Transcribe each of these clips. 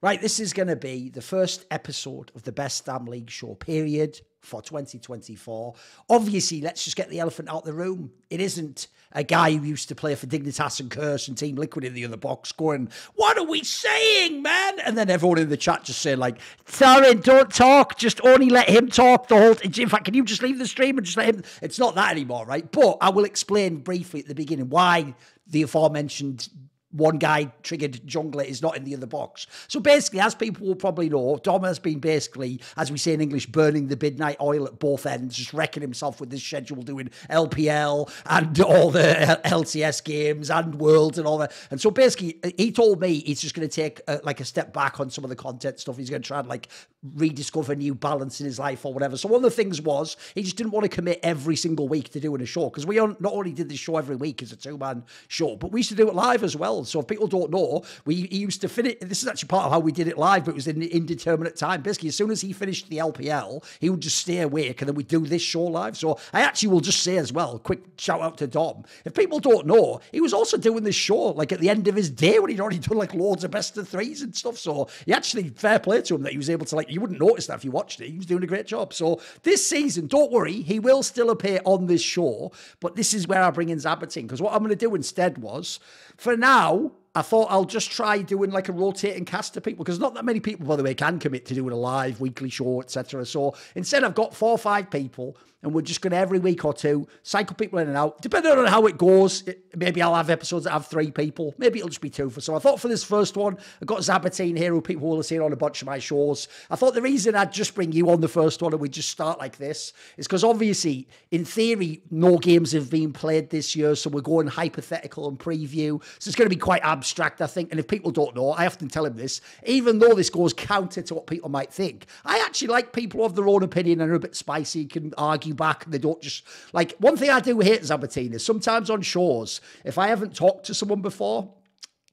Right, this is going to be the first episode of the Best Damn League show, period, for 2024. Obviously, let's just get the elephant out of the room. It isn't a guy who used to play for Dignitas and Curse and Team Liquid in the other box going, "What are we saying, man?" And then everyone in the chat just saying, like, "Sorry, don't talk. Just only let him talk the whole... In fact, can you just leave the stream and just let him..." It's not that anymore, right? But I will explain briefly at the beginning why the aforementioned one guy triggered jungler is not in the other box. So basically, as people will probably know, Dom has been basically, as we say in English, burning the midnight oil at both ends, just wrecking himself with this schedule, doing LPL and all the LCS games and Worlds and all that. And so basically, he told me he's just going to take like a step back on some of the content stuff. He's going to try and like rediscover new balance in his life or whatever. So one of the things was he just didn't want to commit every single week to doing a show, because we not only did this show every week as a two-man show, but we used to do it live as well. So if people don't know, he used to finish. This is actually part of how we did it live, but it was in indeterminate time. Basically, as soon as he finished the LPL, he would just stay awake, and then we'd do this show live. So I actually will just say as well, quick shout out to Dom. If people don't know, he was also doing this show like at the end of his day when he'd already done like loads of best of threes and stuff. So he actually, fair play to him that he was able to, like, you wouldn't notice that if you watched it. He was doing a great job. So this season, don't worry, he will still appear on this show, but this is where I bring in Zabatine, because what I'm going to do instead was, for now, I thought I'll just try doing like a rotating cast of people, because not that many people, by the way, can commit to doing a live weekly show, etc. So instead, I've got 4 or 5 people, and we're just going to every week or two cycle people in and out. Depending on how it goes, maybe I'll have episodes that have 3 people. Maybe it'll just be 2 for. So I thought for this first one, I've got Zabatine here, who people will have seen on a bunch of my shows. I thought the reason I'd just bring you on the first one and we just start like this is because obviously, in theory, no games have been played this year, so we're going hypothetical and preview. So it's going to be quite abstract, I think. And if people don't know, I often tell them this, even though this goes counter to what people might think, I actually like people who have their own opinion and are a bit spicy, can argue back, and they don't just... Like, one thing I do hate, Zabatine, is sometimes on shows, if I haven't talked to someone before,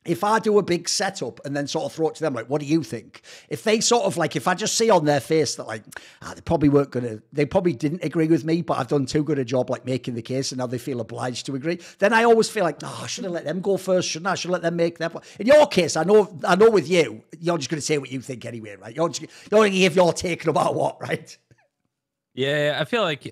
if I do a big setup and then sort of throw it to them, like, what do you think? If they sort of like, if I just see on their face that like, they probably weren't going to, they probably didn't agree with me, but I've done too good a job like making the case and now they feel obliged to agree, then I always feel like, I should have let them go first, shouldn't I? I should let them make their point. In your case, I know with you, you're just going to say what you think anyway, right? You're going to give your take about what, right? Yeah, I feel like,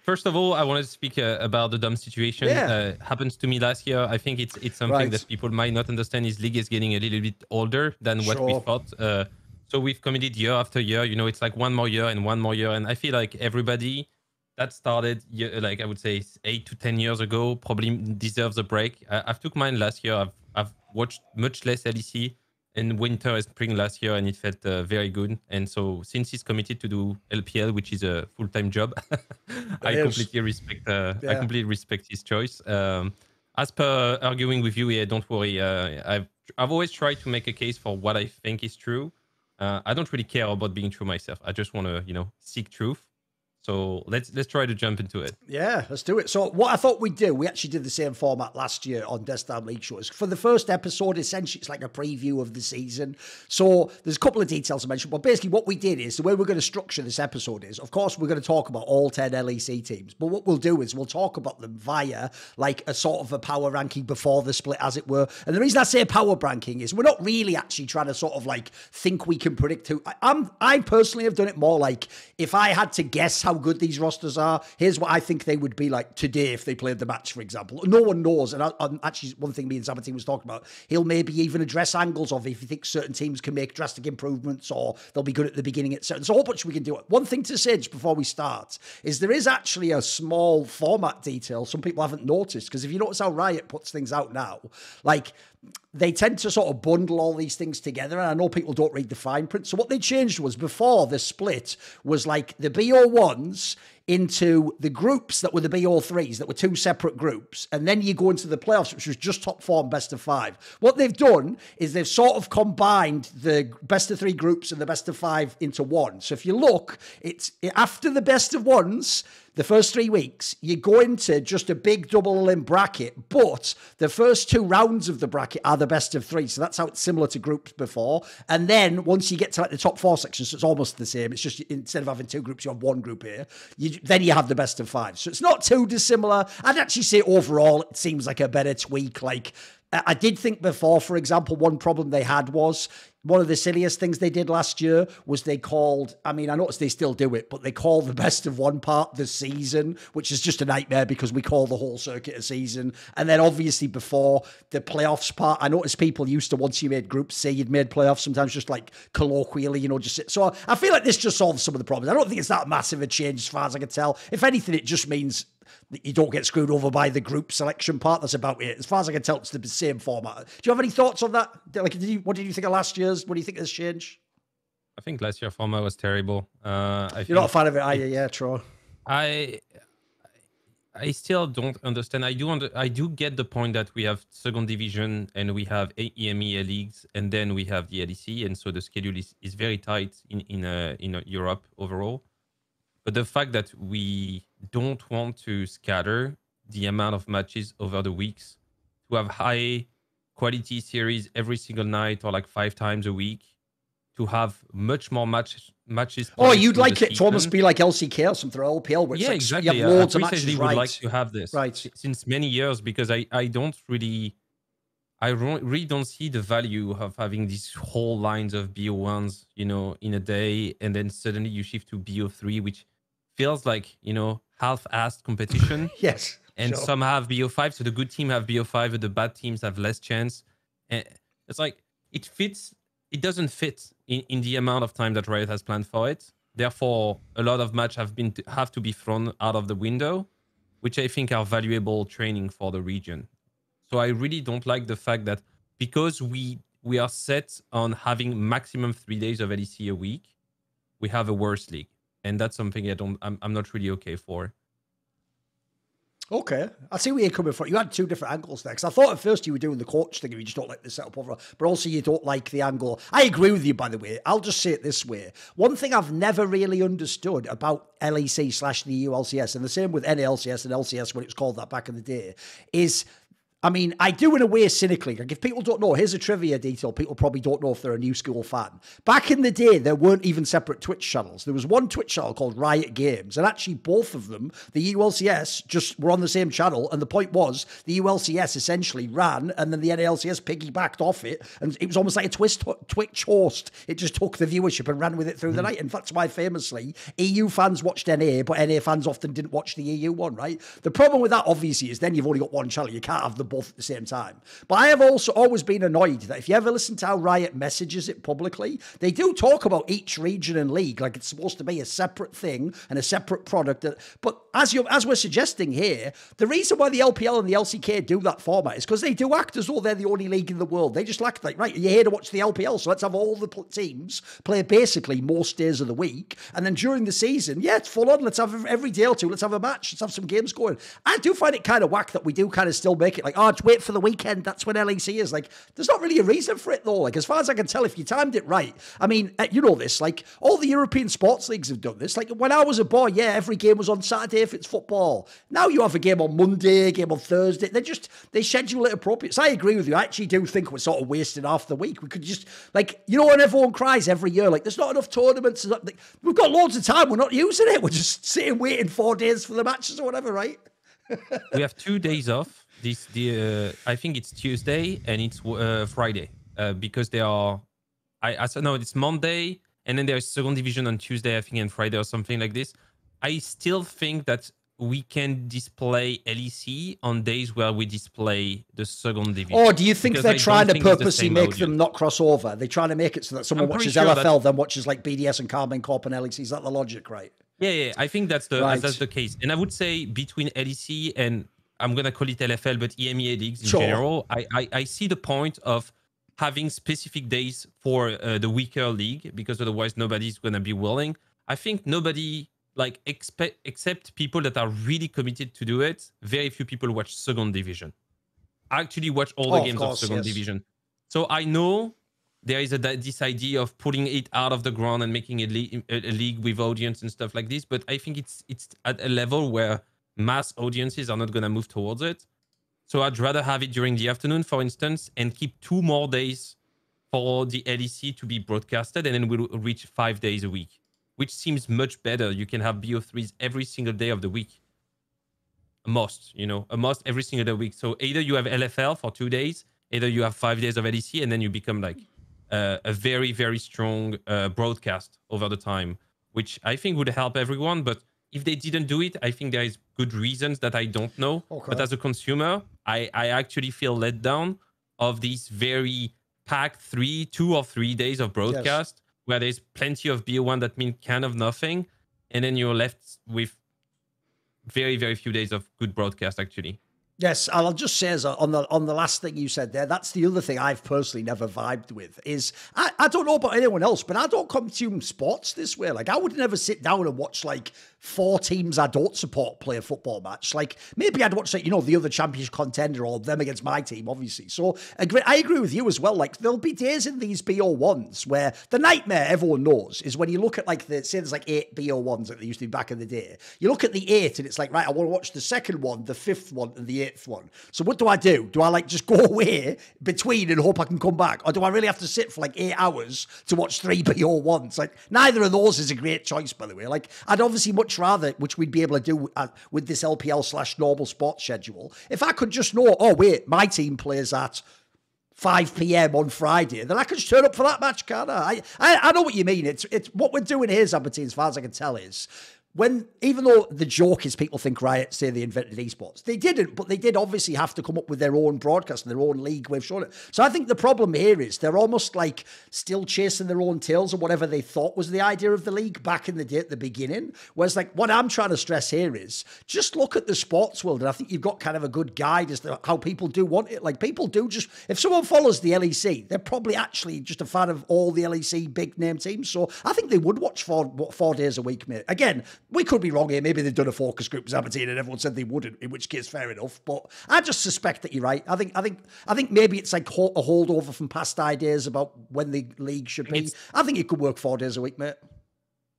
first of all, I wanted to speak about the Dom situation. Yeah. Happens to me last year. I think it's something that people might not understand. His league is getting a little bit older than what we thought. So we've committed year after year. You know, it's like one more year and one more year. And I feel like everybody that started, like I would say 8 to 10 years ago, probably deserves a break. I've took mine last year. I've watched much less LEC. And winter and spring last year, and it felt very good. And so, since he's committed to do LPL, which is a full-time job, I completely respect his choice. As per arguing with you, don't worry. I've always tried to make a case for what I think is true. I don't really care about being true myself. I just want to, seek truth. So let's try to jump into it. Yeah, let's do it. So what I thought we'd do, we actually did the same format last year on Best Damn League shows. For the first episode, essentially, it's like a preview of the season. So there's a couple of details to mention, but basically what we did is, the way we're going to structure this episode is, of course, we're going to talk about all 10 LEC teams, but what we'll do is we'll talk about them via like a sort of a power ranking before the split, as it were. And the reason I say power ranking is we're not really actually trying to sort of like think we can predict who. I personally have done it more like, if I had to guess how good these rosters are, here's what I think they would be like today if they played the match, for example. No one knows. And actually, one thing me and Zabatine was talking about, he'll maybe even address angles of if he thinks certain teams can make drastic improvements or they'll be good at the beginning at certain. There's a whole bunch we can do. One thing to say just before we start is there is actually a small format detail some people haven't noticed, because if you notice how Riot puts things out now, like, they tend to sort of bundle all these things together, and I know people don't read the fine print. So what they changed was, before the split was like the BO1s into the groups that were the BO3s, that were 2 separate groups, and then you go into the playoffs, which was just top 4 and best of 5. What they've done is they've sort of combined the best of 3 groups and the best of 5 into one. So if you look, it's after the best of ones, the first 3 weeks, you go into just a big double elim bracket, but the first 2 rounds of the bracket are the best of 3. So that's how it's similar to groups before. And then once you get to like the top 4 sections, it's almost the same. It's just, instead of having 2 groups, you have 1 group here. Then you have the best of 5. So it's not too dissimilar. I'd actually say overall, it seems like a better tweak. Like, I did think before, for example, one problem they had was one of the silliest things they did last year was they called, I mean, I noticed they still do it, but they call the best of one part the season, which is just a nightmare because we call the whole circuit a season. And then obviously before the playoffs part, I noticed people used to, once you made Group C, you'd made playoffs, sometimes just like colloquially, you know, just so I feel like this just solves some of the problems. I don't think it's that massive a change as far as I can tell. If anything, it just means that you don't get screwed over by the group selection part. That's about it. As far as I can tell, it's the same format. Do you have any thoughts on that? Like, what did you think of last year's? What do you think of this change? I think last year's format was terrible. You're not a fan of it, are you? Yeah, Troy. I still don't understand. I do get the point that we have second division and we have EMEA leagues, and then we have the LEC, and so the schedule is very tight in Europe overall. But the fact that we don't want to scatter the amount of matches over the weeks, to have high quality series every single night or like 5 times a week, to have much more matches. Oh, you'd like it to almost be like LCK or something, or LPL, which exactly. You have loads of matches. I would like to have this since many years, because I really don't see the value of having these whole lines of BO1s, you know, in a day, and then suddenly you shift to BO3, which feels like, you know, half-assed competition. Yes. And sure. Some have BO5, so the good team have BO5, and the bad teams have less chance. And it's like, it doesn't fit in the amount of time that Riot has planned for it. Therefore, a lot of matches have to be thrown out of the window, which I think are valuable training for the region. So I really don't like the fact that because we are set on having maximum 3 days of LEC a week, we have a worse league. And that's something I'm not really okay for. Okay, I see where you're coming from. You had 2 different angles there, because I thought at first you were doing the coach thing and you just don't like the setup overall, but also you don't like the angle. I agree with you, by the way. I'll just say it this way. One thing I've never really understood about LEC/the ULCS, and the same with NALCS and LCS when it was called that back in the day, is, I mean, I do in a way cynically. Like, if people don't know, here's a trivia detail people probably don't know if they're a new school fan. Back in the day, there weren't even separate Twitch channels. There was one Twitch channel called Riot Games, and actually both of them, the ULCS, just were on the same channel, and the point was, the ULCS essentially ran, and then the NALCS piggybacked off it, and it was almost like a Twitch host. It just took the viewership and ran with it through the night, and that's why, famously, EU fans watched NA, but NA fans often didn't watch the EU one, right? The problem with that, obviously, is then you've only got one channel. You can't have them both at the same time. But I have also always been annoyed that if you ever listen to how Riot messages it publicly, they do talk about each region and league like it's supposed to be a separate thing and a separate product. But as we're suggesting here, the reason why the LPL and the LCK do that format is because they do act as though they're the only league in the world. They just act like, right, you're here to watch the LPL, so let's have all the teams play basically most days of the week. And then during the season, yeah, it's full on. Let's have every day or two, let's have a match. Let's have some games going. I do find it kind of whack that we do kind of still make it like, oh, just wait for the weekend, that's when LEC is. Like, there's not really a reason for it though. Like, as far as I can tell, if you timed it right, I mean, you know this, like, all the European sports leagues have done this. Like, when I was a boy, yeah, every game was on Saturday if it's football. Now you have a game on Monday, a game on Thursday. They schedule it appropriate. So I agree with you. I actually do think we're sort of wasting half the week. We could just, like, you know, when everyone cries every year, like, there's not enough tournaments. Like, we've got loads of time. We're not using it. We're just sitting waiting 4 days for the matches or whatever, right? We have 2 days off. I think it's Tuesday and it's Friday because they are. I said no, it's Monday and then there's second division on Tuesday, I think, and Friday or something like this. I still think that we can display LEC on days where we display the second division. Or do you think they're trying to purposely make them not cross over? They're trying to make it so that someone watches LFL, then watches like BDS and Carmine Corp and LEC. Is that the logic, right? Yeah. I think that's the case. And I would say between LEC and, I'm going to call it LFL, but EMEA leagues in general, I see the point of having specific days for the weaker league, because otherwise nobody's going to be willing. I think nobody, like, except people that are really committed to do it, very few people watch second division. I actually watch all the games of second division. So I know there is this idea of pulling it out of the ground and making a league with audience and stuff like this, but I think it's at a level where mass audiences are not going to move towards it. So I'd rather have it during the afternoon, for instance, and keep 2 more days for the LEC to be broadcasted, and then we'll reach 5 days a week, which seems much better. You can have BO3s every single day of the week. A must every single day of the week. So either you have LFL for 2 days, either you have 5 days of LEC, and then you become like a very, very strong broadcast over the time, which I think would help everyone. But if they didn't do it, I think there is good reasons that I don't know. Okay. But as a consumer, I actually feel let down of these very packed 2 or 3 days of broadcast where there's plenty of BO1 that mean kind of nothing. And then you're left with very, very few days of good broadcast, actually. Yes, I'll just say as on the last thing you said there, that's the other thing I've personally never vibed with is I don't know about anyone else, but I don't consume sports this way. Like I would never sit down and watch like 4 teams I don't support play a football match. Like maybe I'd watch like, you know, the other championship contender or them against my team, obviously. So I agree with you as well. Like there'll be days in these BO1s where the nightmare everyone knows is when you look at like say there's like 8 BO1s that there used to be back in the day. You look at the 8 and it's like, right, I want to watch the second one, the 5th one, and the 8th one. So what do? Do I like just go away between and hope I can come back? Or do I really have to sit for like 8 hours to watch 3 BO1s? Like neither of those is a great choice, by the way. Like I'd obviously much rather, which we'd be able to do with this LPL/normal sports schedule, if I could just know, oh wait, my team plays at 5 p.m. on Friday, then I can just turn up for that match, can't I? I know what you mean. It's what we're doing here, Zabatine, as far as I can tell, is even though the joke is people think Riot say they invented esports, they didn't, but they did obviously have to come up with their own broadcast and their own league way of showing it. So I think the problem here is they're almost like still chasing their own tails or whatever they thought was the idea of the league back in the day at the beginning. Whereas like what I'm trying to stress here is just look at the sports world, and I think you've got kind of a good guide as to how people do want it. Like people do just, if someone follows the LEC, they're probably actually just a fan of all the LEC big name teams. So I think they would watch 4 days a week, mate. Again, we could be wrong here. Maybe they've done a focus group, Zabatine, and everyone said they wouldn't, in which case, fair enough. But I just suspect that you're right. I think maybe it's like a holdover from past ideas about when the league should be. I think it could work 4 days a week, mate.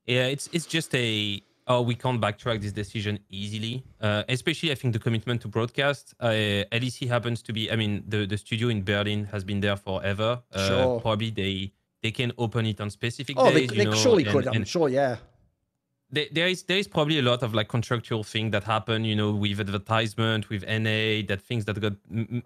Yeah, it's just we can't backtrack this decision easily. Especially, I think the commitment to broadcast. LEC happens to be, I mean, the studio in Berlin has been there forever. Sure. Probably they can open it on specific days. They surely could. I'm sure, yeah. There is probably a lot of like contractual thing that happen, you know, with advertisement, with NA, that things that got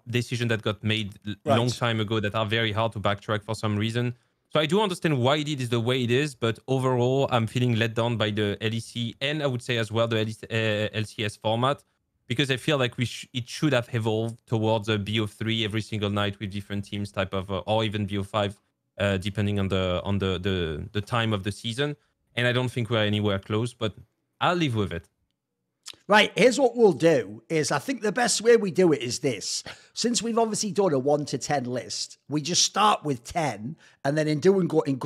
decision that got made a long time ago that are very hard to backtrack for some reason. So I do understand why it is the way it is, but overall, I'm feeling let down by the LEC and I would say as well the LCS format, because I feel like it should have evolved towards a BO3 every single night with different teams type of, or even BO5, depending on the time of the season. And I don't think we're anywhere close, but I'll live with it. Right, here's what we'll do is I think the best way we do it is this. Since we've obviously done a 1 to 10 list, we just start with 10 and then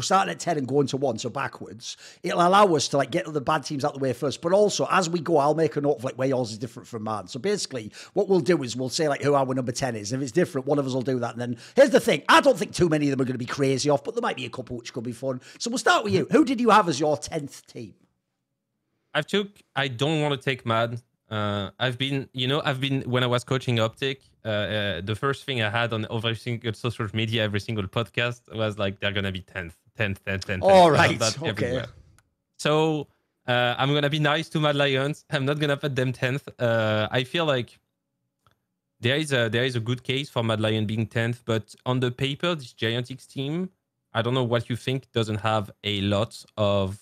starting at 10 and going to 1, so backwards. It'll allow us to like get the bad teams out the way first, but also as we go, I'll make a note of like where yours is different from mine. So basically what we'll do is we'll say like who our number 10 is. If it's different, one of us will do that. And then here's the thing. I don't think too many of them are going to be crazy off, but there might be a couple which could be fun. So we'll start with you. Who did you have as your 10th team? I don't want to take Mad. I've been when I was coaching Optic, the first thing I had on every single social media, every single podcast was like, they're going to be 10th. All right. Okay. Everywhere. So I'm going to be nice to Mad Lions. I'm not going to put them 10th. I feel like there is a good case for Mad Lion being 10th, but on the paper, this Giantix team, I don't know what you think, doesn't have a lot of...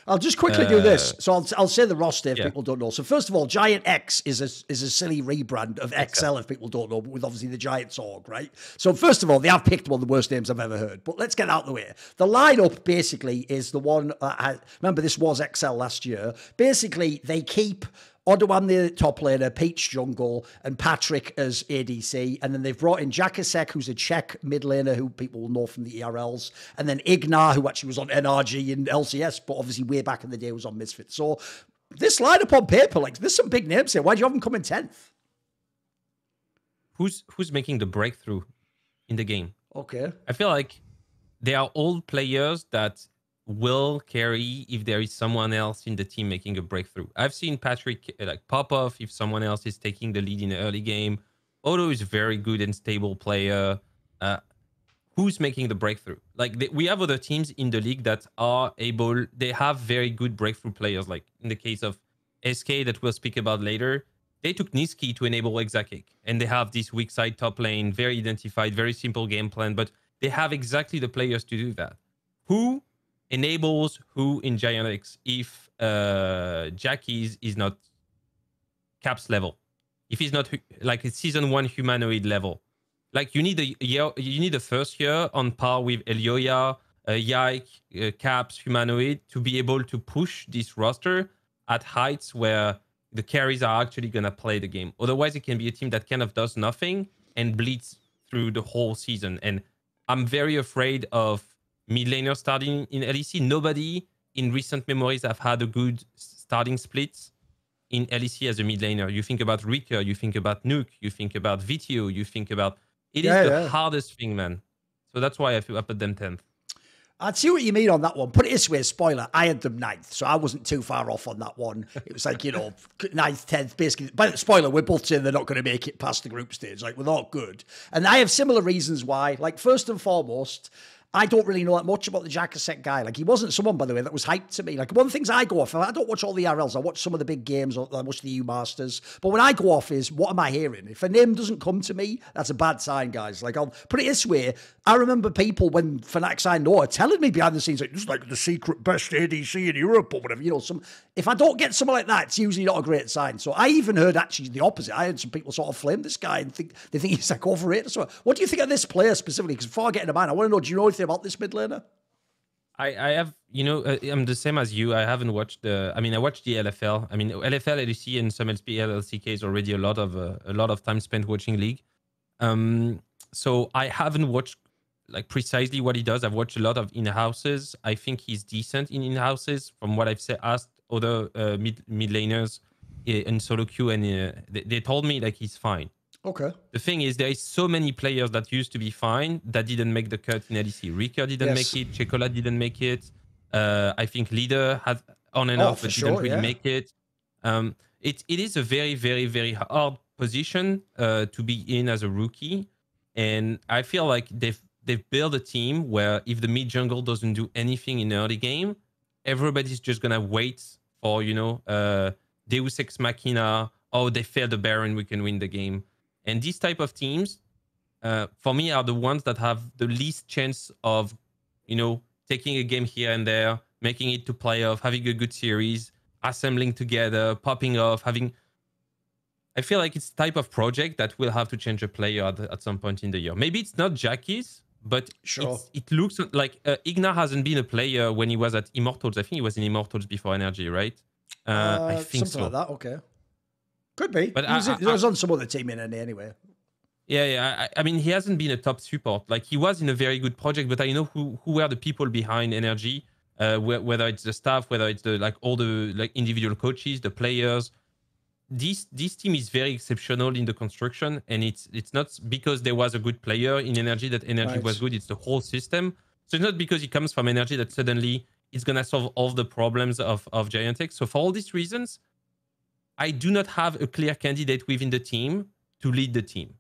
I'll just quickly do this. So I'll say the roster if people don't know. So first of all, Giant X is a silly rebrand of XL if people don't know, but with obviously the Giants org, right? So first of all, they have picked one of the worst names I've ever heard. But let's get out of the way. The lineup basically is the one. Remember, this was XL last year. Basically, they keep Odoan the top laner, Peach jungle, and Patrick as ADC. And then they've brought in Jakasek, who's a Czech mid laner who people will know from the ERLs. And then Ignar, who actually was on NRG and LCS, but obviously way back in the day was on Misfits. So this lineup on paper, like there's some big names here. Why do you have them come in 10th? Who's making the breakthrough in the game? Okay. I feel like they are all players that will carry if there is someone else in the team making a breakthrough. I've seen Patrick like pop off if someone else is taking the lead in the early game. Odo is a very good and stable player. Who's making the breakthrough? Like we have other teams in the league that are able, they have very good breakthrough players. Like in the case of SK that we'll speak about later, they took Niski to enable Exakick, and they have this weak side top lane, very identified, very simple game plan, but they have exactly the players to do that. Who enables who in Giantx if Jackie is not Caps level? If he's not like a season 1 humanoid level, like you need a first year on par with Elioya, Yike, Caps, humanoid to be able to push this roster at heights where the carries are actually gonna play the game. Otherwise, it can be a team that kind of does nothing and bleeds through the whole season. And I'm very afraid of mid laner starting in LEC. Nobody in recent memories have had a good starting split in LEC as a mid laner. You think about Rika, you think about Nuke, you think about Vitio, you think about... It is the hardest thing, man. So that's why I put them 10th. I'd see what you mean on that one. Put it this way, spoiler, I had them 9th, so I wasn't too far off on that one. It was like, 9th, 10th, basically. But spoiler, we're both saying they're not going to make it past the group stage. Like, we're not good. And I have similar reasons why. Like, first and foremost, I don't really know that much about the Jackaset guy. Like, he wasn't someone, by the way, that was hyped to me. Like, one of the things I go off, I don't watch all the RLs. I watch some of the big games. I watch the EU Masters. But when I go off is, what am I hearing? If a name doesn't come to me, that's a bad sign, guys. Like, I'll put it this way. I remember people, when Fnatic signed Noah, telling me behind the scenes, like, this is like the secret best ADC in Europe or whatever. If I don't get someone like that, it's usually not a great sign. So I even heard actually the opposite. I heard some people sort of flame this guy and they think he's like overrated. So what do you think of this player specifically? Because before I get into mine, I want to know, do you know anything about this mid laner? I have, I'm the same as you. I haven't watched I watched the LFL. LFL, LEC, and some LPL, LCK is already a lot of time spent watching League. So I haven't watched like precisely what he does. I've watched a lot of in-houses. I think he's decent in in-houses from what I've asked other mid laners in solo queue, and they told me like he's fine. Okay. The thing is, there is so many players that used to be fine that didn't make the cut in LEC. Rika didn't make it. Checola didn't make it. I think Leader had on and off, but didn't really make it. It is a very, very, very hard position to be in as a rookie. And I feel like they've built a team where if the mid jungle doesn't do anything in the early game, everybody's just going to wait for, Deus Ex Machina. Oh, they failed the Baron, we can win the game. And these type of teams, for me, are the ones that have the least chance of, taking a game here and there, making it to playoff, having a good series, assembling together, popping off, having... I feel like it's the type of project that will have to change a player at some point in the year. Maybe it's not Jackie's, but it looks like Igna hasn't been a player when he was at Immortals. I think he was in Immortals before Energy, right? I think something like that, okay. Could be. But he was on some other team in NA anyway. Yeah. He hasn't been a top support. Like, he was in a very good project, but I know who were the people behind Energy, whether it's the staff, whether it's all the individual coaches, the players. This team is very exceptional in the construction, and it's not because there was a good player in Energy that Energy was good. It's the whole system. So it's not because he comes from Energy that suddenly it's gonna solve all the problems of Giantx. So for all these reasons, I do not have a clear candidate within the team to lead the team.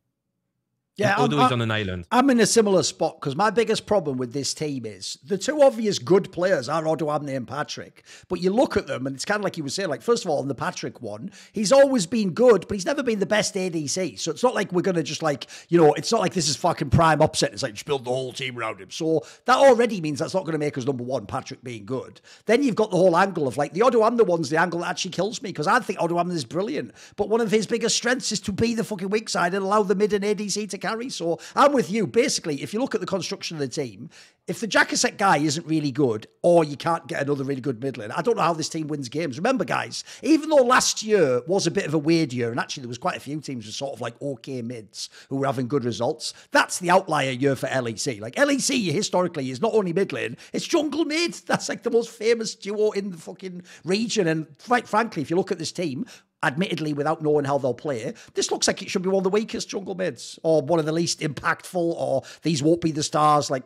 Yeah, Odo is on an island. I'm in a similar spot because my biggest problem with this team is the two obvious good players are Odoamne and Patrick. But you look at them and it's kind of like you were saying, like, first of all, on the Patrick one, he's always been good, but he's never been the best ADC. So it's not like we're going to just it's not like this is fucking prime upset. It's like just build the whole team around him. So that already means that's not going to make us number one, Patrick being good. Then you've got the whole angle of like the Odoamne one's the angle that actually kills me because I think Odoamne is brilliant. But one of his biggest strengths is to be the fucking weak side and allow the mid and ADC to carry. So I'm with you. Basically, if you look at the construction of the team, if the Jackaset guy isn't really good, or you can't get another really good mid lane, I don't know how this team wins games. Remember, guys, even though last year was a bit of a weird year, and actually there was quite a few teams with sort of like okay mids who were having good results, that's the outlier year for LEC. Like, LEC historically is not only mid lane, it's jungle mid. That's like the most famous duo in the fucking region. And quite frankly, if you look at this team, admittedly, without knowing how they'll play, this looks like it should be one of the weakest jungle mids, or one of the least impactful, or these won't be the stars. Like,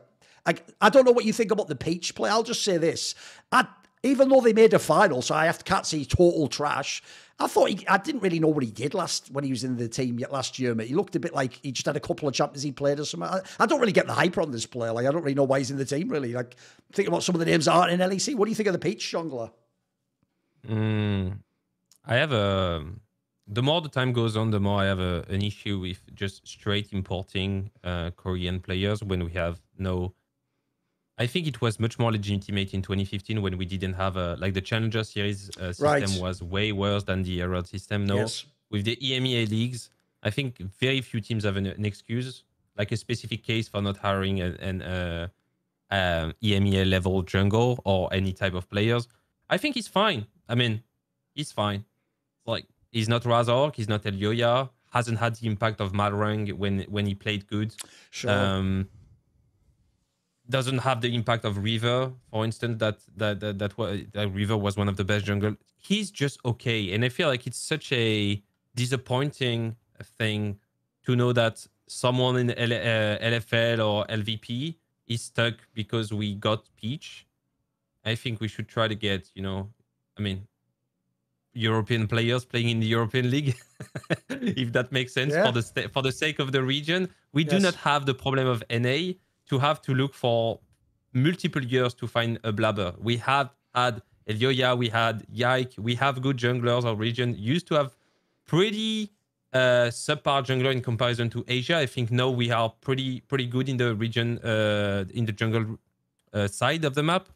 I don't know what you think about the Peach play. I'll just say this. Even though they made a final, so can't say total trash, I didn't really know what he did when he was in the team last year, mate. He looked a bit like he just had a couple of champions he played or something. I don't really get the hype on this player. Like, I don't really know why he's in the team, really. Like, think about some of the names that aren't in LEC. What do you think of the Peach jungler? I have a the more the time goes on, the more I have an issue with just straight importing Korean players when we have no. I think it was much more legitimate in 2015 when we didn't have like the Challenger Series system was way worse than the Herald system. No, with the EMEA leagues, I think very few teams have an excuse, like a specific case for not hiring an EMEA level jungle or any type of players. I think he's fine. I mean, he's fine. Like, he's not Razork, he's not Elyoya, hasn't had the impact of Malrang when he played good. Sure. Doesn't have the impact of River, for instance, that River was one of the best jungle. He's just okay. And I feel like it's such a disappointing thing to know that someone in LFL or LVP is stuck because we got Peach. I think we should try to get, European players playing in the European League, if that makes sense, for the sake of the region. We do not have the problem of NA to have to look for multiple years to find a blabber. We have had Elyoya, we had Yike, we have good junglers. Our region used to have pretty subpar jungler in comparison to Asia. I think now we are pretty good in the region, in the jungle side of the map.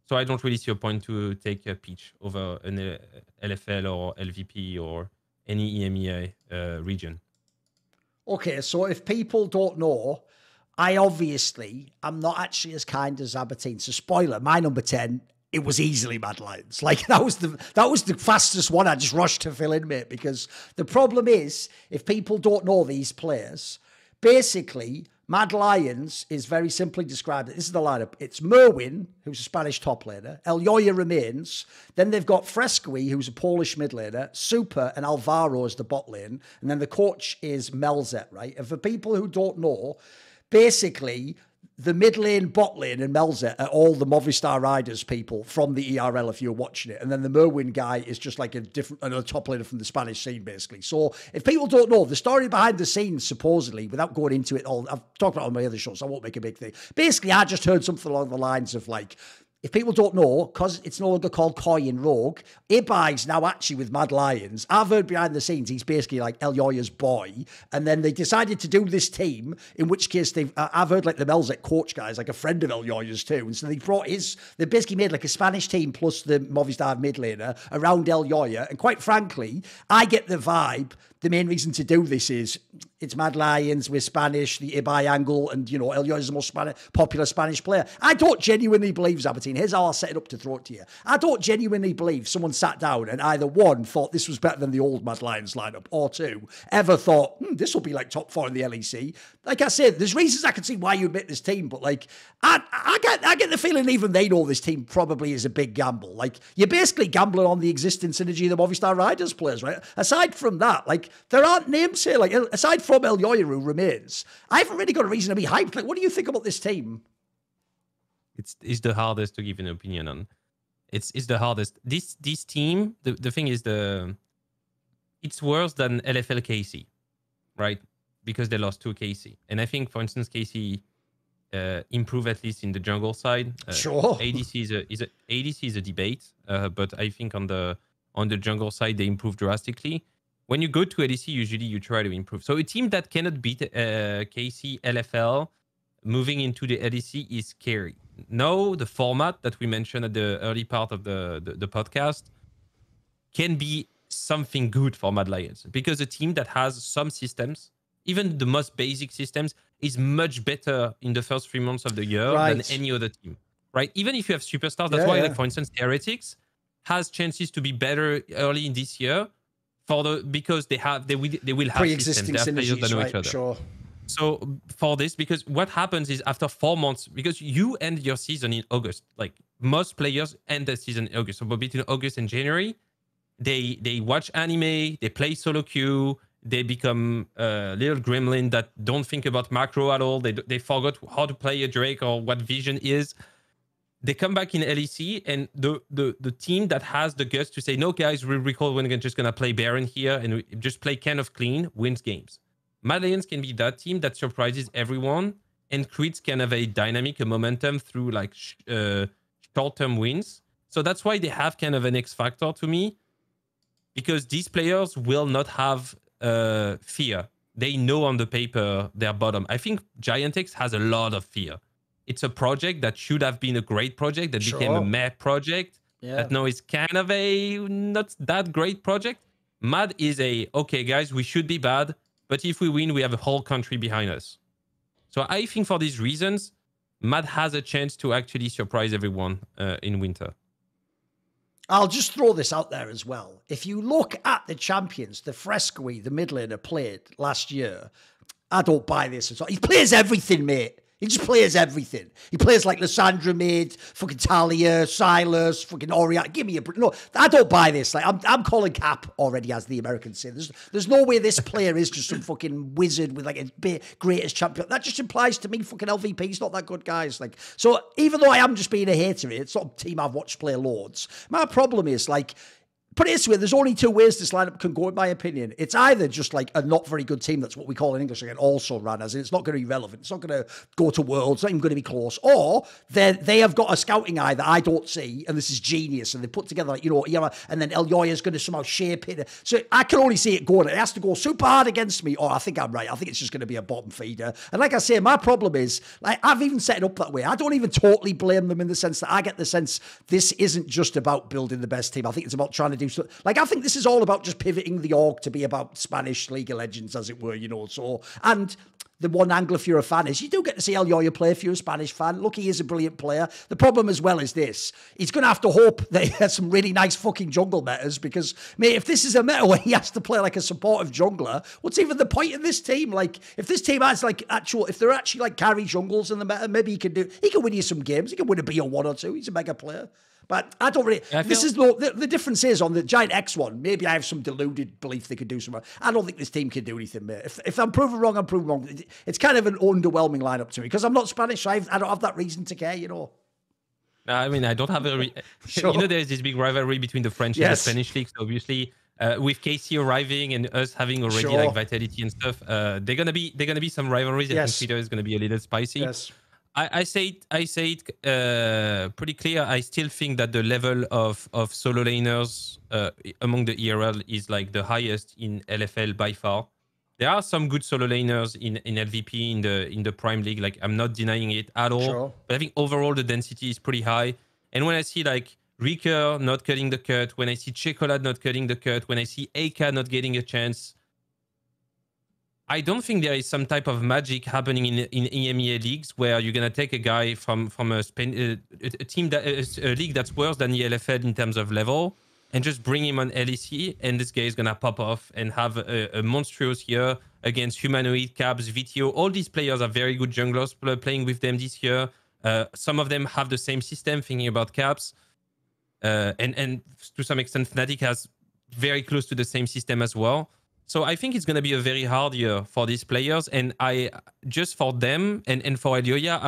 So I don't really see a point to take a Peach over an LFL or LVP or any EMEA region. Okay, so if people don't know, I obviously am not actually as kind as Zabatine. So spoiler, my number 10, it was easily Mad Lions. Like that was the fastest one I just rushed to fill in, mate, because the problem is, if people don't know these players, basically Mad Lions is very simply described. This is the lineup. It's Merwin, who's a Spanish top laner. Elyoya remains. Then they've got Fresqui, who's a Polish mid laner. Super and Alvaro is the bot lane. And then the coach is Melzet, right? And for people who don't know, basically, the mid lane, bot lane, and Melzet are all the Movistar Riders people from the ERL if you're watching it. And then the Merwin guy is just like another top laner from the Spanish scene, basically. So if people don't know, the story behind the scenes, supposedly, without going into it all, I've talked about it on my other shows, so I won't make a big thing. Basically, I just heard something along the lines of like, if people don't know, because it's no longer called Koi and Rogue, Ibai's now actually with Mad Lions. I've heard behind the scenes, he's basically like Elyoya's boy. And then they decided to do this team, in which case I've heard like the Melzet coach guy is like a friend of Elyoya's too. And so they basically made like a Spanish team plus the Movistar mid laner around Elyoya. And quite frankly, I get the vibe. The main reason to do this is it's Mad Lions, we're Spanish, the Ibai angle, and, Elyoya is the most popular Spanish player. I don't genuinely believe, Zabatine, here's how I'll set it up to throw it to you. I don't genuinely believe someone sat down and either one, thought this was better than the old Mad Lions lineup, or two, ever thought, this will be like top 4 in the LEC. Like I said, there's reasons I can see why you'd make this team, but like, I get the feeling even they know this team probably is a big gamble. Like, you're basically gambling on the existing synergy of the Movistar Riders players, right? Aside from that, like, there aren't names here. Like, aside from Elyoya, who remains, I haven't really got a reason to be hyped. Like, what do you think about this team? It's the hardest to give an opinion on. It's the hardest. This team, the thing is, it's worse than LFL KC, right? Because they lost 2 KC. And I think, for instance, KC improve at least in the jungle side. Sure. ADC is a debate, but I think on the jungle side they improve drastically. When you go to ADC, usually you try to improve. So a team that cannot beat KC LFL moving into the ADC is scary. Now, the format that we mentioned at the early part of the podcast can be something good for Mad Lions, because a team that has some systems, even the most basic systems, is much better in the first 3 months of the year than any other team, right? Even if you have superstars, that's why, like, for instance, Heretics has chances to be better early in this year because they will have pre-existing systems. Synergies, that know each other. Sure. So for this, because what happens is after 4 months, because you end your season in August, like most players end the season in August. So between August and January, they watch anime, they play solo queue, they become little gremlin that don't think about macro at all. They forgot how to play a Drake or what vision is. They come back in LEC, and the team that has the guts to say, no, guys, we recall we're just going to play Baron here and we just play kind of clean, wins games. Mad Lions can be that team that surprises everyone and creates kind of a dynamic, a momentum through like short-term wins. So that's why they have kind of an X factor to me. because these players will not have fear. They know on the paper they're bottom. I think Giantx has a lot of fear. It's a project that should have been a great project that became a meh project. That now is kind of a not that great project. Mad is okay, guys, we should be bad, but if we win, we have a whole country behind us. So I think for these reasons, Mad has a chance to actually surprise everyone in winter. I'll just throw this out there as well. If you look at the champions, the Frescoe, the mid laner played last year, I don't buy this at all. He plays everything, mate. He just plays everything. He plays like Lissandra mid, fucking Talia, Silas, fucking Orion. Give me a... No, I don't buy this. Like, I'm calling cap already, as the Americans say. There's no way this player is just some fucking wizard with like a greatest champion. That just implies to me fucking LVP's not that good, guys. Like, so even though I am just being a hater here, it's not a team I've watched play loads. My problem is like... Put it this way, there's only two ways this lineup can go, in my opinion. It's either just like a not very good team, that's what we call in English, like an also ran, as in it's not going to be relevant, it's not going to go to Worlds, it's not even going to be close, or they have got a scouting eye that I don't see, and this is genius, and they put together, like, and then Elyoya's going to somehow shape it. So I can only see it going. It has to go super hard against me, or I think I'm right. I think it's just going to be a bottom feeder. And like I say, my problem is, like, I've even set it up that way. I don't even totally blame them in the sense that I get the sense this isn't just about building the best team. I think it's about trying to do something. Like, I think this is all about just pivoting the org to be about Spanish League of Legends, as it were, So, and the one angle, if you're a fan, is you do get to see Elyoya play if you're a Spanish fan. Look, he is a brilliant player. The problem as well is this. He's going to have to hope that he has some really nice fucking jungle metas because, mate, if this is a meta where he has to play like a supportive jungler, what's even the point in this team? Like, if this team has like if they're actually like carry jungles in the meta, maybe he can win you some games. He can win a BO1 or two. He's a mega player. But I don't really... The difference is on the Giantx one, maybe I have some deluded belief they could do something. I don't think this team can do anything, mate. If I'm proven wrong, I'm proven wrong. It's kind of an underwhelming lineup to me because I'm not Spanish, so I don't have that reason to care, I mean, I don't have a... Sure. There's this big rivalry between the French and the Spanish leagues, obviously. With KC arriving and us having already like Vitality and stuff, they're gonna be some rivalries. I think Twitter is gonna be a little spicy. Yes. I say it pretty clear. I still think that the level of solo laners among the ERL is like the highest in LFL by far. There are some good solo laners in LVP in the Prime League. Like, I'm not denying it at all. Sure. But I think overall the density is pretty high. And when I see like Reeker not cutting the cut, when I see Chocolate not cutting the cut, when I see AK not getting a chance, I don't think there is some type of magic happening in EMEA leagues where you're gonna take a guy from a team a league that's worse than the LFL in terms of level and just bring him on LEC, and this guy is gonna pop off and have a monstrous year against Humanoid, Caps, VTO. All these players are very good junglers playing with them this year. Some of them have the same system, thinking about Caps, and to some extent Fnatic has very close to the same system as well. So I think it's going to be a very hard year for these players, and just for them and for Elyoya,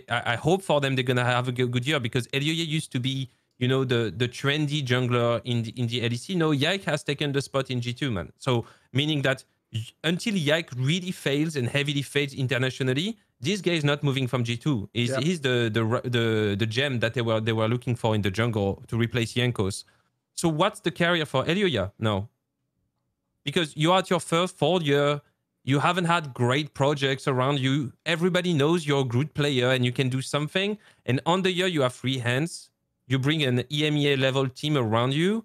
I hope for them they're going to have a good year, because Elyoya used to be, the trendy jungler in the LEC. No, Yike has taken the spot in G2, man. So meaning that until Yike really fails and heavily fails internationally, this guy is not moving from G2. He's the gem that they were looking for in the jungle to replace Jankos. So what's the career for Elyoya now? Because you're at your first 4th year, you haven't had great projects around you. Everybody knows you're a good player and you can do something. And on the year, you have free hands. You bring an EMEA level team around you.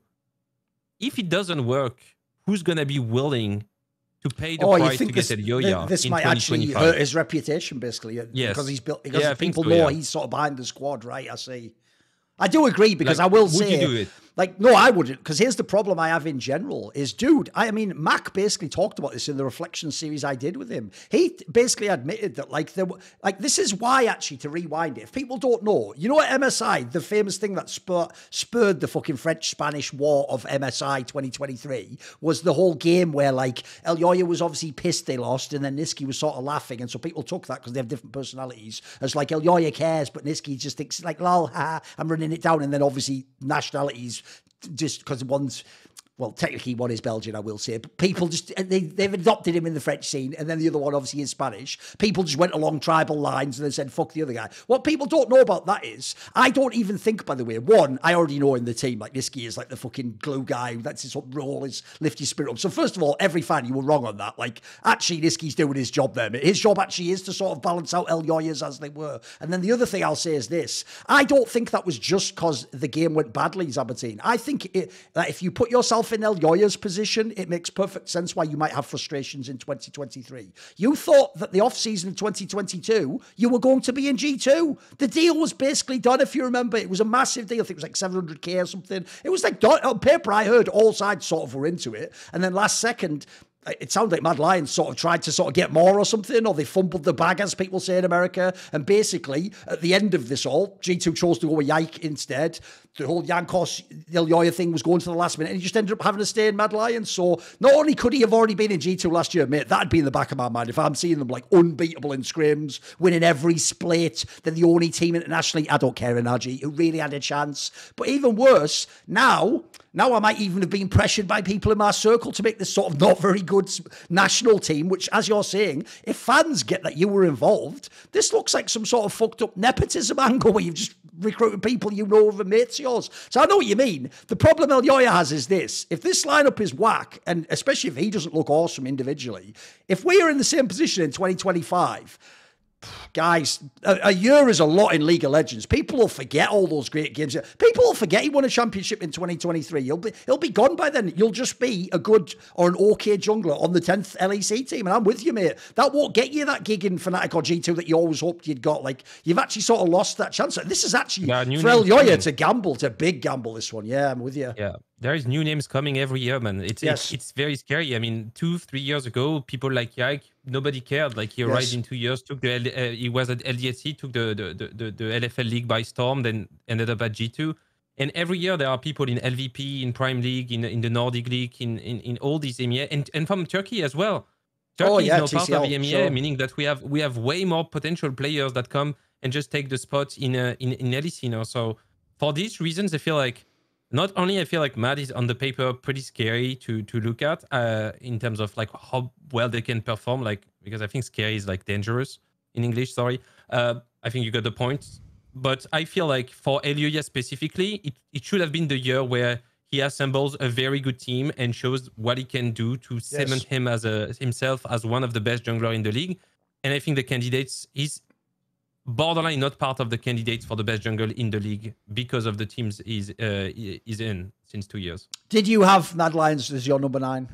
If it doesn't work, who's going to be willing to pay the price to get Elyoya? This might actually hurt his reputation, basically. Yes. Because people know he's sort of behind the squad, right? I see. I do agree, because I will say... Would you do it? Like, no, I wouldn't, because here's the problem I have in general is, dude, I mean, Mac basically talked about this in the reflection series I did with him. He basically admitted that, this is why, actually, to rewind it, if people don't know, at MSI, the famous thing that spurred the fucking French-Spanish war of MSI 2023 was the whole game where, Elyoya was obviously pissed they lost, and then Nisqy was sort of laughing, and so people took that, because they have different personalities, as Elyoya cares, but Nisqy just thinks, lol, ha, I'm running it down, and then obviously nationalities, just because one's well, technically one is Belgian, I will say, but people just, they've adopted him in the French scene, and then the other one obviously is Spanish. People just went along tribal lines and then said, fuck the other guy. What people don't know about that is, I don't even think, by the way, one, I already know in the team, like, Nisky is like the fucking glue guy, that's his role, is lift your spirit up. So first of all, every fan, you were wrong on that. Like, actually, Nisky's doing his job there. His job actually is to sort of balance out El Yoyas as they were. And then the other thing I'll say is this, I don't think that was just because the game went badly, Sabatine. I think that if you put yourself in El Yoya's position, it makes perfect sense why you might have frustrations in 2023. You thought that the off-season of 2022, you were going to be in G2. The deal was basically done, if you remember. It was a massive deal. I think it was like 700k or something. It was like, on paper, I heard all sides sort of were into it. And then last second, it sounded like Mad Lions sort of tried to sort of get more or something, or they fumbled the bag, as people say in America. And basically, at the end of this all, G2 chose to go with Yike instead. The whole Jankos Ilyoya thing was going to the last minute, and he just ended up having to stay in Mad Lions. So not only could he have already been in G2 last year, mate, that'd be in the back of my mind. If I'm seeing them like unbeatable in scrims, winning every split, they're the only team internationally, I don't care, Energy, who really had a chance. But even worse, now I might even have been pressured by people in my circle to make this sort of not very good national team, which, as you're saying, if fans get that you were involved, this looks like some sort of fucked up nepotism angle where you've just recruited people you know of and mates of yours. So I know what you mean. The problem El Yoya has is this. If this lineup is whack, and especially if he doesn't look awesome individually, if we are in the same position in 2025... guys, a year is a lot in League of Legends. People will forget all those great games. People will forget he won a championship in 2023. He'll be gone by then. You'll just be a good or an okay jungler on the 10th LEC team. And I'm with you, mate. That won't get you that gig in Fnatic or G2 that you always hoped you'd got. Like, you've actually sort of lost that chance. This is actually, for El Yoya, it's a gamble. It's a big gamble, this one. Yeah, I'm with you. Yeah. There is new names coming every year, man. It's very scary. I mean, 2-3 years ago, people like Yike, nobody cared. Like, he arrived in 2 years, took he was at LDSC, took the LFL League by storm, then ended up at G2. And every year there are people in LVP, in Prime League, in the Nordic League, in all these EMEA, and from Turkey as well. Turkey is now part of EMEA, sure. Meaning that we have way more potential players that come and just take the spot in LEC now. So for these reasons, I feel like not only I feel like Mad is on the paper pretty scary to look at in terms of like how well they can perform, like, because I think scary is like dangerous in English, sorry. I think you got the point. But I feel like for El Yoya specifically, it should have been the year where he assembles a very good team and shows what he can do to cement him as himself as one of the best jungler in the league. And I think the candidates, he's borderline not part of the candidates for the best jungle in the league because of the teams is in since 2 years. Did you have Mad Lions as your number 9?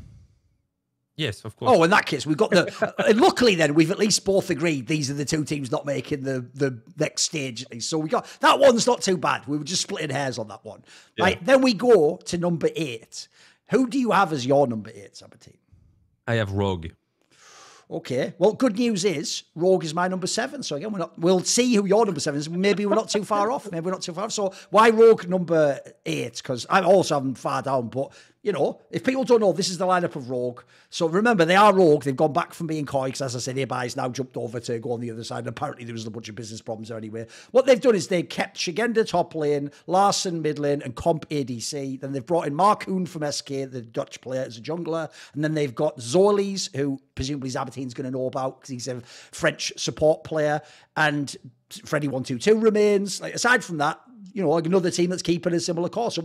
Yes, of course. Oh, in that case, we've got the... luckily, then, we've at least both agreed these are the two teams not making the next stage, at least. So we got... That one's not too bad. We were just splitting hairs on that one. Yeah. Right, then we go to number 8. Who do you have as your number 8, Sabatine? I have Rogue. Okay. Well, good news is Rogue is my number 7. So again, we'll see who your number 7 is. Maybe we're not too far off. Maybe we're not too far off. So why Rogue number 8? Because I also have them far down, but... You know, if people don't know, this is the lineup of Rogue. So remember, they are Rogue. They've gone back from being Koi, because as I said, Ibai now jumped over to go on the other side. And apparently there was a bunch of business problems there anyway. What they've done is they've kept Shigenda top lane, Larson mid lane, and Comp ADC. Then they've brought in Markoon from SK, the Dutch player, as a jungler. And then they've got Zolis, who presumably Zabatine's going to know about because he's a French support player. And Freddy122 remains. Like, aside from that, you know, like another team that's keeping a similar course. So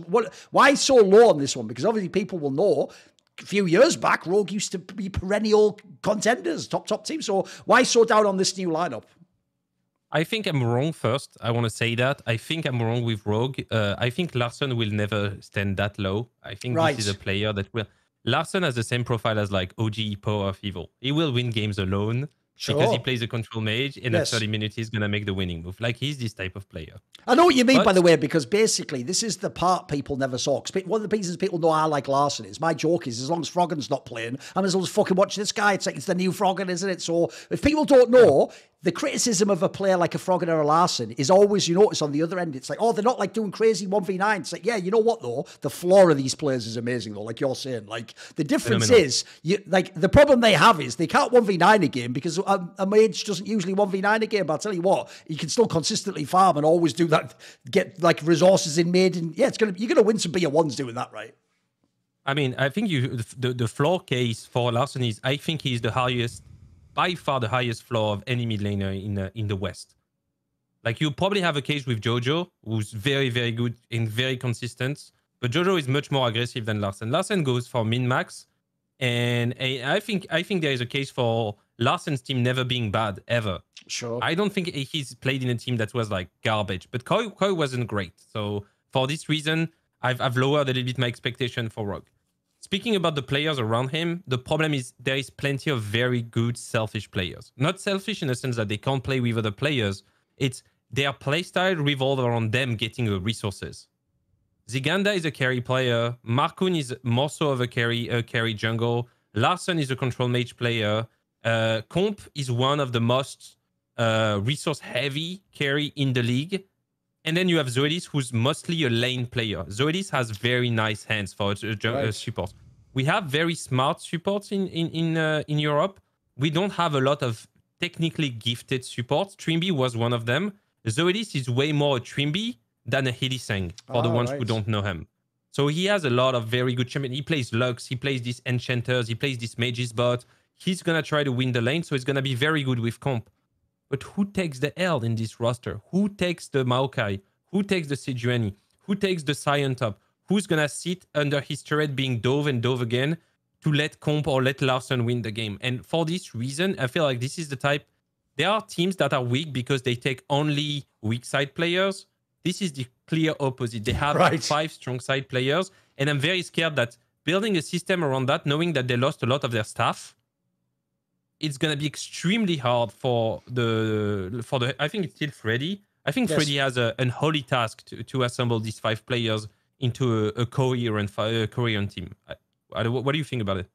why so low on this one? Because obviously people will know a few years back, Rogue used to be perennial contenders, top team. So why so down on this new lineup? I think I'm wrong first. I want to say that. I think I'm wrong with Rogue. I think Larson will never stand that low. I think this is a player that will... Larson has the same profile as like OG Power of Evil. He will win games alone. Sure. Because he plays a control mage, and at 30 minutes, he's going to make the winning move. Like, he's this type of player. I know what you mean, by the way, because basically, this is the part people never saw. Because one of the reasons people know I like Larson is, my joke is, as long as Froggen's not playing, I'm as long as fucking watch this guy. It's like, it's the new Froggen, isn't it? So, if people don't know, the criticism of a player like a Froggen or a Larson is always, you notice on the other end, it's like, oh, they're not like doing crazy 1v9. It's like, yeah, you know what though? The floor of these players is amazing though, like you're saying. Like, the difference is, like, the problem they have is they can't 1v9 a game because a mage doesn't usually 1v9 a game. But I'll tell you what, you can still consistently farm and always do that, get like resources in mid, and yeah, you're gonna win some BR1s doing that, right? I mean, I think the floor case for Larssen is, I think he's the highest, by far the highest floor of any mid laner in the West. Like, you probably have a case with Jojo, who's very, very good and very consistent, but Jojo is much more aggressive than Larssen. Larssen goes for min-max, and I think there is a case for Larsen's team never being bad, ever. Sure. I don't think he's played in a team that was, like, garbage, but Koi wasn't great. So, for this reason, I've lowered a little bit my expectation for Rogue. Speaking about the players around him, the problem is there is plenty of very good selfish players. Not selfish in the sense that they can't play with other players. It's their playstyle revolves around them getting the resources. Ziganda is a carry player. Markoon is more so of a carry jungle. Larssen is a control mage player. Comp is one of the most resource-heavy carry in the league. And then you have Zoelis, who's mostly a lane player. Zoelis has very nice hands for support. We have very smart supports in Europe. We don't have a lot of technically gifted support. Trimby was one of them. Zoelis is way more a Trimby than a Hylissang, for the ones who don't know him. So he has a lot of very good champions. He plays Lux, he plays these Enchanters, he plays this Mage's bot. He's going to try to win the lane, so he's going to be very good with comp. But who takes the L in this roster? Who takes the Maokai? Who takes the Sejuani? Who takes the Sion top? Who's going to sit under his turret being dove and dove again to let Comp or let Larssen win the game? And for this reason, I feel like this is the type... There are teams that are weak because they take only weak side players. This is the clear opposite. They have 5 strong side players. And I'm very scared that building a system around that, knowing that they lost a lot of their staff, it's going to be extremely hard for the I think it's still Freddy. I think Freddy has an unholy task to assemble these 5 players into a coherent team. What do you think about it?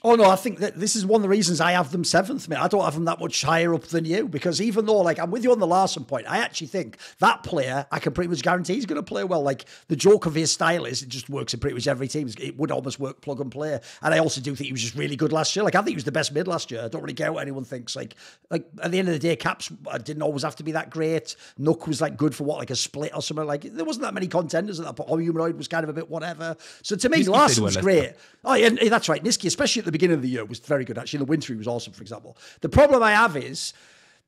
Oh, no, I think that this is one of the reasons I have them 7th, mate. I don't have them that much higher up than you, because even though, like, I'm with you on the Larssen point, I actually think that player, I can pretty much guarantee he's going to play well. Like, the joke of his style is it just works in pretty much every team. It would almost work plug and play. And I also do think he was just really good last year. Like, I think he was the best mid last year. I don't really care what anyone thinks. Like at the end of the day, Caps didn't always have to be that great. Nook was, like, good for what, like a split or something. Like, there wasn't that many contenders at that point. Humanoid was kind of a bit whatever. So to me, Nisqy Larsen's great. Oh, yeah, that's right. Nisqy, especially at the beginning of the year, was very good. Actually, in the winter, he was awesome, for example. The problem I have is,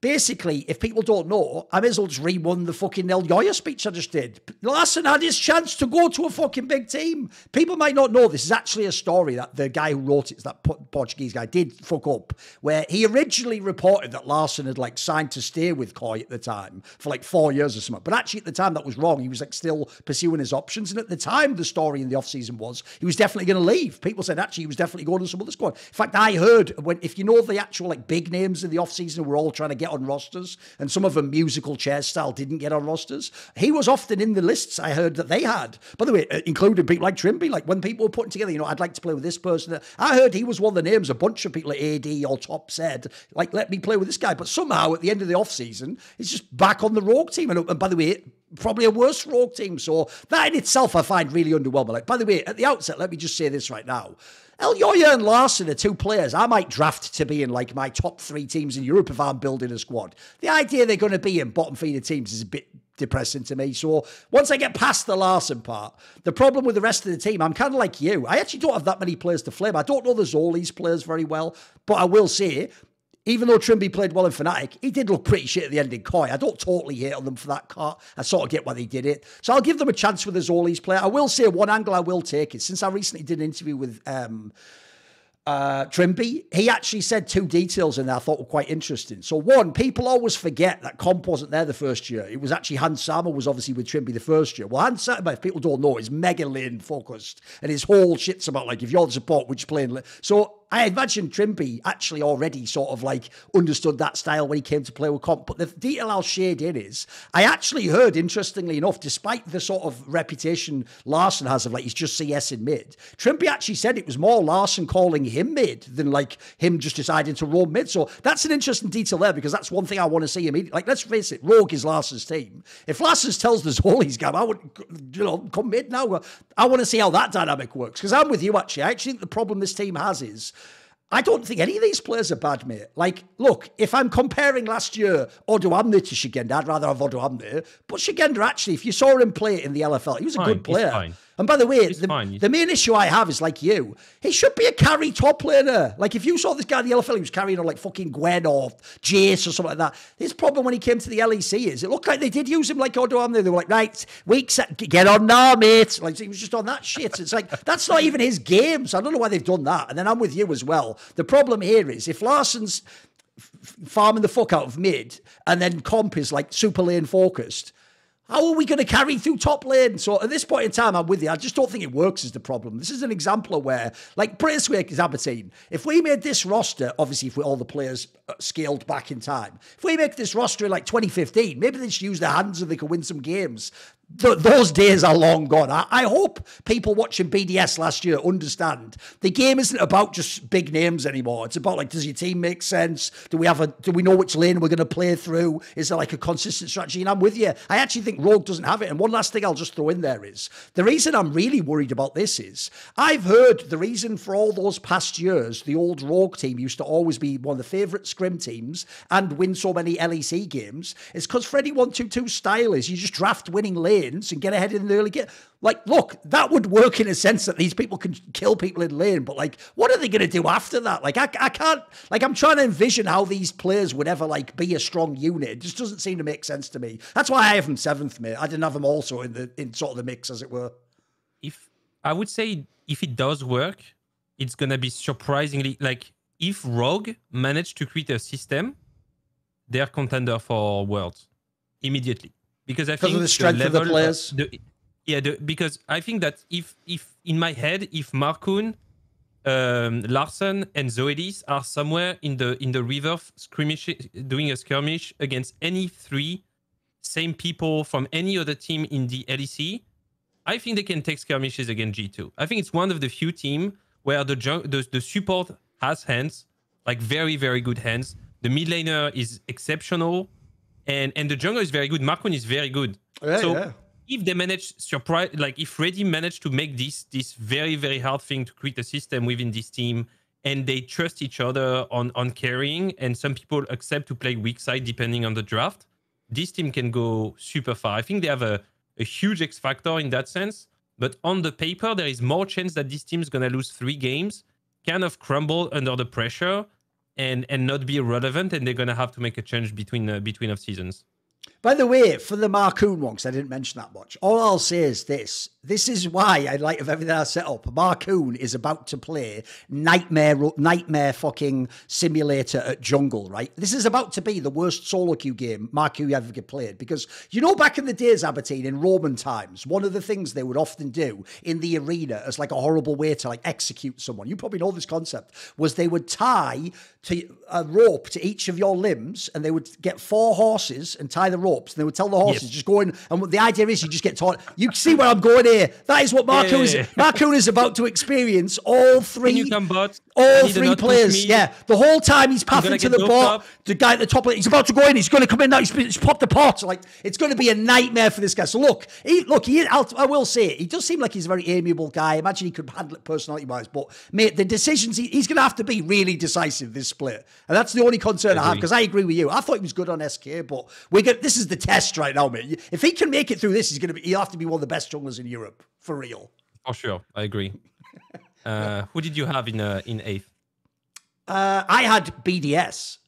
basically, if people don't know, I may as well just re-run the fucking Elyoya speech I just did. Larssen had his chance to go to a fucking big team. People might not know this is actually a story that the guy who wrote it, that Portuguese guy, did fuck up, where he originally reported that Larssen had, like, signed to stay with Koi at the time for, like, 4 years or something. But actually, at the time, that was wrong. He was, like, still pursuing his options. And at the time, the story in the off-season was he was definitely going to leave. People said, actually, he was definitely going to some other squad. In fact, I heard, if you know the actual, like, big names in the off-season who were all trying to get on rosters, and some of them musical chair style didn't get on rosters, he was often in the lists I heard that they had. By the way, including people like Trimby. Like, when people were putting together, you know, I'd like to play with this person, I heard he was one of the names a bunch of people at AD or Top said, like, let me play with this guy. But somehow, at the end of the off-season, he's just back on the Rogue team. And by the way, probably a worse Rogue team. So that in itself I find really underwhelming. Like, by the way, at the outset, let me just say this right now. Elyoya and Larssen are 2 players I might draft to be in, like, my top 3 teams in Europe if I'm building a squad. The idea they're going to be in bottom feeder teams is a bit depressing to me. So once I get past the Larssen part, the problem with the rest of the team, I'm kind of like you. I actually don't have that many players to flame. I don't know the Zoli's players very well, but I will say, even though Trimby played well in Fnatic, he did look pretty shit at the end in Koi. I don't totally hate on them for that cut. I sort of get why they did it. So I'll give them a chance with the Zoli's player. I will say one angle I will take is, since I recently did an interview with Trimby, he actually said 2 details in there I thought were quite interesting. So one, people always forget that Comp wasn't there the first year. It was actually Hans Sama was obviously with Trimby the first year. Well, Hans Sama, if people don't know, is mega lane focused, and his whole shit's about, like, if you're the support, which playing. So I imagine Trimby actually already sort of, like, understood that style when he came to play with Comp. But the detail I'll shade in is, I actually heard, interestingly enough, despite the sort of reputation Larssen has of, like, he's just CS in mid, Trimby actually said it was more Larssen calling him mid than, like, him just deciding to roam mid. So that's an interesting detail there, because that's one thing I want to see immediately. Like, let's face it, Rogue is Larsen's team. If Larsen tells the Zoli's game, I would, you know, come mid now. I want to see how that dynamic works, because I'm with you, actually. I actually think the problem this team has is, I don't think any of these players are bad, mate. Like, look, if I'm comparing last year Odoamne to Szygenda, I'd rather have Odoamne. But Szygenda, actually, if you saw him play in the LFL, he was a good player. And by the way, the main issue I have is like you. He should be a carry top laner. Like if you saw this guy in the LFL, he was carrying on like fucking Gwen or Jace or something like that. His problem when he came to the LEC is it looked like they did use him like Odo Amner. They were like, right, weak set, get on now, mate. Like he was just on that shit. It's like, that's not even his game. So I don't know why they've done that. And then I'm with you as well. The problem here is if Larsson's farming the fuck out of mid and then comp is like super lane focused, how are we going to carry through top lane? So at this point in time, I'm with you. I just don't think it works is the problem. This is an example of where, like Braithwaite is Aberdeen. If we made this roster, obviously if all the players scaled back in time, if we make this roster in like 2015, maybe they should use their hands and they could win some games. Those days are long gone. I hope people watching BDS last year understand the game isn't about just big names anymore. It's about like, does your team make sense? Do we know which lane we're going to play through? Is there like a consistent strategy? And I'm with you. I actually think Rogue doesn't have it. And one last thing I'll just throw in there is the reason I'm really worried about this is I've heard the reason for all those past years, the old Rogue team used to always be one of the favourite scrim teams and win so many LEC games. It's because Freddie 122 style is you just draft winning lanes and get ahead in the early game. Like, look, that would work in a sense that these people can kill people in lane, but like, what are they going to do after that? Like, I can't, like, I'm trying to envision how these players would ever like be a strong unit. It just doesn't seem to make sense to me. That's why I have them 7th, mate. I didn't have them also in sort of the mix, as it were. If I would say if it does work, it's going to be surprisingly, like, if Rogue managed to create a system, they're contender for Worlds immediately. Because I think of the strength of the players. Because I think that if in my head, if Markoon, Larsson, and Zoelis are somewhere in the river skirmish, doing a skirmish against any 3 same people from any other team in the LEC, I think they can take skirmishes against G2. I think it's one of the few teams where the support has hands, like very, very good hands. The mid laner is exceptional. And the jungler is very good. Markoon is very good. If they manage if Reddy managed to make this very, very hard thing to create a system within this team, and they trust each other on carrying, and some people accept to play weak side depending on the draft, this team can go super far. I think they have a huge X factor in that sense. But on the paper, there is more chance that this team is going to lose 3 games, kind of crumble under the pressure, and not be relevant, and they're going to have to make a change between of seasons. By the way, for the Markoon one, because I didn't mention that much, all I'll say is this. This is why I like of everything I set up. Markoon is about to play nightmare fucking simulator at jungle, right? This is about to be the worst solo queue game Markoon ever played. Because, you know, back in the days, Aberdeen, in Roman times, one of the things they would often do in the arena as like a horrible way to like execute someone, you probably know this concept, was they would tie to a rope to each of your limbs, and they would get 4 horses and tie the ropes, and they would tell the horses, just go in, and the idea is you just get taught. You see where I'm going here? That is what Markoon is about to experience. All 3 players. Yeah, the whole time he's pathing to the bot. The guy at the top, he's about to go in. He's going to come in now. He's popped the pot. Like, it's going to be a nightmare for this guy. So look, I will say it. He does seem like he's a very amiable guy. I imagine he could handle it personality-wise. But mate, the decisions he's going to have to be really decisive this split, and that's the only concern I have, because I agree with you. I thought he was good on SK, but this is the test right now, mate. If he can make it through this, he'll have to be one of the best junglers in Europe for real. For sure, I agree. Who did you have in 8th? I had BDS.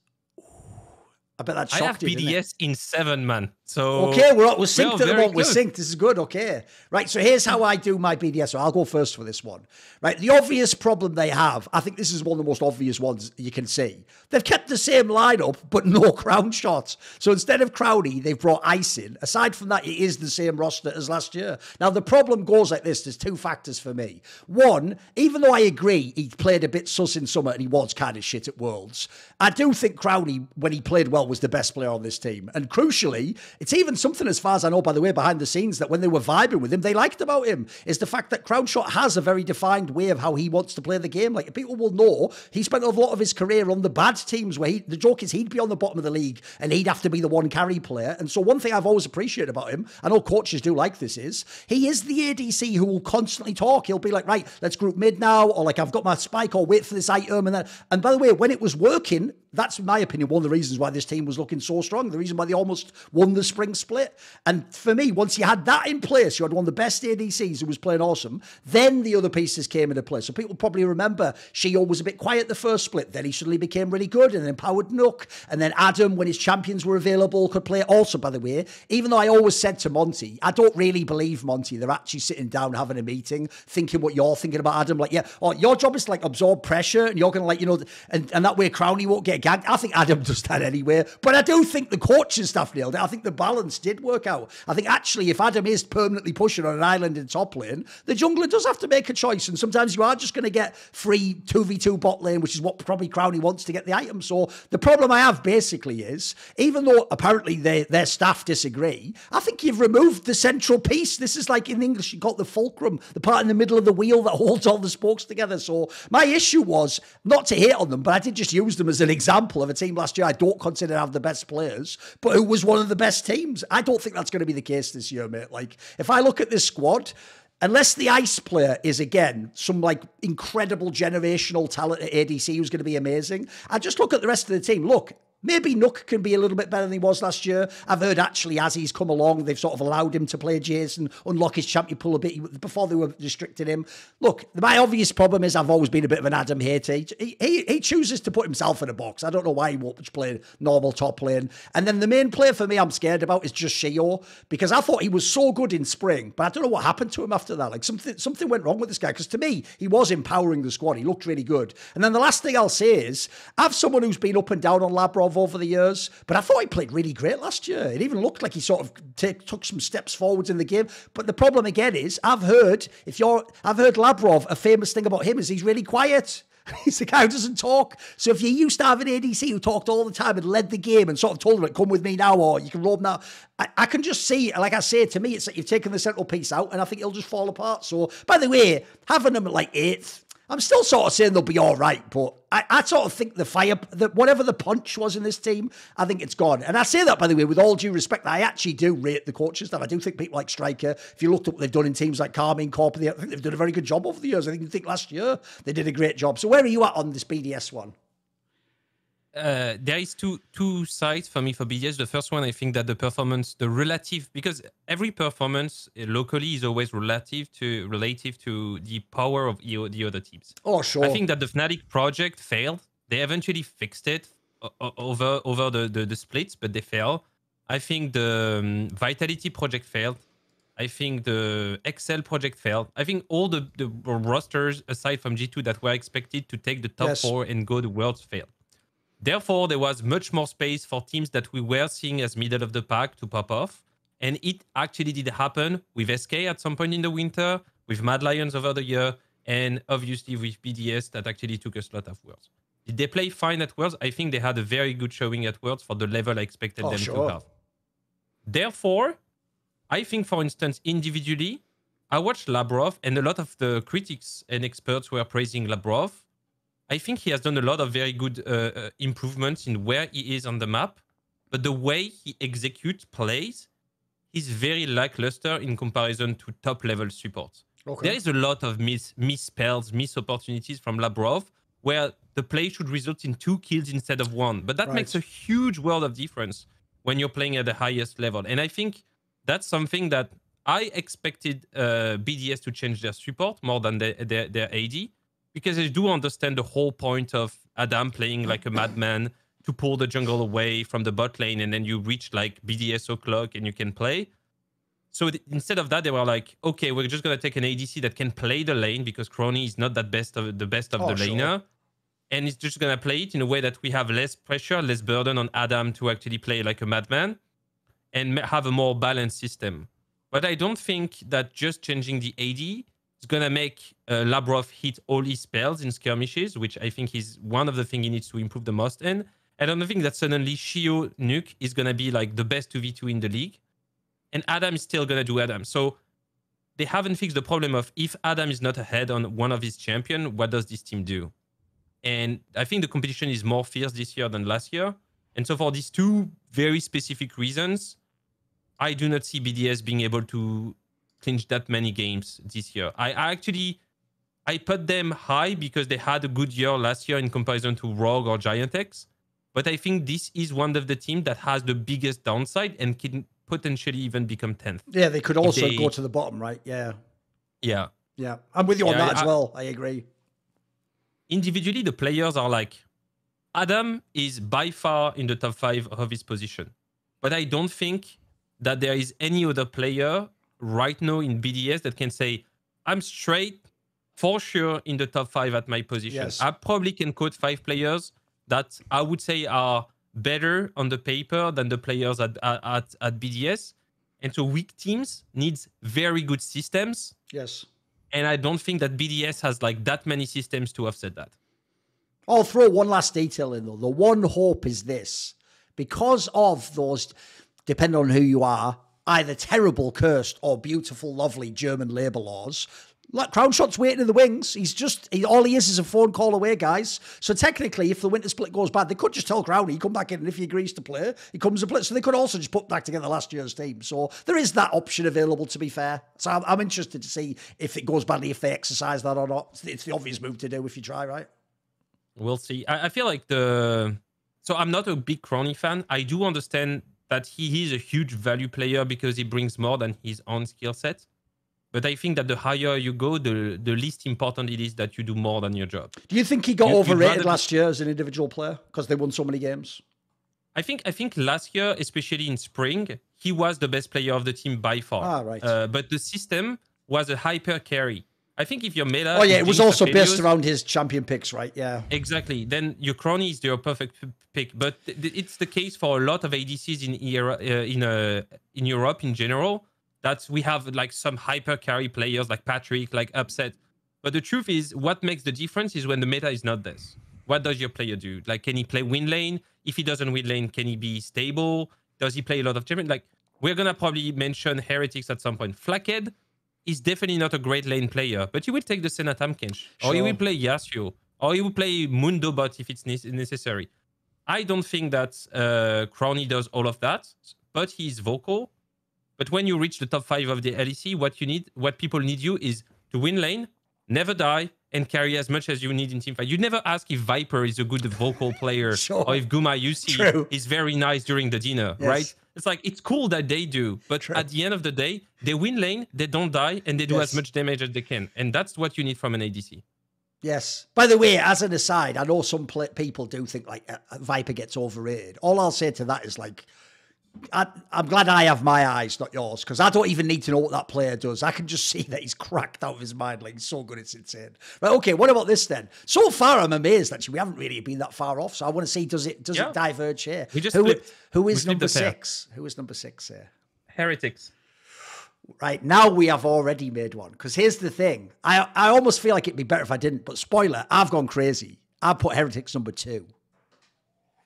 I bet that shocked you. I have BDS in 7, man. So okay, we're synced at the moment. We're synced. This is good. Okay, right. So here's how I do my BDS. So I'll go first for this one. Right, the obvious problem they have, I think this is one of the most obvious ones you can see. They've kept the same lineup, but no crown shots. So instead of Crowdy, they've brought Ice in. Aside from that, it is the same roster as last year. Now the problem goes like this. There's 2 factors for me. One, even though I agree he played a bit sus in summer and he was kind of shit at Worlds, I do think Crowdy, when he played well, was the best player on this team. And crucially, it's even something, as far as I know, by the way, behind the scenes, that when they were vibing with him, they liked about him, is the fact that Crownshot has a very defined way of how he wants to play the game. Like, people will know, he spent a lot of his career on the bad teams where the joke is he'd be on the bottom of the league and he'd have to be the one carry player. And so one thing I've always appreciated about him, I know coaches do like this, is he is the ADC who will constantly talk. He'll be like, right, let's group mid now, or like, I've got my spike, or wait for this item. And by the way, when it was working, that's, in my opinion, one of the reasons why this team was looking so strong, the reason why they almost won the spring split. And for me, once you had that in place, you had one of the best ADCs who was playing awesome, then the other pieces came into play. So people probably remember Shio was a bit quiet the first split, then he suddenly became really good and empowered Nook, and then Adam, when his champions were available, could play. Also, by the way, even though I always said to Monty, I don't really believe Monty, they're actually sitting down having a meeting, thinking what you're thinking about Adam, like, yeah, oh, your job is to like absorb pressure and you're going to like, you know, and that way Crowley won't get gagged. I think Adam does that anyway, but I do think the coaching staff nailed it. I think the balance did work out. I think actually if Adam is permanently pushing on an island in top lane, the jungler does have to make a choice, and sometimes you are just going to get free 2v2 bot lane, which is what probably Crowley wants to get the item. So the problem I have basically is, even though apparently their staff disagree, I think you've removed the central piece. This is like in English, you call it the fulcrum, the part in the middle of the wheel that holds all the spokes together. So my issue was not to hate on them, but I did just use them as an example of a team last year I don't consider to have the best players, but who was one of the best teams. I don't think that's going to be the case this year, mate. Like, if I look at this squad, unless the ice player is, again, some like incredible generational talent at ADC who's going to be amazing, I just look at the rest of the team. Look, maybe Nook can be a little bit better than he was last year. I've heard actually as he's come along, they've sort of allowed him to play Jason, unlock his champion pool a bit before they were restricting him. Look, my obvious problem is I've always been a bit of an Adam hater. He chooses to put himself in a box. I don't know why he won't just play normal top lane. And then the main player for me I'm scared about is just Shio, because I thought he was so good in spring, but I don't know what happened to him after that. Like something went wrong with this guy, because to me, he was empowering the squad. He looked really good. And then the last thing I'll say is, I have someone who's been up and down on Labrov over the years, but I thought he played really great last year. It even looked like he sort of took some steps forwards in the game. But the problem again is, I've heard Labrov, a famous thing about him is he's really quiet. He's the guy who doesn't talk. So if you used to have an ADC who talked all the time and led the game and sort of told him, come with me now, or you can roam now, I can just see, like I say, to me, it's like you've taken the central piece out and I think it'll just fall apart. So, by the way, having them at like 8th, I'm still sort of saying they'll be all right, but I sort of think whatever the punch was in this team, I think it's gone. And I say that, by the way, with all due respect, I actually do rate the coaching staff. I do think people like Striker, if you looked at what they've done in teams like Carmine Corp, I think they've done a very good job over the years. I think last year they did a great job. So where are you at on this BDS one? There is two sides for me for BDS. The first one, I think that the performance, the relative, because every performance locally is always relative to the power of the other teams. Oh, sure. I think that the Fnatic project failed. They eventually fixed it over the splits, but they failed. I think the Vitality project failed. I think the Excel project failed. I think all the rosters, aside from G2, that were expected to take the top 4 and go to Worlds failed. Therefore, there was much more space for teams that we were seeing as middle of the pack to pop off. And it actually did happen with SK at some point in the winter, with Mad Lions over the year, and obviously with BDS that actually took a slot of Worlds. Did they play fine at Worlds? I think they had a very good showing at Worlds for the level I expected them to have. Therefore, I think, for instance, individually, I watched Labrov, and a lot of the critics and experts were praising Labrov. I think he has done a lot of very good improvements in where he is on the map, but the way he executes plays is very lackluster in comparison to top-level support. Okay. There is a lot of miss spells, miss opportunities from Labrov, where the play should result in 2 kills instead of 1. But that makes a huge world of difference when you're playing at the highest level. And I think that's something that I expected BDS to change their support more than their AD. Because I do understand the whole point of Adam playing like a madman to pull the jungle away from the bot lane, and then you reach like BDS o'clock and you can play. So instead of that, they were like, okay, we're just gonna take an ADC that can play the lane, because Crony is not that best of the laner, and it's just gonna play it in a way that we have less pressure, less burden on Adam to actually play like a madman, and have a more balanced system. But I don't think that just changing the AD is going to make Labrov hit all his spells in skirmishes, which I think is one of the things he needs to improve the most in. I don't think that suddenly Shio Nuke is going to be like the best 2v2 in the league. And Adam is still going to do Adam. So they haven't fixed the problem of, if Adam is not ahead on one of his champions, what does this team do? And I think the competition is more fierce this year than last year. And so for these two very specific reasons, I do not see BDS being able to clinch that many games this year. I put them high because they had a good year last year in comparison to Rogue or Giant X. But I think this is one of the teams that has the biggest downside and can potentially even become 10th. Yeah, they could also go to the bottom, right? Yeah. Yeah. Yeah. I'm with you on that as well. I agree. Individually, the players are like, Adam is by far in the top 5 of his position. But I don't think that there is any other player right now in BDS that can say, I'm straight for sure in the top 5 at my position. Yes. I probably can quote 5 players that I would say are better on the paper than the players at BDS. And so weak teams needs very good systems. Yes. And I don't think that BDS has like that many systems to offset that. I'll throw one last detail in though. The one hope is this. Because of those, depending on who you are, either terrible, cursed, or beautiful, lovely German labour laws, like Crownshot's waiting in the wings. All he is a phone call away, guys. So technically, if the winter split goes bad, they could just tell Crownie, come back in, and if he agrees to play, he comes and plays. So they could also just put back together last year's team. So there is that option available, to be fair. So I'm interested to see if it goes badly, if they exercise that or not. It's the obvious move to do if you try, right? We'll see. I feel like So I'm not a big Crownie fan. I do understand that he is a huge value player because he brings more than his own skill set. But I think that the higher you go, the least important it is that you do more than your job. Do you think he got overrated last year as an individual player because they won so many games? I think last year, especially in spring, he was the best player of the team by far. Right. But the system was a hyper carry. I think if your meta... Oh, yeah, it was also based around his champion picks, right? Yeah. Exactly. Then your Crownie is your perfect pick. But it's the case for a lot of ADCs in Europe in general, that we have like some hyper carry players like Patrick, like Upset. But the truth is, what makes the difference is when the meta is not this. What does your player do? Like, can he play win lane? If he doesn't win lane, can he be stable? Does he play a lot of champion? Like, we're going to probably mention Heretics at some point. Flakked is definitely not a great lane player, but he will take the Senna Tamkench. Or he will play Yasuo. Or he will play Mundo bot if it's necessary. I don't think that Crownie does all of that, but he's vocal. But when you reach the top 5 of the LEC, what people need you is to win lane, never die, and carry as much as you need in teamfight. You never ask if Viper is a good vocal player or if Guma Yusi is very nice during the dinner, right? It's like, it's cool that they do, but at the end of the day, they win lane, they don't die, and they do as much damage as they can. And that's what you need from an ADC. Yes. By the way, as an aside, I know some people do think like Viper gets overrated. All I'll say to that is like, I'm glad I have my eyes, not yours, because I don't even need to know what that player does. I can just see that he's cracked out of his mind. Like, he's so good, it's insane. Right, okay, what about this then? So far, I'm amazed, actually. We haven't really been that far off, so I want to see, does it diverge here? We just who is number 6? Who is number 6 here? Heretics. Right, now we have already made one, because here's the thing. I almost feel like it'd be better if I didn't, but spoiler, I've gone crazy. I put Heretics number 2.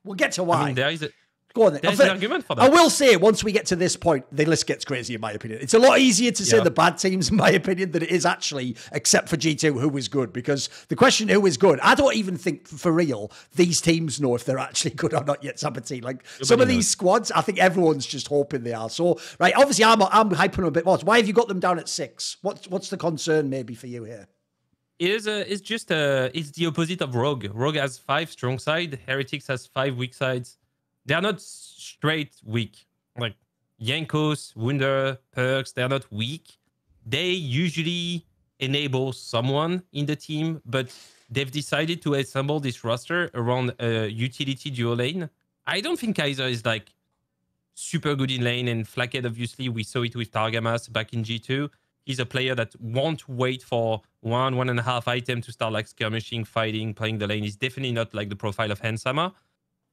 We'll get to why. I mean, there is Go on then. There's an argument for that. I will say, once we get to this point, the list gets crazy, in my opinion. It's a lot easier to say the bad teams, in my opinion, than it is actually, except for G2, who is good. Because the question, who is good, I don't even think, for real, these teams know if they're actually good or not yet, Sabatine. Like, some of these squads, I think everyone's just hoping they are. So, right, obviously, I'm hyping them a bit more. So why have you got them down at 6? What's the concern, maybe, for you here? It's the opposite of Rogue. Rogue has 5 strong sides. Heretics has 5 weak sides. They're not straight weak. Like Jankos, Wunder, Perkz, they're not weak. They usually enable someone in the team, but they've decided to assemble this roster around a utility duo lane. I don't think Kaiser is like super good in lane, and Flakked, obviously, we saw it with Targamas back in G2. He's a player that won't wait for 1.5 item to start like skirmishing, fighting, playing the lane. He's definitely not like the profile of Hansama.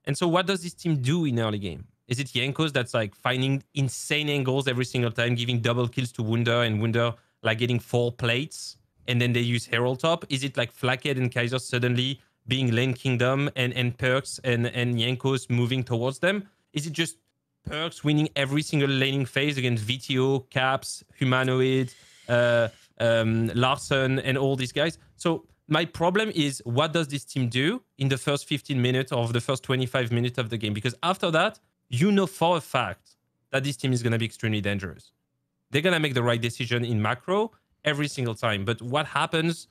And so what does this team do in early game? Is it Jankos that's like finding insane angles every single time, giving double kills to Wunder, and Wunder like getting 4 plates, and then they use Herald top? Is it like Flakked and Kaiser suddenly being lane kingdom and Perkz and Jankos moving towards them? Is it just Perkz winning every single laning phase against VTO, Caps, Humanoid, Larson, and all these guys? So my problem is, what does this team do in the first 15 minutes or the first 25 minutes of the game? Because after that, you know for a fact that this team is going to be extremely dangerous. They're going to make the right decision in macro every single time. But what happens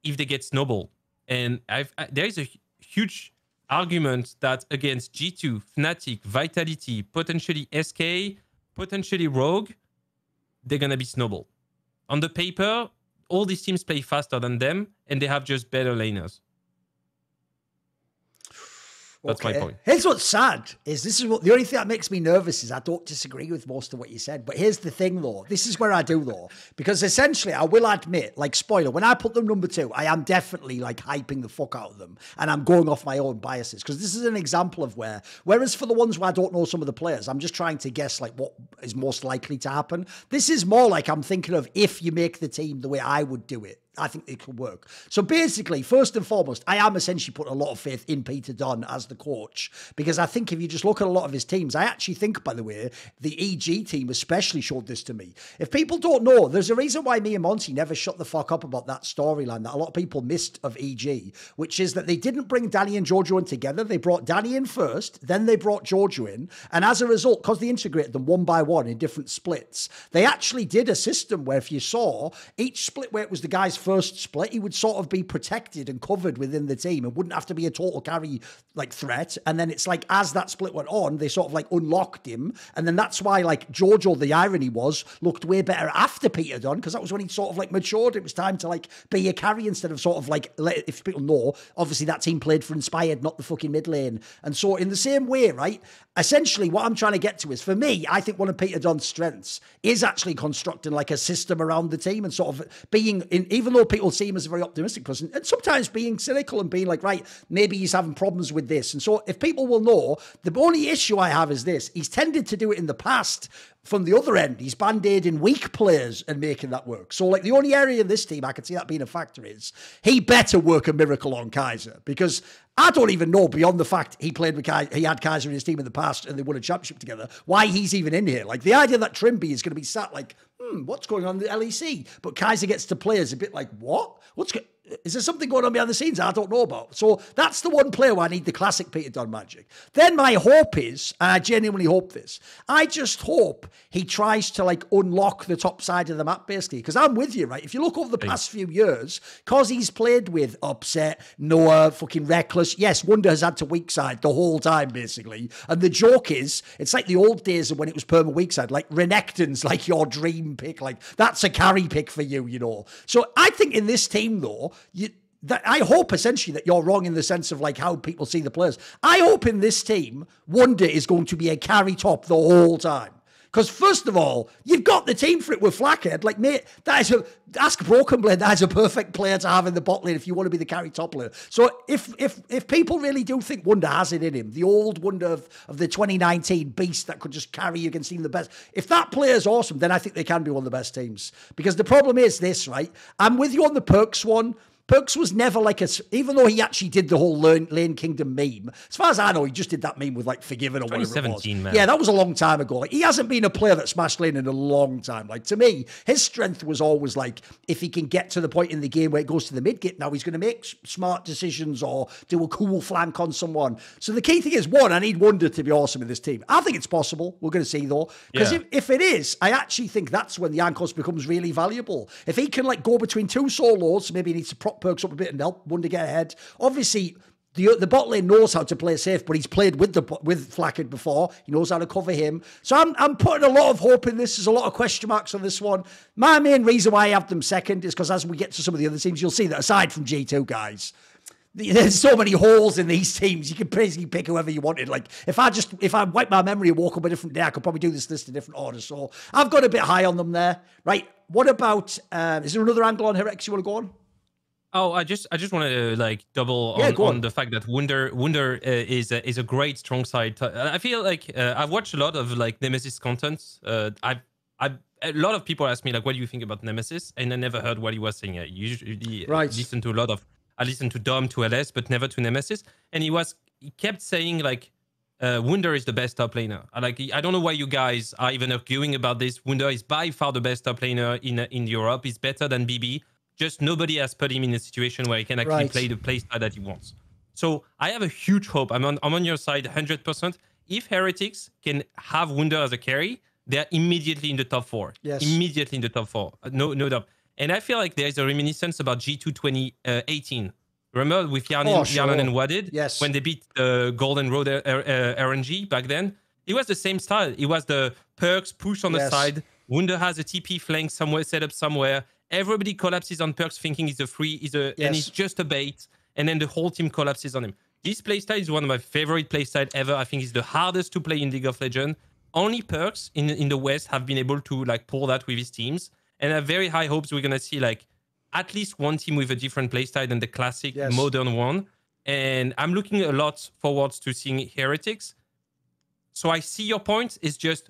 if they get snowballed? And there is a huge argument that against G2, Fnatic, Vitality, potentially SK, potentially Rogue, they're going to be snowballed. On the paper, all these teams play faster than them, and they have just better laners. That's my point. Here's what's sad is this is what the only thing that makes me nervous is I don't disagree with most of what you said. But here's the thing, though. This is where I do, though, because essentially I will admit, like, spoiler, when I put them number 2, I am definitely like hyping the fuck out of them, and I'm going off my own biases because this is an example of whereas for the ones where I don't know some of the players, I'm just trying to guess like what is most likely to happen. This is more like I'm thinking of if you make the team the way I would do it. I think it could work. So basically, first and foremost, I am essentially putting a lot of faith in Peter Dunne as the coach, because I think if you just look at a lot of his teams, I actually think, by the way, the EG team especially showed this to me. If people don't know, there's a reason why me and Monty never shut the fuck up about that storyline that a lot of people missed of EG, which is that they didn't bring Danny and Jojo in together. They brought Danny in first, then they brought Jojo in, and as a result, because they integrated them one by one in different splits, they actually did a system where if you saw each split where it was the guy's first split, he would sort of be protected and covered within the team and wouldn't have to be a total carry like threat. And then it's like as that split went on, they sort of like unlocked him, and then that's why like Jojo, the irony was, looked way better after Peter Dunne, because that was when he sort of like matured. It was time to like be a carry instead of sort of like, if people know, obviously that team played for Inspired, not the fucking mid lane. And so in the same way, right, essentially what I'm trying to get to is, for me, I think one of Peter Dunne's strengths is actually constructing like a system around the team and sort of being in, even though people see him as a very optimistic person, and sometimes being cynical and being like, right, maybe he's having problems with this. And so if people will know, the only issue I have is this: he's tended to do it in the past from the other end. He's band-aiding weak players and making that work. So like the only area in this team I could see that being a factor is he better work a miracle on Kaiser, because I don't even know, beyond the fact he played with he had Kaiser in his team in the past and they won a championship together, why he's even in here. Like the idea that Trimby is going to be sat like, what's going on in the LEC? But Kaiser gets to play is a bit like, what? Is there something going on behind the scenes I don't know about? So that's the one player where I need the classic Peter Dunne magic. Then my hope is, and I genuinely hope this, I just hope he tries to like unlock the top side of the map, basically. Because I'm with you, right? If you look over the past few years, because he's played with Upset, Noah, fucking Reckless, yes, Wunder has had to weak side the whole time, basically. And the joke is, it's like the old days of when it was perma weak side, like Renekton's like your dream pick, like that's a carry pick for you, you know. So I think in this team, though, I hope essentially that you're wrong in the sense of like how people see the players. I hope in this team, Wunder is going to be a carry top the whole time. Because first of all, you've got the team for it with Flackhead. Like, mate, ask Broken Blade, that is a perfect player to have in the bot lane if you want to be the carry top laner. So if people really do think Wunder has it in him, the old Wunder of the 2019 beast that could just carry you against even the best, if that player's awesome, then I think they can be one of the best teams. Because the problem is this, right? I'm with you on the Perkz one. Perkz was never like even though he actually did the whole Lane Kingdom meme, as far as I know, he just did that meme with like Forgiven or whatever it was. Man. Yeah, that was a long time ago. Like, he hasn't been a player that smashed lane in a long time. Like, to me, his strength was always like, if he can get to the point in the game where it goes to the mid gate, now he's going to make smart decisions or do a cool flank on someone. So the key thing is, one, I need Wunder to be awesome in this team. I think it's possible. We're going to see, though. Because if it is, I actually think that's when the Jankos becomes really valuable. If he can like go between two solos, maybe he needs to prop Perkz up a bit and help Wunder get ahead. Obviously, the bot lane knows how to play safe, but he's played with Flackhead before. He knows how to cover him. So I'm putting a lot of hope in this. There's a lot of question marks on this one. My main reason why I have them second is because as we get to some of the other teams, you'll see that aside from G2, guys, there's so many holes in these teams. You can basically pick whoever you wanted. Like, if I wipe my memory and walk up a different day, I could probably do this list in different orders. So I've got a bit high on them there. Right. What about, is there another angle on Heretics you want to go on? Oh, I just want to like double on the fact that Wunder is a great strong side. I feel like I've watched a lot of like Nemesis content. A lot of people ask me like, what do you think about Nemesis? And I never heard what he was saying. I usually listen to I listened to Dom, to LS, but never to Nemesis. And he kept saying like, Wunder is the best top laner. I don't know why you guys are even arguing about this. Wunder is by far the best top laner in Europe. He's better than BB. Just nobody has put him in a situation where he can actually play the playstyle that he wants. So I have a huge hope. I'm on your side 100%. If Heretics can have Wunder as a carry, they're immediately in the top 4. Yes. Immediately in the top 4. No doubt. And I feel like there's a reminiscence about G2 2018. Remember with Yarnan and Wadid? Yes. When they beat the Golden Road RNG back then? It was the same style. It was the Perkz push on the side. Wunder has a TP flank somewhere, set up somewhere. Everybody collapses on Perkz thinking he's a free, and he's just a bait. And then the whole team collapses on him. This playstyle is one of my favorite playstyle ever. I think it's the hardest to play in League of Legends. Only Perkz in the West have been able to like pull that with his teams. And I have very high hopes we're going to see like at least one team with a different playstyle than the classic modern one. And I'm looking a lot forwards to seeing Heretics. So I see your point. It's just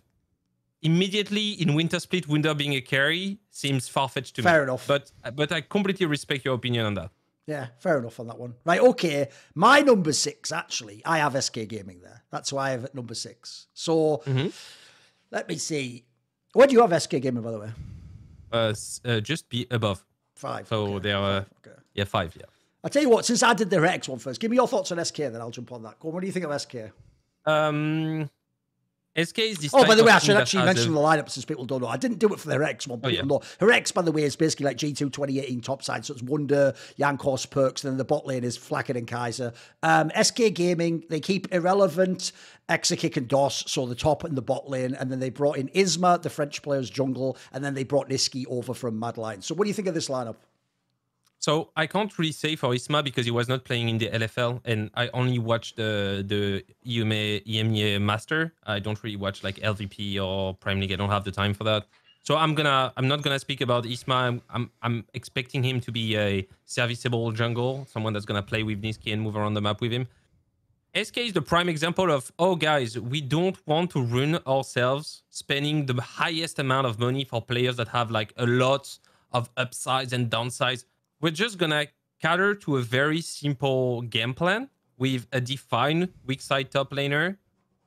immediately in Winter Split, Wunder being a carry seems far-fetched to me. Fair enough. But I completely respect your opinion on that. Yeah, fair enough on that one. Right, okay. My number 6, actually, I have SK Gaming there. That's who I have at number 6. So, let me see. Where do you have SK Gaming, by the way? Just be above. 5. So okay. they are, 5, yeah. I'll tell you what, since I did the Rex one first, give me your thoughts on SK, then I'll jump on that. Go on, what do you think of SK? SK is this. Oh, by the way, I should actually mention the lineup since people don't know. I didn't do it for the Herex one, but people know. Herex, by the way, is basically like G2 2018 top side. So it's Wunder, Jankos, Perkz, and then the bot lane is Flacken and Kaiser. SK Gaming, they keep Irrelevant, Exakick and DOS, so the top and the bot lane. And then they brought in Isma, the French player's jungle, and then they brought Nisqy over from Mad Lions. So what do you think of this lineup? So I can't really say for Isma because he was not playing in the LFL, and I only watched the EMEA Master. I don't really watch like LVP or Prime League. I don't have the time for that. So I'm not gonna speak about Isma. I'm expecting him to be a serviceable jungle, someone that's gonna play with Nisqy and move around the map with him. SK is the prime example of, oh guys, we don't want to ruin ourselves spending the highest amount of money for players that have like a lot of upsides and downsides. We're just going to cater to a very simple game plan with a defined weak side top laner,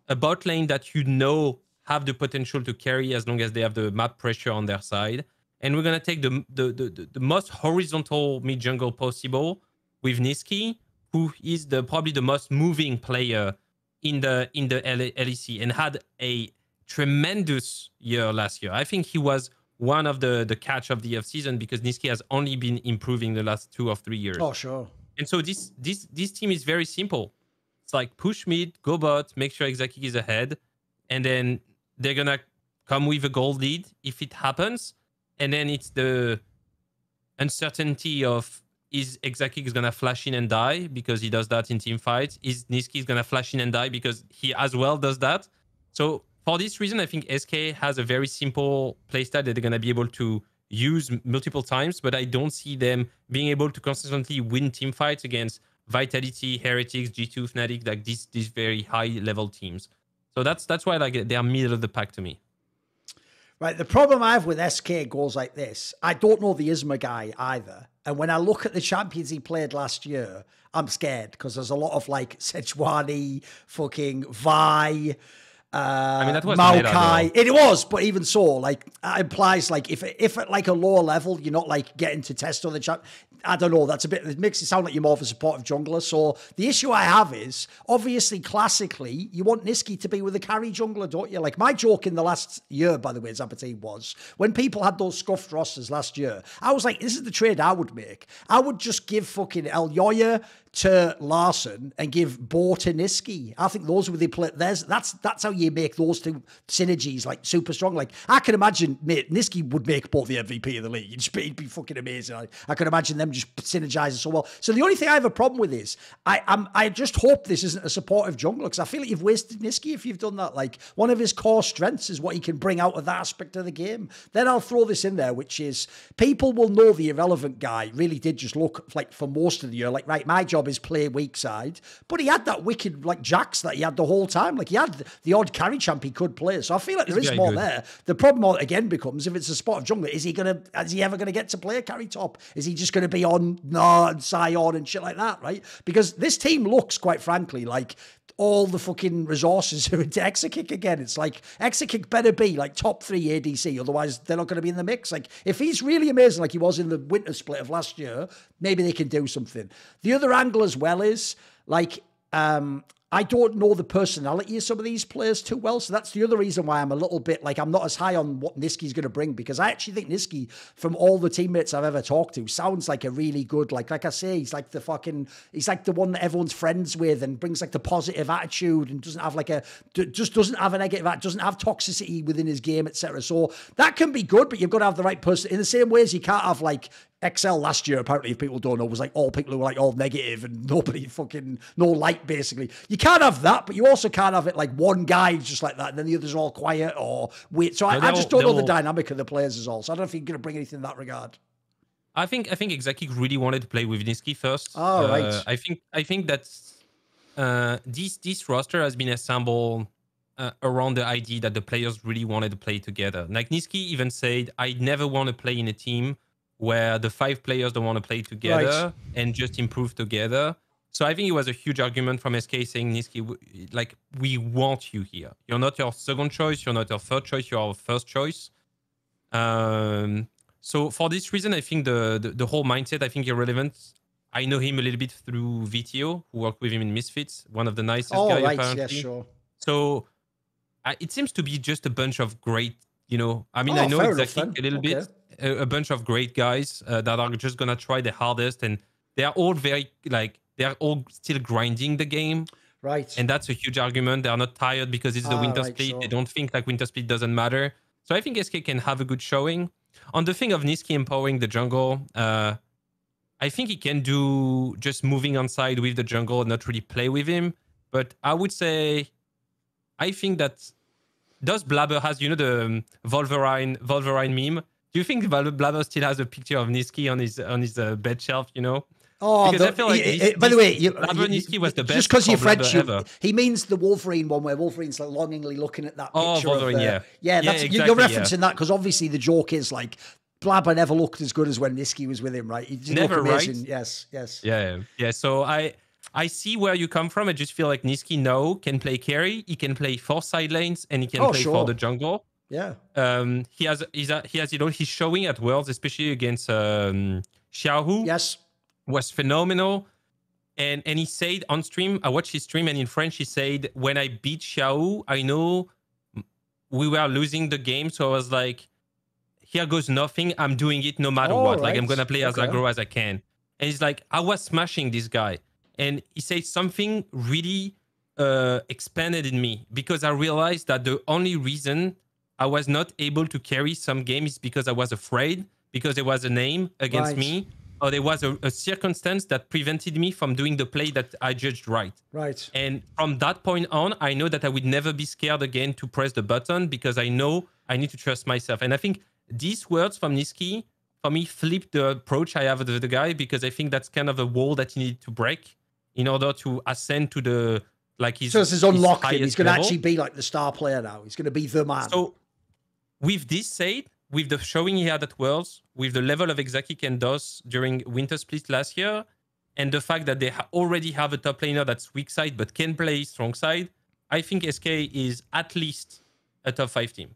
a bot lane that you know have the potential to carry as long as they have the map pressure on their side. And we're going to take the most horizontal mid jungle possible with Nisqy, who is probably the most moving player in the LEC and had a tremendous year last year. I think he was one of the catch of the off-season because Nisqy has only been improving the last 2 or 3 years. Oh, sure. And so this team is very simple. It's like push mid, go bot, make sure Exakick is ahead, and then they're going to come with a gold lead if it happens. And then it's the uncertainty of is Exakick going to flash in and die because he does that in team fights? Is Nisqy going to flash in and die because he as well does that? So for this reason, I think SK has a very simple playstyle that they're going to be able to use multiple times, but I don't see them being able to consistently win team fights against Vitality, Heretics, G2, Fnatic, like these very high-level teams. So that's why like they are middle of the pack to me. Right, the problem I have with SK goes like this. I don't know the Isma guy either. And when I look at the champions he played last year, I'm scared because there's a lot of like Sejuani, fucking Vi, I mean, that was Maokai. It was, but even so, like, it implies like if at like a lower level, you're not like getting to test other champ. I don't know. That's a bit. It makes it sound like you're more of a supportive jungler. So the issue I have is obviously classically you want Nisqy to be with a carry jungler, don't you? Like my joke in the last year, by the way, Zampatine, was when people had those scuffed rosters last year. I was like, this is the trade I would make. I would just give fucking El Yoya to Larson and give Bo to Nisqy. I think those were the play. That's how you make those two synergies like super strong. Like I can imagine, mate, Nisqy would make both the MVP of the league. He'd be fucking amazing. I can imagine them just synergizing so well. So the only thing I have a problem with is I just hope this isn't a supportive jungler because I feel like you've wasted Nisqy if you've done that. Like one of his core strengths is what he can bring out of that aspect of the game. Then I'll throw this in there, which is people will know the Irrelevant guy really did just look like for most of the year, like, right, my job is play weak side, but he had that wicked like Jax that he had the whole time. Like he had the odd carry champ he could play. So I feel like there is more there. The problem again becomes if it's a spot of jungler, is he ever gonna get to play a carry top? Is he just gonna be on Nard, Sion and shit like that, right? Because this team looks, quite frankly, like all the fucking resources are into Exakick again. It's like Exakick better be like top 3 ADC, otherwise they're not going to be in the mix. Like if he's really amazing like he was in the winter split of last year, maybe they can do something. The other angle as well is like I I don't know the personality of some of these players too well. So that's the other reason why I'm a little bit like, I'm not as high on what Nisqy's going to bring, because I actually think Nisqy, from all the teammates I've ever talked to, sounds like a really good, like I say, he's like the one that everyone's friends with and brings like the positive attitude and doesn't have doesn't have a negative attitude, doesn't have toxicity within his game, etc. So that can be good, but you've got to have the right person. In the same way as you can't have like XL last year, apparently, if people don't know, was like all people who were like all negative and nobody fucking, no light, basically. You can't have that, but you also can't have it like one guy just like that and then the others are all quiet or wait. So I just don't know the dynamic of the players is all. So I don't think you're going to bring anything in that regard. I think Exaki really wanted to play with Nisqy first. Oh, right. I think that this roster has been assembled around the idea that the players really wanted to play together. Like Nisqy even said, I never want to play in a team where the 5 players don't want to play together and just improve together. So I think it was a huge argument from SK saying, Nisqy, like, we want you here. You're not your second choice. You're not your third choice. You're our first choice. So for this reason, I think the whole mindset, I think, irrelevant. I know him a little bit through VTO, who worked with him in Misfits, one of the nicest guys, apparently. Yes, sure. So it seems to be just a bunch of great, I know exactly a little bit. A bunch of great guys that are just gonna try the hardest, and they are all they're all still grinding the game, right? And that's a huge argument. They are not tired because it's the winter split. Sure. They don't think like winter split doesn't matter. So I think SK can have a good showing. On the thing of Nisqy empowering the jungle, I think he can do just moving on side with the jungle and not really play with him. But I would say, I think that does Blabber has the Wolverine meme. Do you think Blabber still has a picture of Nisqy on his bed shelf? Oh, because I feel like by the way, Nisqy was the best. Just because you're French, ever. He means the Wolverine one where Wolverine's like longingly looking at that picture. Oh, Wolverine, exactly, you're referencing that because obviously the joke is like Blabber never looked as good as when Nisqy was with him, right? He never, right? Yes. Yeah. So I see where you come from. I just feel like Nisqy can play carry, he can play 4 side lanes, and he can play for the jungle. Yeah. He's showing at Worlds, especially against Xiaohu. Yes. Was phenomenal. And he said on stream, I watched his stream, and in French he said, when I beat Xiaohu, I know we were losing the game, so I was like, here goes nothing. I'm doing it no matter what. Right. Like, I'm gonna play as aggro as I can. And he's like, I was smashing this guy. And he said something really expanded in me, because I realized that the only reason I was not able to carry some games is because I was afraid, because there was a name against me, or there was a circumstance that prevented me from doing the play that I judged right. Right. And from that point on, I know that I would never be scared again to press the button, because I know I need to trust myself. And I think these words from Nisqy, for me, flipped the approach I have with the guy, because I think that's kind of a wall that he needed to break in order to ascend to the, like, his, so this is unlocked him. He's going to level. Actually be like the star player now. He's going to be the man. So with this said, with the showing he had at Worlds, with the level of Exaki and DOS during Winter Split last year, and the fact that they already have a top laner that's weak side but can play strong side, I think SK is at least a top 5 team.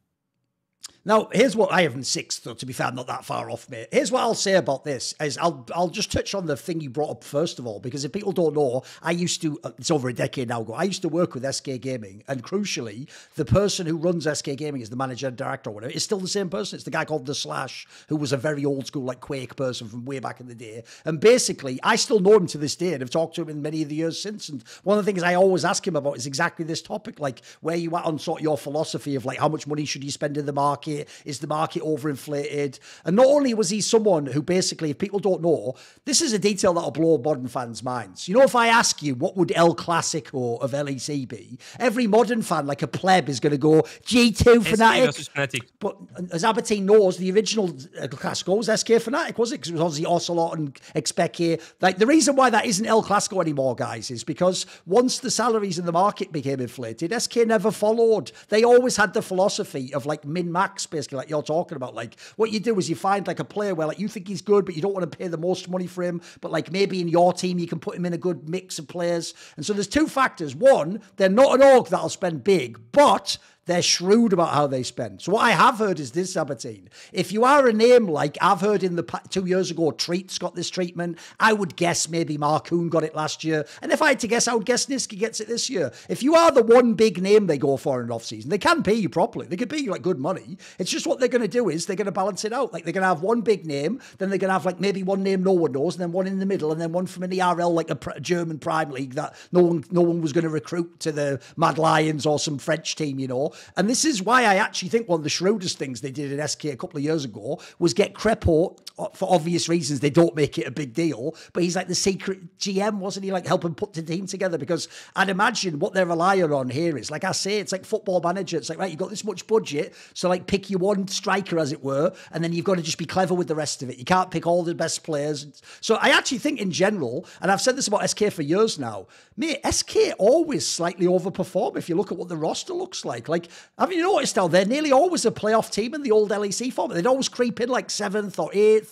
Now, here's what I have in 6th, though, to be fair, I'm not that far off, mate. Here's what I'll say about this, is I'll just touch on the thing you brought up first of all, because if people don't know, I used to, it's over a decade now ago, I used to work with SK Gaming, and crucially, the person who runs SK Gaming is the manager, director, or whatever, is still the same person. It's the guy called The Slash, who was a very old school, like, Quake person from way back in the day. And basically, I still know him to this day, and I've talked to him in many of the years since, and one of the things I always ask him about is exactly this topic, like, where you at on sort of your philosophy of, like, how much money should you spend in the market? Is the market overinflated? And not only was he someone who basically, if people don't know, this is a detail that'll blow modern fans' minds. You know, if I ask you, what would El Clasico of LEC be? Every modern fan, like a pleb, is going to go, G2 Fnatic. But as Aberdeen knows, the original El Clasico was SK Fnatic, was it? Because it was obviously Ocelot and Expecke. Like, the reason why that isn't El Clasico anymore, guys, is because once the salaries in the market became inflated, SK never followed. They always had the philosophy of, like, min-max, basically, like you're talking about. Like, what you do is you find, like, a player where, like, you think he's good, but you don't want to pay the most money for him, but, like, maybe in your team you can put him in a good mix of players. And so there's 2 factors. One, they're not an org that'll spend big, but They're shrewd about how they spend. So what I have heard is this, Sabatine. If you are a name like I've heard in the 2 years ago, Treats got this treatment. I would guess maybe Markoon got it last year. And if I had to guess, I would guess Niski gets it this year. If you are the one big name they go for in an offseason, they can pay you properly. They could pay you like good money. It's just what they're going to do is they're going to balance it out. Like they're going to have one big name, then they're going to have like maybe one name no one knows, and then one in the middle, and then one from an ERL like a German Prime League that no one was going to recruit to the Mad Lions or some French team, you know. And this is why I actually think one of the shrewdest things they did at SK a couple of years ago was get Crepeau. For obvious reasons, they don't make it a big deal, but he's like the secret GM, wasn't he? Like helping put the team together, because I'd imagine what they're relying on here is, like I say, it's like Football Manager. It's like, right, you've got this much budget, so like pick your one striker, as it were, and then you've got to just be clever with the rest of it. You can't pick all the best players. So I actually think in general, and I've said this about SK for years now, mate, SK always slightly overperform if you look at what the roster looks like. Like, have you noticed how they're nearly always a playoff team in the old LEC format? They'd always creep in like 7th or 8th.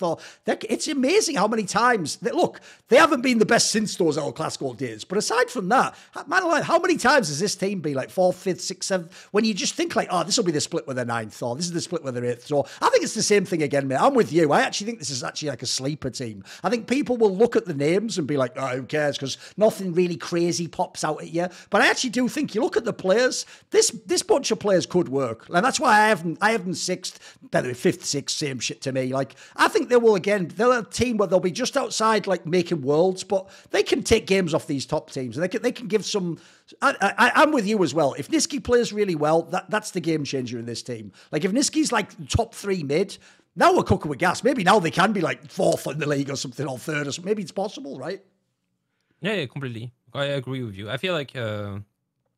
It's amazing how many times they haven't been the best since those El Clasico days. But aside from that, man alive, how many times has this team been like 4th, 5th, 6th, 7th? When you just think like, oh, this will be the split with their 9th, or this is the split with their 8th. So I think it's the same thing again, mate. I'm with you. I actually think this is actually like a sleeper team. I think people will look at the names and be like, oh, who cares? Because nothing really crazy pops out at you. But I actually do think you look at the players. This bunch of players could work, and that's why I have them 6th, better 5th, 6th, same shit to me. Like I think they will. Again, they're a team where they'll be just outside, like making worlds, but they can take games off these top teams, and they can give some. I'm with you as well. If Niski plays really well, that's the game changer in this team. Like if Niski's like top 3 mid, now we're cooking with gas. Maybe now they can be like 4th in the league or something, or 3rd or something. Maybe it's possible, right? Yeah, completely. I agree with you. I feel like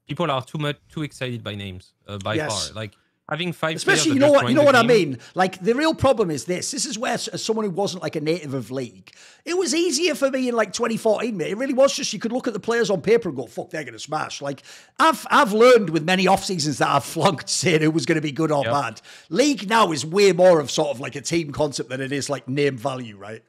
people are too excited by names by far. Like having 5 especially you know what I mean. Like the real problem is this is where, as someone who wasn't like a native of league, it was easier for me in like 2014, mate. It really was. Just you could look at the players on paper and go, fuck, they're gonna smash. Like I've learned with many off seasons that I've flunked saying who was going to be good or bad. League now is way more of sort of like a team concept than it is like name value, right?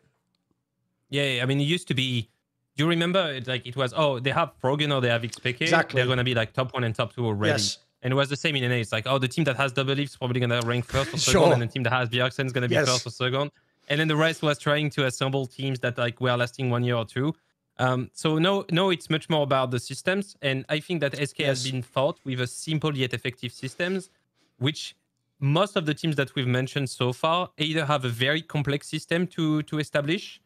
Yeah, I mean it used to be. Do you remember it was, oh, they have Progen or they have XPK. Exactly. They're going to be like top 1 and top 2 already. Yes. And it was the same in NA. It's like, oh, the team that has double leaf is probably going to rank 1st or 2nd, and the team that has Bjergsen is going to be 1st or 2nd. And then the rest was trying to assemble teams that like were lasting 1 year or 2. So no, it's much more about the systems. And I think that SK has been thought with a simple yet effective systems, which most of the teams that we've mentioned so far either have a very complex system to establish,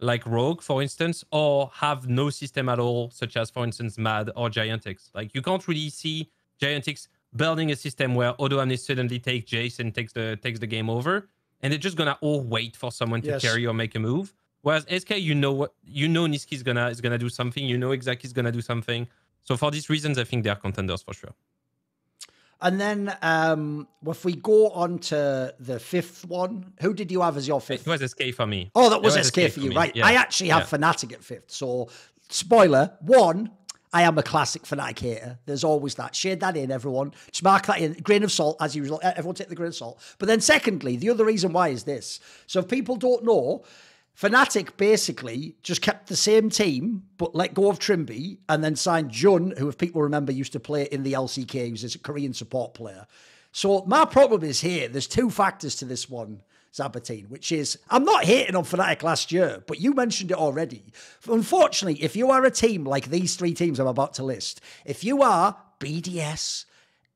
like Rogue, for instance, or have no system at all, such as, for instance, Mad or Giantix. Like, you can't really see Giantix building a system where Odo Amnes suddenly takes Jace and takes the game over, and they're just gonna all wait for someone to carry or make a move. Whereas SK, Niski is gonna do something, exactly is gonna do something. So for these reasons, I think they are contenders for sure. And then if we go on to the 5th one, who did you have as your 5th? It was SK for me. Oh, that was SK for you, right? Yeah. I actually have Fnatic at 5th. So, spoiler, 1, I am a classic Fnatic hater. There's always that. Shade that in, everyone. Just mark that in. Grain of salt, as usual. Everyone take the grain of salt. But then secondly, the other reason why is this. So if people don't know, Fnatic basically just kept the same team, but let go of Trimby and then signed Jun, who, if people remember, used to play in the LCK. He was a Korean support player. So my problem is here. There's 2 factors to this one, Sabatine, which is, I'm not hating on Fnatic last year, but you mentioned it already. Unfortunately, if you are a team like these 3 teams I'm about to list, if you are BDS,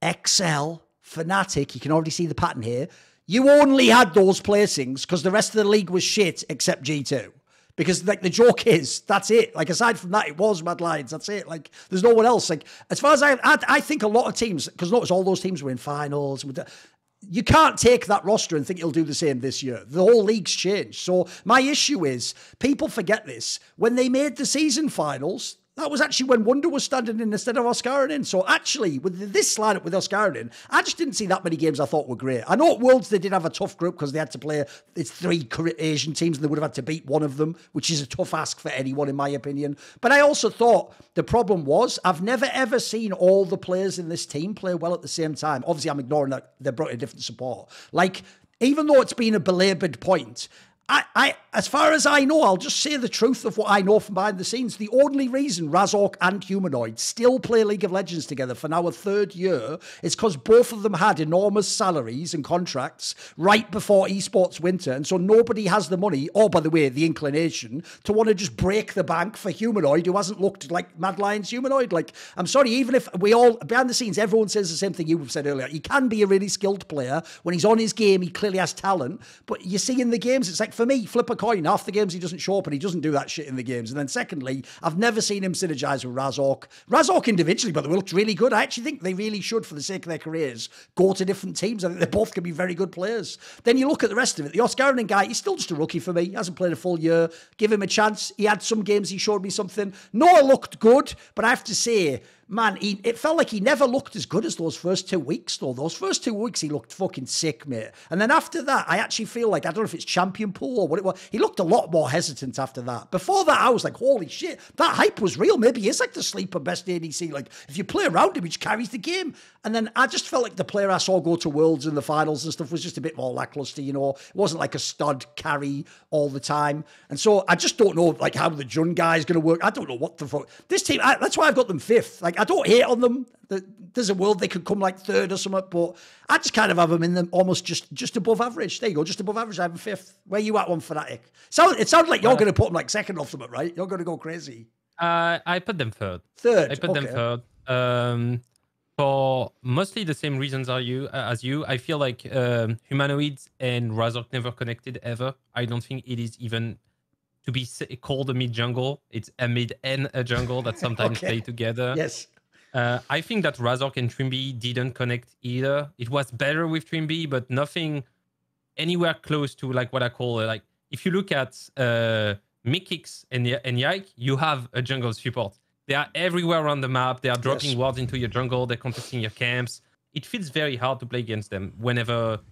XL, Fnatic, you can already see the pattern here, you only had those placings because the rest of the league was shit except G2. Because like the joke is, that's it. Like aside from that, it was Mad Lions. That's it. Like there's no one else. Like as far as I think a lot of teams, because notice all those teams were in finals. You can't take that roster and think it'll do the same this year. The whole league's changed. So my issue is people forget this. When they made the season finals, that was actually when Wunder was standing in instead of Oscarinin. So actually, with this lineup with Oscarinin, I just didn't see that many games I thought were great. I know at Worlds they did have a tough group because they had to play, it's 3 Asian teams and they would have had to beat one of them, which is a tough ask for anyone in my opinion. But I also thought the problem was I've never ever seen all the players in this team play well at the same time. Obviously, I'm ignoring that they brought a different support. Like, even though it's been a belabored point, as far as I know, I'll just say the truth of what I know from behind the scenes. The only reason Razork and Humanoid still play League of Legends together for now a third year is because both of them had enormous salaries and contracts right before esports winter. And so nobody has the money, or by the way, the inclination to want to just break the bank for Humanoid, who hasn't looked like Mad Lions Humanoid. Like, I'm sorry, even if we all, behind the scenes, everyone says the same thing you said earlier. He can be a really skilled player. When he's on his game, he clearly has talent. But you see in the games, it's like, for me, flip a coin. Half the games he doesn't show up, and he doesn't do that shit in the games. And then secondly, I've never seen him synergize with Razork. Razork individually, by the way, looks really good. I actually think they really should, for the sake of their careers, go to different teams. I think they both can be very good players. Then you look at the rest of it. The Oscarinen guy, he's still just a rookie for me. He hasn't played a full year. Give him a chance. He had some games, he showed me something. Noah looked good, but I have to say, man, it felt like he never looked as good as those first 2 weeks, though. Those first 2 weeks, he looked fucking sick, mate. And then after that, I actually feel like, I don't know if it's champion pool or what it was, he looked a lot more hesitant after that. Before that, I was like, holy shit, that hype was real. Maybe he is like the sleeper best ADC. Like, if you play around him, he just carries the game. And then I just felt like the player I saw go to Worlds in the finals and stuff was just a bit more lackluster, you know. It wasn't like a stud carry all the time. And so I just don't know, like, how the Jun guy is going to work. I don't know what the fuck. This team, that's why I've got them fifth. Like, I don't hate on them. There's a world they could come like third or something, but I just kind of have them in them almost just above average. There you go, just above average. I have them fifth. Where you at, one Fnatic? It sounds like you're going to put them like second or something, right? You're going to go crazy. I put them third. Third. I put them third. For mostly the same reasons as you. I feel like Humanoids and Razork never connected ever. I don't think it is even to be called a mid jungle. It's a mid and a jungle that sometimes play together. Yes. I think that Razork and Trimby didn't connect either. It was better with Trimby, but nothing anywhere close to like what I call like, if you look at Mikix and Yike, you have a jungle support. They are everywhere around the map. They are dropping wards into your jungle. They're contesting your camps. It feels very hard to play against them.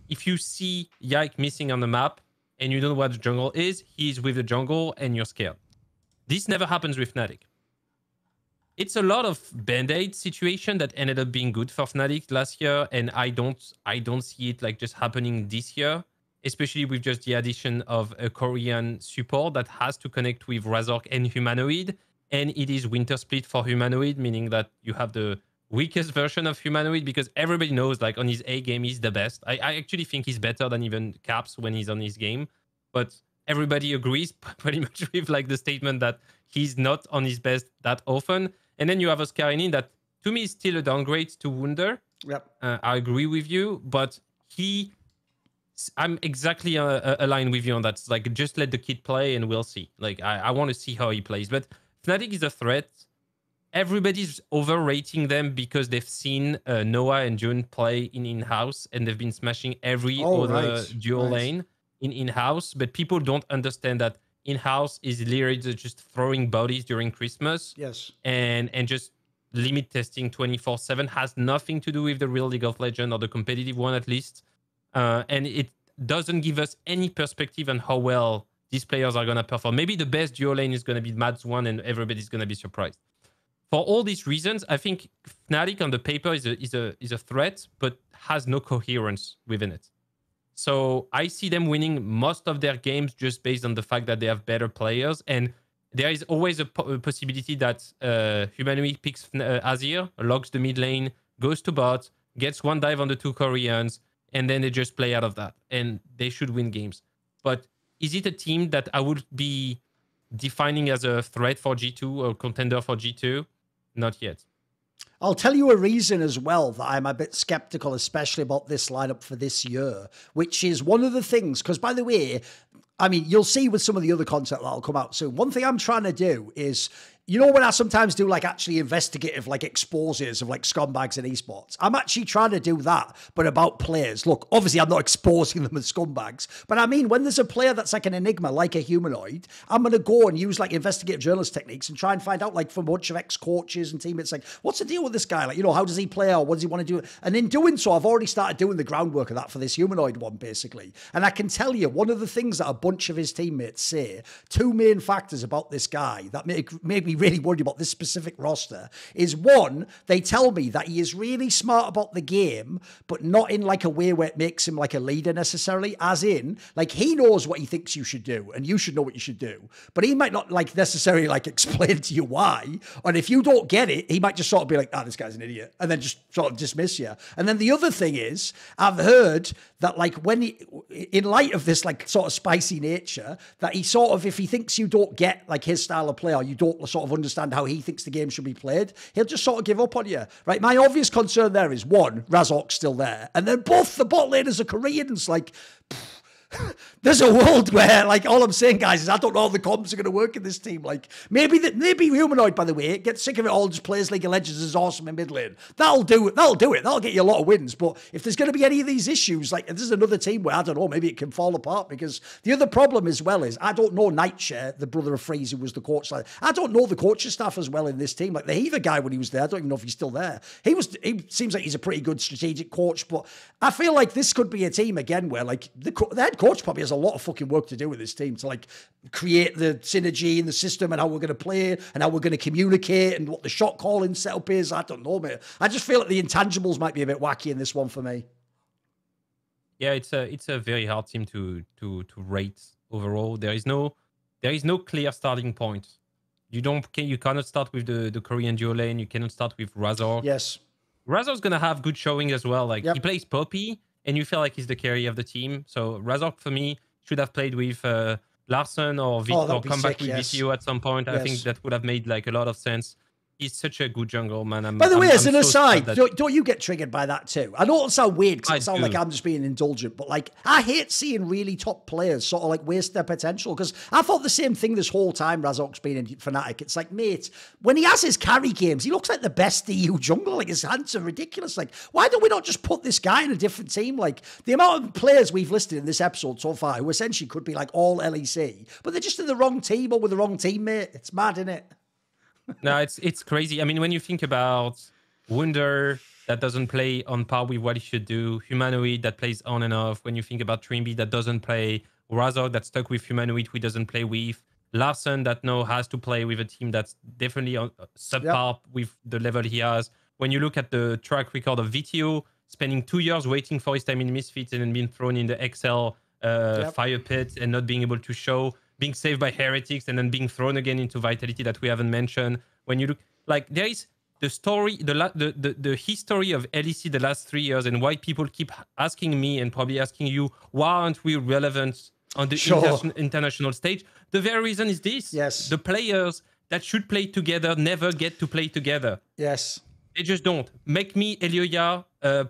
If you see Yike missing on the map and you don't know what the jungle is, he's with the jungle and you're scared. This never happens with Fnatic. It's a lot of band-aid situation that ended up being good for Fnatic last year, and I don't see it like just happening this year, especially with just the addition of a Korean support that has to connect with Razork and Humanoid, and it is winter split for Humanoid, meaning that you have the weakest version of Humanoid because everybody knows like on his A game he's the best. I actually think he's better than even Caps when he's on his game, but everybody agrees pretty much with like the statement that he's not on his best that often. And then you have Oscarinen that, to me, is still a downgrade to Wunder. Yep. I agree with you, but I'm exactly aligned with you on that. It's like, just let the kid play and we'll see. Like, I want to see how he plays. But Fnatic is a threat. Everybody's overrating them because they've seen Noah and Jun play in-house, and they've been smashing every other dual lane in-house. But people don't understand that in-house is literally just throwing bodies during Christmas. Yes. And just limit testing 24/7 has nothing to do with the real League of Legends, or the competitive one at least. And it doesn't give us any perspective on how well these players are going to perform. Maybe the best duo lane is going to be Mad's one and everybody's going to be surprised. For all these reasons, I think Fnatic on the paper is a threat, but has no coherence within it. So I see them winning most of their games just based on the fact that they have better players. And there is always a possibility that Humanoid picks Azir, logs the mid lane, goes to bot, gets one dive on the two Koreans, and then they just play out of that. And they should win games. But is it a team that I would be defining as a threat for G2 or contender for G2? Not yet. I'll tell you a reason as well that I'm a bit skeptical, especially about this lineup for this year, which is one of the things, because by the way, I mean, you'll see with some of the other content that'll come out soon. One thing I'm trying to do is, you know, when I sometimes do like actually investigative like exposes of like scumbags in esports, I'm actually trying to do that, but about players. Look, obviously I'm not exposing them as scumbags, but I mean, when there's a player that's like an enigma, like a Humanoid, I'm going to go and use like investigative journalist techniques and try and find out like from a bunch of ex-coaches and teammates, like, what's the deal with this guy? Like, you know, how does he play or what does he want to do? And in doing so, I've already started doing the groundwork of that for this Humanoid one, basically. And I can tell you, one of the things that a bunch of his teammates say, two main factors about this guy that make me really worried about this specific roster is, one, they tell me that he is really smart about the game, but not in like a way where it makes him like a leader necessarily, as in, like, he knows what he thinks you should do, and you should know what you should do, but he might not like necessarily like explain to you why, and if you don't get it, he might just sort of be like, this guy's an idiot, and then just sort of dismiss you. And then the other thing is, I've heard that like when he, in light of this like sort of spicy nature, that he sort of, if he thinks you don't get like his style of play, or you don't sort of understand how he thinks the game should be played, he'll just sort of give up on you, right? My obvious concern there is, one, Razork's still there, and then both the bot laners are Koreans. Like, there's a world where, like, all I'm saying, guys, is I don't know how the comms are going to work in this team. Like, maybe Humanoid, by the way, get sick of it all, just plays League of Legends is awesome in mid lane. That'll do it. That'll get you a lot of wins. But if there's going to be any of these issues, like, this is another team where, I don't know, maybe it can fall apart, because the other problem as well is, I don't know Nightshare, the brother of Freeze, who was the coach. I don't know the coaching staff as well in this team. Like, the Heaver guy, when he was there, I don't even know if he's still there. He seems like he's a pretty good strategic coach, but I feel like this could be a team again where, like, the head coach probably has a lot of fucking work to do with this team to like create the synergy in the system and how we're going to play and how we're going to communicate and what the shot calling setup is. I don't know, mate. I just feel like the intangibles might be a bit wacky in this one for me. Yeah, it's a very hard team to rate overall. There is no clear starting point. You cannot start with the Korean duo lane. You cannot start with Razor. Yes, Razor's gonna have good showing as well. Like, he plays Poppy, and you feel like he's the carry of the team. So Razor, for me, should have played with Larson or or come back with VCU at some point. I think that would have made like a lot of sense. He's such a good jungle, man. By the way, as an aside, don't you get triggered by that too? I know it'll sound weird because it sounds like I'm just being indulgent, but like, I hate seeing really top players sort of like waste their potential, because I thought the same thing this whole time Razork's been in Fnatic. It's like, mate, when he has his carry games, he looks like the best EU jungler. Like, his hands are ridiculous. Like, why don't we not just put this guy in a different team? Like, the amount of players we've listed in this episode so far who essentially could be like all LEC, but they're just in the wrong team or with the wrong teammate. It's mad, isn't it? No, it's crazy. I mean, when you think about Wunder that doesn't play on par with what he should do, Humanoid that plays on and off, when you think about Trimby that doesn't play, Razor that's stuck with Humanoid who doesn't play with, Larson that now has to play with a team that's definitely on subpar with the level he has. When you look at the track record of VTO, spending 2 years waiting for his time in Misfits and then being thrown in the XL fire pit and not being able to show, being saved by Heretics and then being thrown again into Vitality that we haven't mentioned. When you look, like, there is the story, the history of LEC the last 3 years, and why people keep asking me and probably asking you, why aren't we relevant on the international stage? The very reason is this. Yes. The players that should play together never get to play together. Yes. They just don't. Make me Elioya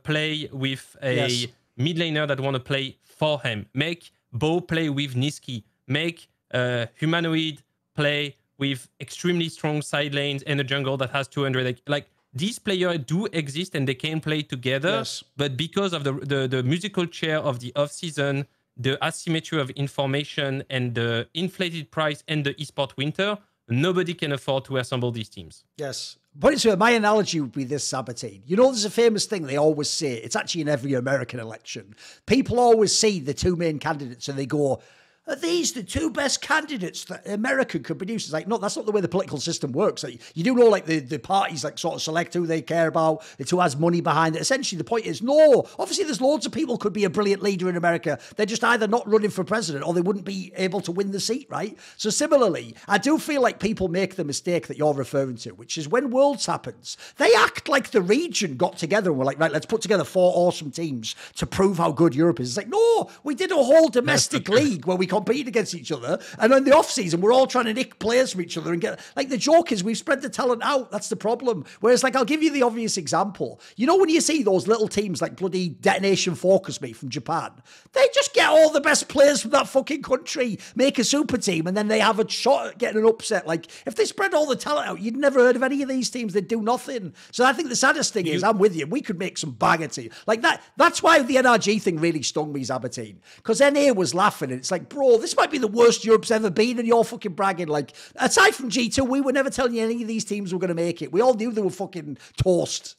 play with a mid laner that want to play for him. Make Bo play with Niski. Make Humanoid play with extremely strong side lanes and a jungle that has 200. Like, these players do exist and they can play together, but because of the musical chair of the off-season, the asymmetry of information and the inflated price and the esport winter, nobody can afford to assemble these teams. Yes. But my analogy would be this, Sabatine. You know, there's a famous thing they always say. It's actually in every American election. People always see the two main candidates and they go, are these the two best candidates that America could produce? It's like, no, that's not the way the political system works. Like, you do know, like, the parties, like, sort of select who they care about. It's who has money behind it. Essentially, the point is, no, obviously there's loads of people could be a brilliant leader in America. They're just either not running for president or they wouldn't be able to win the seat, right? So similarly, I do feel like people make the mistake that you're referring to, which is when Worlds happens, they act like the region got together and were like, right, let's put together 4 awesome teams to prove how good Europe is. It's like, no, we did a whole domestic league where we compete against each other, and in the off season we're all trying to nick players from each other and get, like, the joke is we've spread the talent out. That's the problem. Whereas, like, I'll give you the obvious example. You know, when you see those little teams like bloody Detonation Focus Me from Japan, they just get all the best players from that fucking country, make a super team, and then they have a shot at getting an upset. Like, if they spread all the talent out, you'd never heard of any of these teams. They'd do nothing. So I think the saddest thing is, I'm with you, we could make some banger teams like that. That's why the NRG thing really stung me, Sabatine, because NA was laughing and it's like, bro, this might be the worst Europe's ever been and you're fucking bragging. Like, aside from G2, we were never telling you any of these teams were going to make it. We all knew they were fucking toast.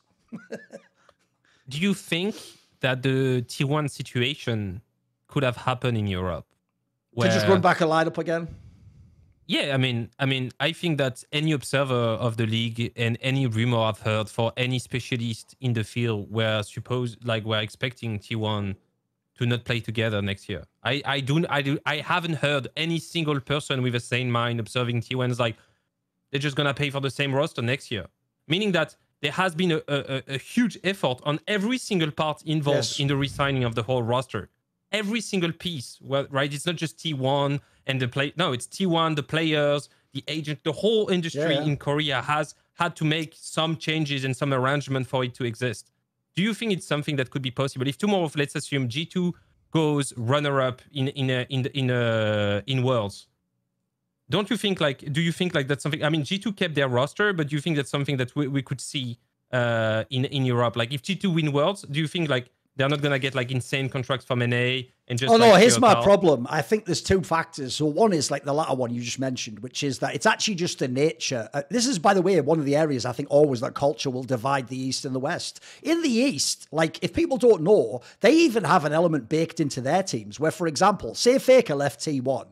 Do you think that the T1 situation could have happened in Europe? To just run back a lineup again? Yeah, I think that any observer of the league and any rumor I've heard for any specialist in the field we're expecting T1 to not play together next year. I haven't heard any single person with a sane mind observing T1 is like they're just gonna pay for the same roster next year. Meaning that there has been a huge effort on every single part involved in the re-signing of the whole roster. Every single piece, right? It's not just T1 and the play. No, it's T1, the players, the agent, the whole industry in Korea has had to make some changes and some arrangement for it to exist. Do you think it's something that could be possible if tomorrow, let's assume G2 goes runner-up in Worlds? Don't you think do you think that's something? I mean, G2 kept their roster, but do you think that's something that we could see in Europe? Like if G2 win Worlds, do you think they're not going to get insane contracts from NA and just... Oh, no, here's my problem. I think there's two factors. So one is the latter one you just mentioned, which is that it's actually just the nature. This is, by the way, one of the areas I think always that culture will divide the East and the West. In the East, if people don't know, they even have an element baked into their teams where, for example, say Faker left T1.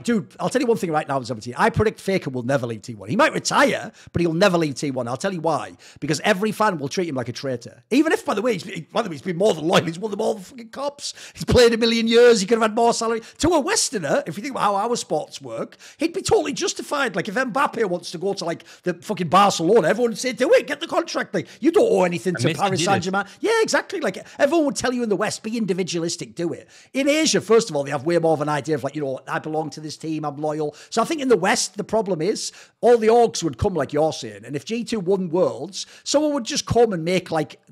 Dude, I'll tell you one thing right now, 17. I predict Faker will never leave T1. He might retire, but he'll never leave T1. I'll tell you why. Because every fan will treat him like a traitor. Even if, by the way, he's been more than loyal. He's won them all the fucking cups. He's played a million years. He could have had more salary. To a Westerner, if you think about how our sports work, he'd be totally justified. If Mbappe wants to go to the fucking Barcelona, everyone would say, do it, get the contract. You don't owe anything to Paris Saint-Germain. Yeah, exactly. Everyone would tell you in the West, be individualistic, do it. In Asia, first of all, they have way more of an idea of I belong to this team, I'm loyal. So I think in the West, the problem is all the orgs would come like you're saying. And if G2 won Worlds, someone would just come and make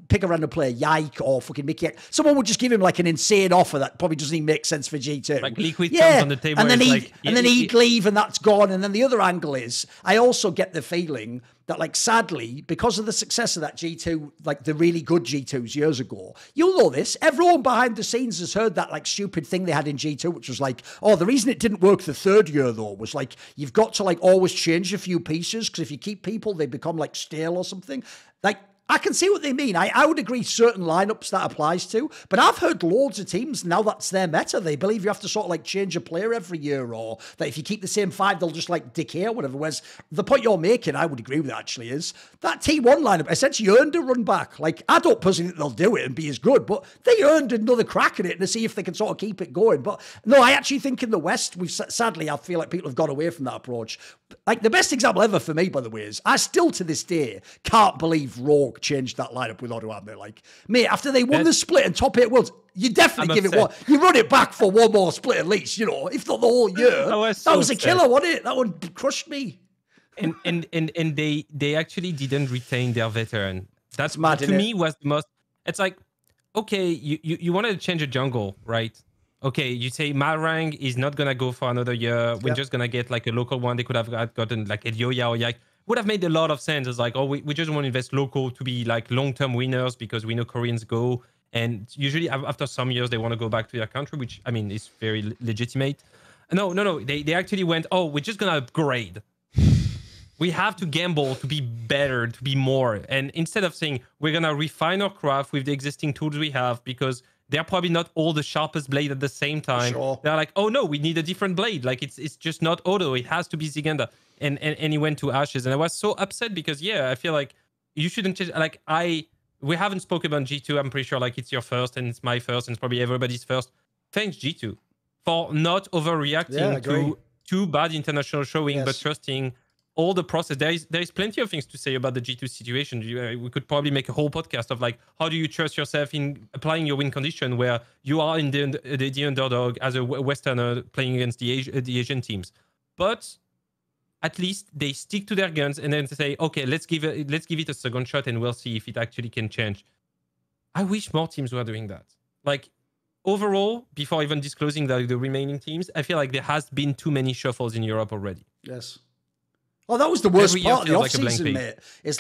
pick a random player, Yike or fucking Mickey. Someone would just give him an insane offer that probably doesn't even make sense for G2. Liquid comes on the table. And then he'd leave and that's gone. And then the other angle is, I also get the feeling that sadly, because of the success of that G2, the really good G2s years ago, you'll know this, everyone behind the scenes has heard that stupid thing they had in G2, which was the reason it didn't work the third year though, was you've got to always change a few pieces, because if you keep people, they become stale or something. I can see what they mean. I would agree certain lineups that applies to, but I've heard loads of teams, now that's their meta, they believe you have to sort of change a player every year, or that if you keep the same five, they'll just decay or whatever. Whereas the point you're making, I would agree with actually, is that T1 lineup essentially earned a run back. I don't personally think they'll do it and be as good, but they earned another crack at it to see if they can sort of keep it going. But no, I actually think in the West, sadly, I feel like people have gone away from that approach. The best example ever for me, by the way, is I still to this day can't believe Rogue changed that lineup with Odoamne. Mate, after they won the split and top 8 worlds, you definitely give it one. You run it back for one more split at least, if not the whole year. That was a killer, wasn't it? That one crushed me. And they actually didn't retain their veteran. That's mad, to me was the most. It's okay, you wanted to change a jungle, right? Okay, you say Malrang is not gonna go for another year. We're just gonna get a local one. They could have gotten a Yoya or Yak. Would have made a lot of sense. It's we just want to invest local to be long-term winners because we know Koreans go, and usually after some years they want to go back to their country, which is very legitimate. No. They actually went, we're just gonna upgrade. We have to gamble to be better, to be more. And instead of saying we're gonna refine our craft with the existing tools we have, because they're probably not all the sharpest blade at the same time. Sure. They're oh no, we need a different blade. It's just not Odo. It has to be Ziganda. And he went to Ashes. And I was so upset because I feel you shouldn't change. We haven't spoken about G2. I'm pretty sure it's your first and it's my first and it's probably everybody's first. Thanks G2 for not overreacting to too bad international showing, but trusting all the process. There is plenty of things to say about the G2 situation. We could probably make a whole podcast of how do you trust yourself in applying your win condition where you are in the underdog as a Westerner playing against the Asian teams. But at least they stick to their guns and then say, okay, let's give it a second shot and we'll see if it actually can change. I wish more teams were doing that. Overall, before even disclosing the remaining teams, I feel there has been too many shuffles in Europe already. Yes. Oh, that was the worst part of the off-season, mate. It's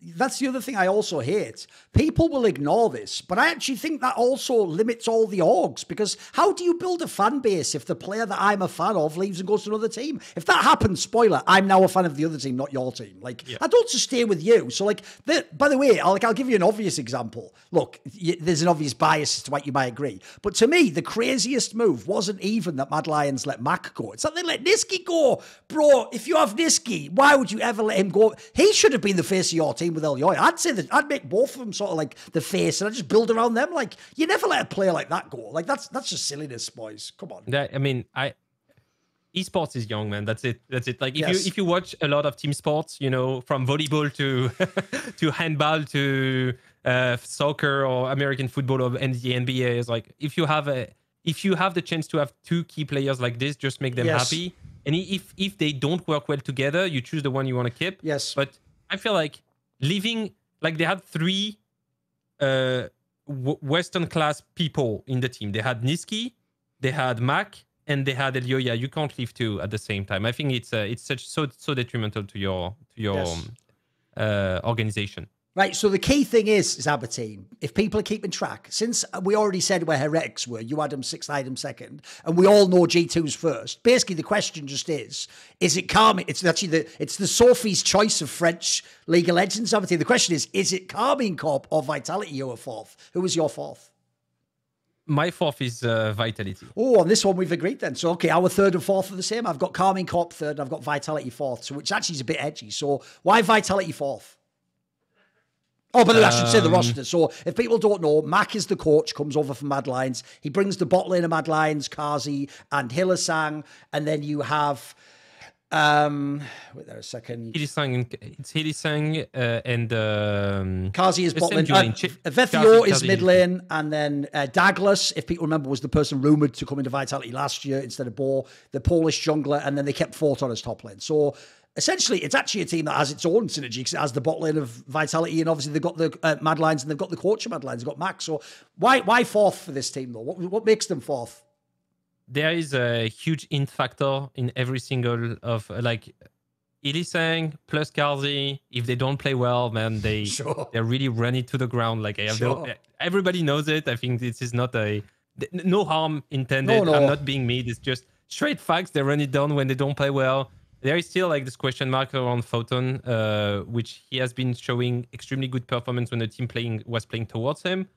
that's the other thing I also hate. People will ignore this, but I actually think that also limits all the orgs, because how do you build a fan base if the player that I'm a fan of leaves and goes to another team? If that happens, spoiler, I'm now a fan of the other team, not your team. Like, I don't just stay with you. So, like, by the way, I'll give you an obvious example. Look, there's an obvious bias as to what you might agree. But to me, the craziest move wasn't even that Mad Lions let Mac go. It's that they let Nisqy go. Bro, if you have Nisqy, why would you ever let him go? He should have been the face of your team with Elyoya. I'd say that I'd make both of them sort of like the face, and I'd just build around them. Like, you never let a player like that go. Like, that's just silliness, boys. Come on. Esports is young, man. That's it. Like, if you watch a lot of team sports, you know, from volleyball to to handball to soccer or American football or the NBA, is like, if you have the chance to have two key players like this, just make them happy. And if they don't work well together, you choose the one you want to keep. Yes. But I feel like leaving, like, they had three Western class people in the team. They had Nisqy, they had Mac, and they had Elyoya. You can't leave two at the same time. I think it's so detrimental to your organization. Right, so the key thing is Abberteen, if people are keeping track, since we already said where Heretics were, you had them 6th, I had them 2nd, and we all know G2's first. Basically, the question just is it Karmine? It's actually the Sophie's choice of French League of Legends, Abberteen. The question is it Karmine Corp or Vitality you were 4th? Who was your 4th? My 4th is Vitality. Oh, on this one we've agreed then. So, okay, our 3rd and 4th are the same. I've got Karmine Corp 3rd, and I've got Vitality 4th, so which actually is a bit edgy. So, why Vitality 4th? Oh, but I should say the roster. So if people don't know, Mac is the coach, comes over from Mad Lions. He brings the bot lane of Mad Lions, Carzzy and Hylissang. And then you have, wait there a second. It's Hylissang and... Carzzy is bot lane. Vethio is mid lane. And then Douglas, if people remember, was the person rumoured to come into Vitality last year instead of Bo, the Polish jungler. And then they kept Photon as top lane. So... essentially, it's actually a team that has its own synergy because it has the bot lane of Vitality, and obviously they've got the Mad Lions and they've got the coach of Mad Lions, they've got Max. So why 4th for this team, though? What makes them 4th? There is a huge int factor in every single of, like, Hylissang plus Carzzy. If they don't play well, man, they really run it to the ground. Like, everybody knows it. I think this is not no harm intended. No. I'm not being mean. It's just straight facts. They run it down when they don't play well. There is still, like, this question mark around Photon, which he has been showing extremely good performance when the team was playing towards him,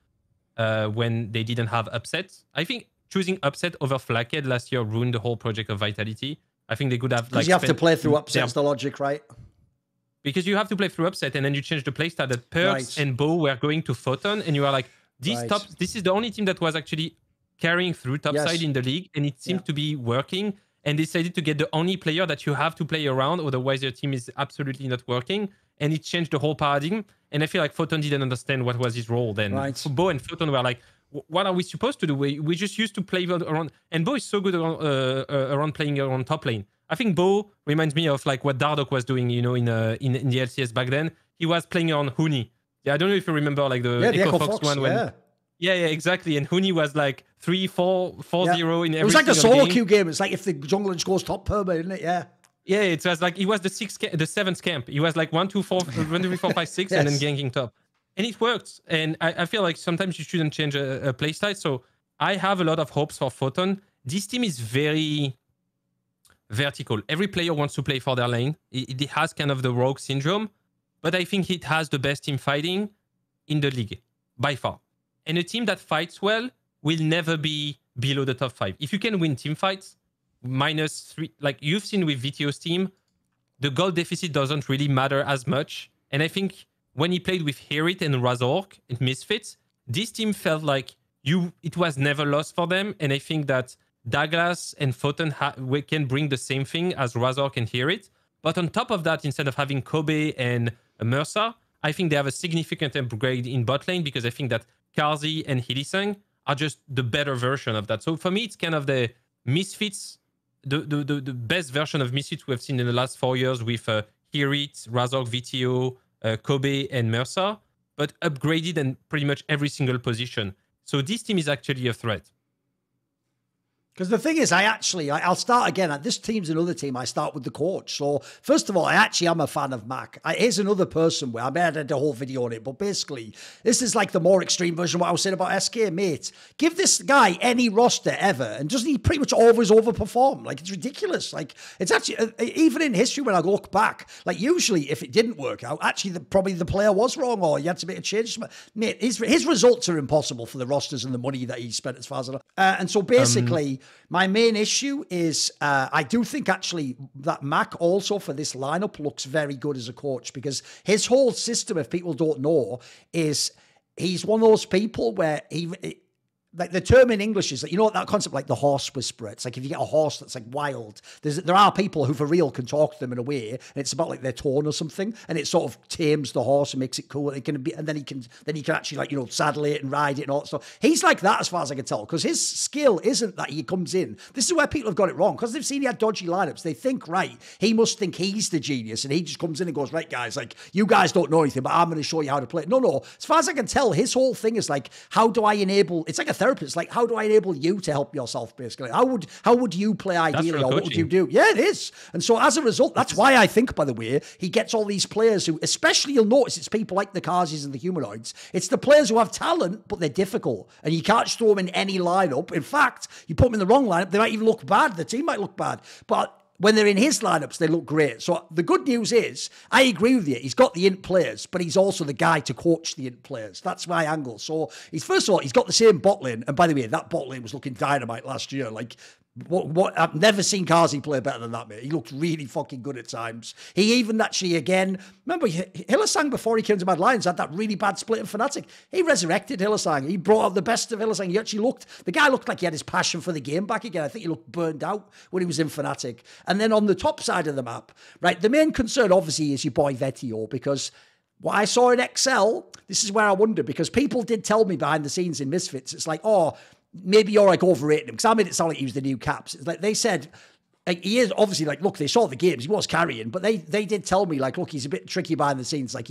when they didn't have Upset. I think choosing Upset over Flakked last year ruined the whole project of Vitality. I think they could have... Because you have to play through Upset's the logic, right? Because you have to play through Upset, and then you change the playstyle that Perkz and Bo were going to Photon, and you are like, this is the only team that was actually carrying through topside in the league, and it seemed to be working. And decided to get the only player that you have to play around, otherwise your team is absolutely not working. And it changed the whole paradigm. And I feel like Photon didn't understand what was his role then. Right. So Bo and Photon were like, what are we supposed to do? We just used to play around. And Bo is so good around playing around top lane. I think Bo reminds me of like what Dardoch was doing, you know, in the LCS back then. He was playing on Huni. Yeah, I don't know if you remember like the Echo Fox one. Yeah, exactly. And Huni was like 3-4-0 in every single game. It was like a solo queue game. It's like if the jungler just goes top perma, isn't it? Yeah. Yeah, it was like, he was the 7th camp. He was like 1, 2, 4, 1, 2, 3, 4, 5, 6, and then ganking top. And it worked. And I feel like sometimes you shouldn't change a playstyle. So I have a lot of hopes for Photon. This team is very vertical. Every player wants to play for their lane. It has kind of the rogue syndrome. But I think it has the best team fighting in the league, by far. And a team that fights well will never be below the top 5. If you can win team fights, -3, like you've seen with Vito's team, the goal deficit doesn't really matter as much. And I think when he played with Herit and Razork and Misfits, this team felt like it was never lost for them. And I think that Douglas and Photon can bring the same thing as Razork and Herit. But on top of that, instead of having Kobe and Mercer, I think they have a significant upgrade in bot lane, because I think that Carzzy and Hylissang are just the better version of that. So for me, it's kind of the Misfits, the best version of Misfits we have seen in the last 4 years with Herit, Razork, Vito, Kobe, and Mercer, but upgraded in pretty much every single position. So this team is actually a threat. Because the thing is, I'll start again. This team's another team. I start with the coach. So, first of all, I actually am a fan of Mac. Here's another person where I made a whole video on it. But basically, this is like the more extreme version of what I was saying about SK, mate. Give this guy any roster ever, and doesn't he pretty much always overperform? Like, it's ridiculous. Like, it's actually, even in history, when I look back, like, usually if it didn't work out, actually, probably the player was wrong or you had to make a change. Mate, his results are impossible for the rosters and the money that he spent as far as I know. And so, basically, my main issue is I do think actually that Mac also for this lineup looks very good as a coach, because his whole system, if people don't know, is he's one of those people where like the term in English is that, you know, that concept like the horse whisperer. It's like if you get a horse that's like wild, there are people who for real can talk to them in a way, and it's about like their tone or something, and it sort of tames the horse and makes it cool. It can be, and then he can actually, like, you know, saddle it and ride it and all that stuff. He's like that as far as I can tell, because his skill isn't that he comes in. This is where people have got it wrong, because they've seen he had dodgy lineups. They think, right, he must think he's the genius, and he just comes in and goes, right, guys, like, you guys don't know anything, but I'm going to show you how to play. No. As far as I can tell, his whole thing is like, how do I enable? It's like a therapist. Like, how do I enable you to help yourself, basically? How would you play ideally, or what would you do? Yeah, it is. And so as a result, that's why I think, by the way, he gets all these players who, especially you'll notice it's people like the Kazis and the Humanoids. It's the players who have talent, but they're difficult. And you can't just throw them in any lineup. In fact, you put them in the wrong lineup, they might even look bad. The team might look bad. But when they're in his lineups, they look great. So the good news is, I agree with you. He's got the int players, but he's also the guy to coach the int players. That's my angle. So first of all, he's got the same bot lane. And by the way, that bot lane was looking dynamite last year. Like, what I've never seen Kazi play better than that, mate. He looked really fucking good at times. He even actually, again, remember Hylissang before he came to Mad Lions had that really bad split in Fnatic. He resurrected Hylissang. He brought out the best of Hylissang. He actually the guy looked like he had his passion for the game back again. I think he looked burned out when he was in Fnatic. And then on the top side of the map, right, the main concern obviously is your boy Vetio, because what I saw in XL, this is where I wonder, because people did tell me behind the scenes in Misfits, it's like, oh, maybe you're like overrating him, because I made it sound like he was the new Caps. It's like they said, like, he is obviously, like, look, they saw the games, he was carrying, but they did tell me, like, look, he's a bit tricky behind the scenes. Like,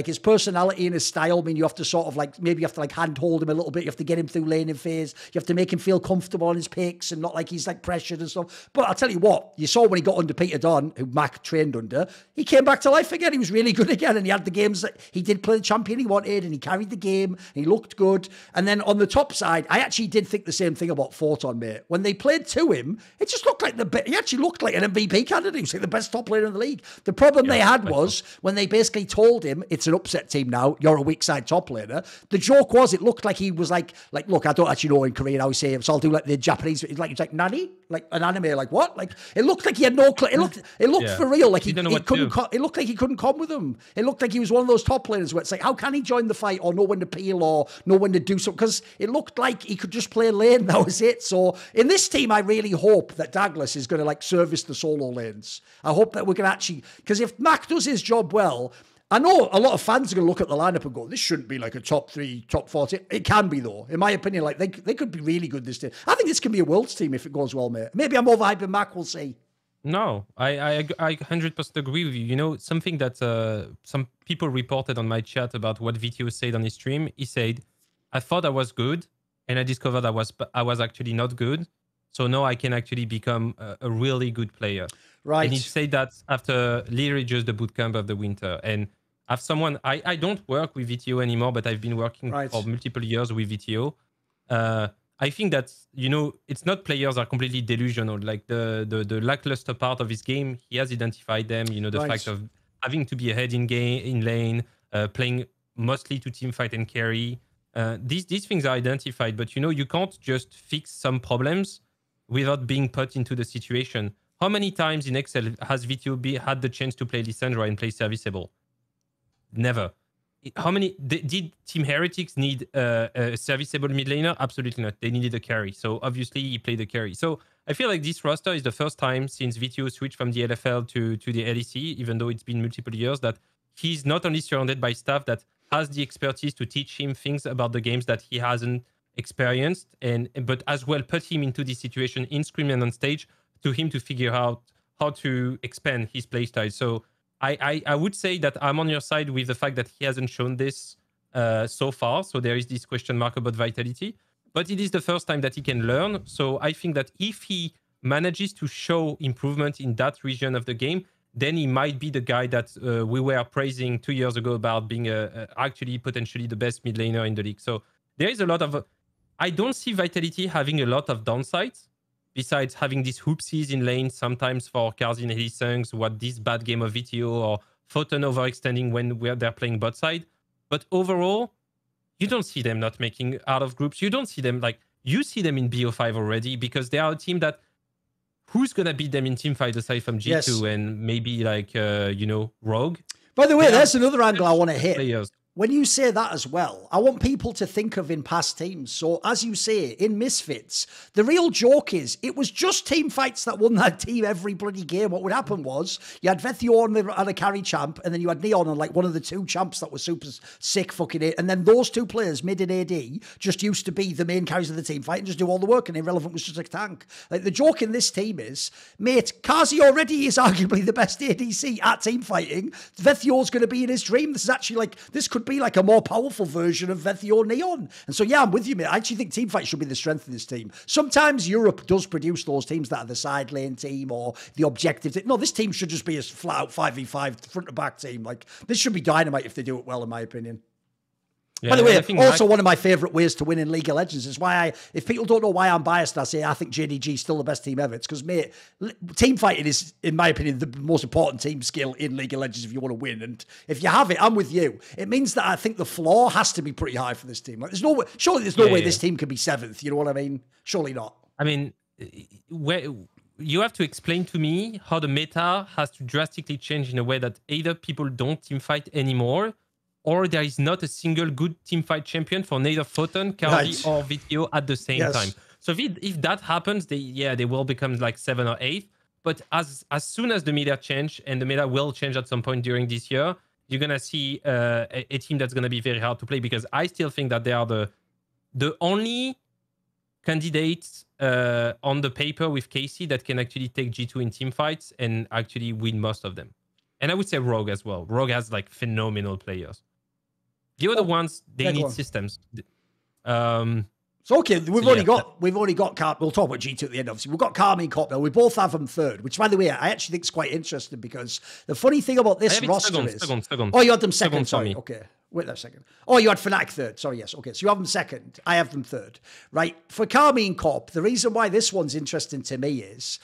his personality and his style, I mean, you have to sort of like, maybe you have to like handhold him a little bit. You have to get him through laning phase. You have to make him feel comfortable on his picks and not like he's like pressured and stuff. But I'll tell you what, you saw when he got under Peter Dunn, who Mac trained under, he came back to life again. He was really good again, and he had the games that he did play the champion he wanted, and he carried the game, and he looked good. And then on the top side, I actually did think the same thing about Photon, mate. When they played to him, it just looked like he actually looked like an MVP candidate. He was like the best top player in the league. The problem they had was when they basically told him, it's an upset team now, you're a weak side top laner. The joke was, it looked like he was like, look, I don't actually know in Korean how we say it, so I'll do like the Japanese, it's like nani? Like an anime, like what? Like, it looked like he had no clue. It looked for real, like he couldn't, it looked like he couldn't come with them. It looked like he was one of those top laners where it's like, how can he join the fight or know when to peel or know when to do something? Because it looked like he could just play lane, that was it. So in this team, I really hope that Douglas is going to like service the solo lanes. I hope that we can actually, because if Mac does his job well, I know a lot of fans are going to look at the lineup and go, this shouldn't be like a top 3, top 40. It can be, though. In my opinion, like they could be really good this team. I think this can be a Worlds team if it goes well, mate. Maybe I'm overhyping Mac, we'll see. No, I 100% agree with you. You know, something that some people reported on my chat about what VTO said on his stream, he said, I thought I was good, and I discovered I was actually not good. So now I can actually become a really good player. Right. And he said that after literally just the bootcamp of the winter. And as someone, I don't work with VTO anymore, but I've been working for multiple years with VTO. I think that, you know, it's not players are completely delusional. Like the lackluster part of his game, he has identified them. You know, the fact of having to be ahead in lane, playing mostly to team fight and carry. These things are identified, but you know, you can't just fix some problems without being put into the situation. How many times in Excel has VTO had the chance to play Lissandra and play serviceable? Never. How many did Team Heretics need a serviceable mid laner? Absolutely not. They needed a carry. So obviously he played the carry. So I feel like this roster is the first time since VTO switched from the LFL to the LEC, even though it's been multiple years, that he's not only surrounded by staff that has the expertise to teach him things about the games that he hasn't experienced, but as well put him into this situation in Scrim and on stage to him to figure out how to expand his playstyle. So I would say that I'm on your side with the fact that he hasn't shown this so far. So there is this question mark about vitality. but it is the first time that he can learn. So I think that if he manages to show improvement in that region of the game, then he might be the guy that we were praising 2 years ago about being actually potentially the best mid laner in the league. So there is a lot of... I don't see Vitality having a lot of downsides, besides having these hoopsies in lane, sometimes for Carzzy and Hylissang, what this bad game of VTO or Photon overextending when they're playing bot side. But overall, you don't see them not making out of groups. You don't see them you see them in BO5 already, because they are a team that who's going to beat them in team fight aside from G2 and maybe Rogue. By the way, there's another angle I want to hit. Players. When you say that as well, I want people to think of in past teams. So as you say, in Misfits, the real joke is it was just team fights that won that team every bloody game. What would happen was you had Vethior and a carry champ, and then you had Neon and one of the two champs that was super sick fucking it. And then those two players, mid and AD, just used to be the main carries of the team fight and just do all the work, and Irrelevant was just a tank. The joke in this team is, mate, Carzzy already is arguably the best ADC at team fighting. Vethior's going to be in his dream. This is actually this could be a more powerful version of Vethior Neon. And so, yeah, I'm with you, mate. I actually think teamfight should be the strength of this team. Sometimes Europe does produce those teams that are the side lane team or the objective team. No, this team should just be a flat out 5v5 front to back team. This should be dynamite if they do it well, in my opinion. Yeah, by the way, also one of my favourite ways to win in League of Legends is why if people don't know why I'm biased, I say I think JDG is still the best team ever. It's because, mate, team fighting is, in my opinion, the most important team skill in League of Legends if you want to win. And if you have it, I'm with you. It means that I think the floor has to be pretty high for this team. There's no way, surely there's no way this team could be 7th. You know what I mean? Surely not. I mean, you have to explain to me how the meta has to drastically change in a way that either people don't team fight anymore, or there is not a single good teamfight champion for neither Photon, Carzzy, or VTO at the same time. So if that happens, they will become 7 or 8. But as soon as the meta change, and the meta will change at some point during this year, you're going to see a team that's going to be very hard to play, because I still think that they are the only candidates on the paper with KC that can actually take G2 in teamfights and actually win most of them. And I would say Rogue as well. Rogue has phenomenal players. The other ones, they need systems. So okay, we've only got Carp. We'll talk about G2 at the end. Obviously, we've got Karmine and Corp now. We both have them third, which, by the way, I actually think is quite interesting, because the funny thing about this roster is, second. Oh, you had them second. Sorry, okay. Wait there a second. Oh, you had Fnatic third. Sorry, yes. Okay, so you have them second. I have them third. Right. For Karmine and Corp, the reason why this one's interesting to me is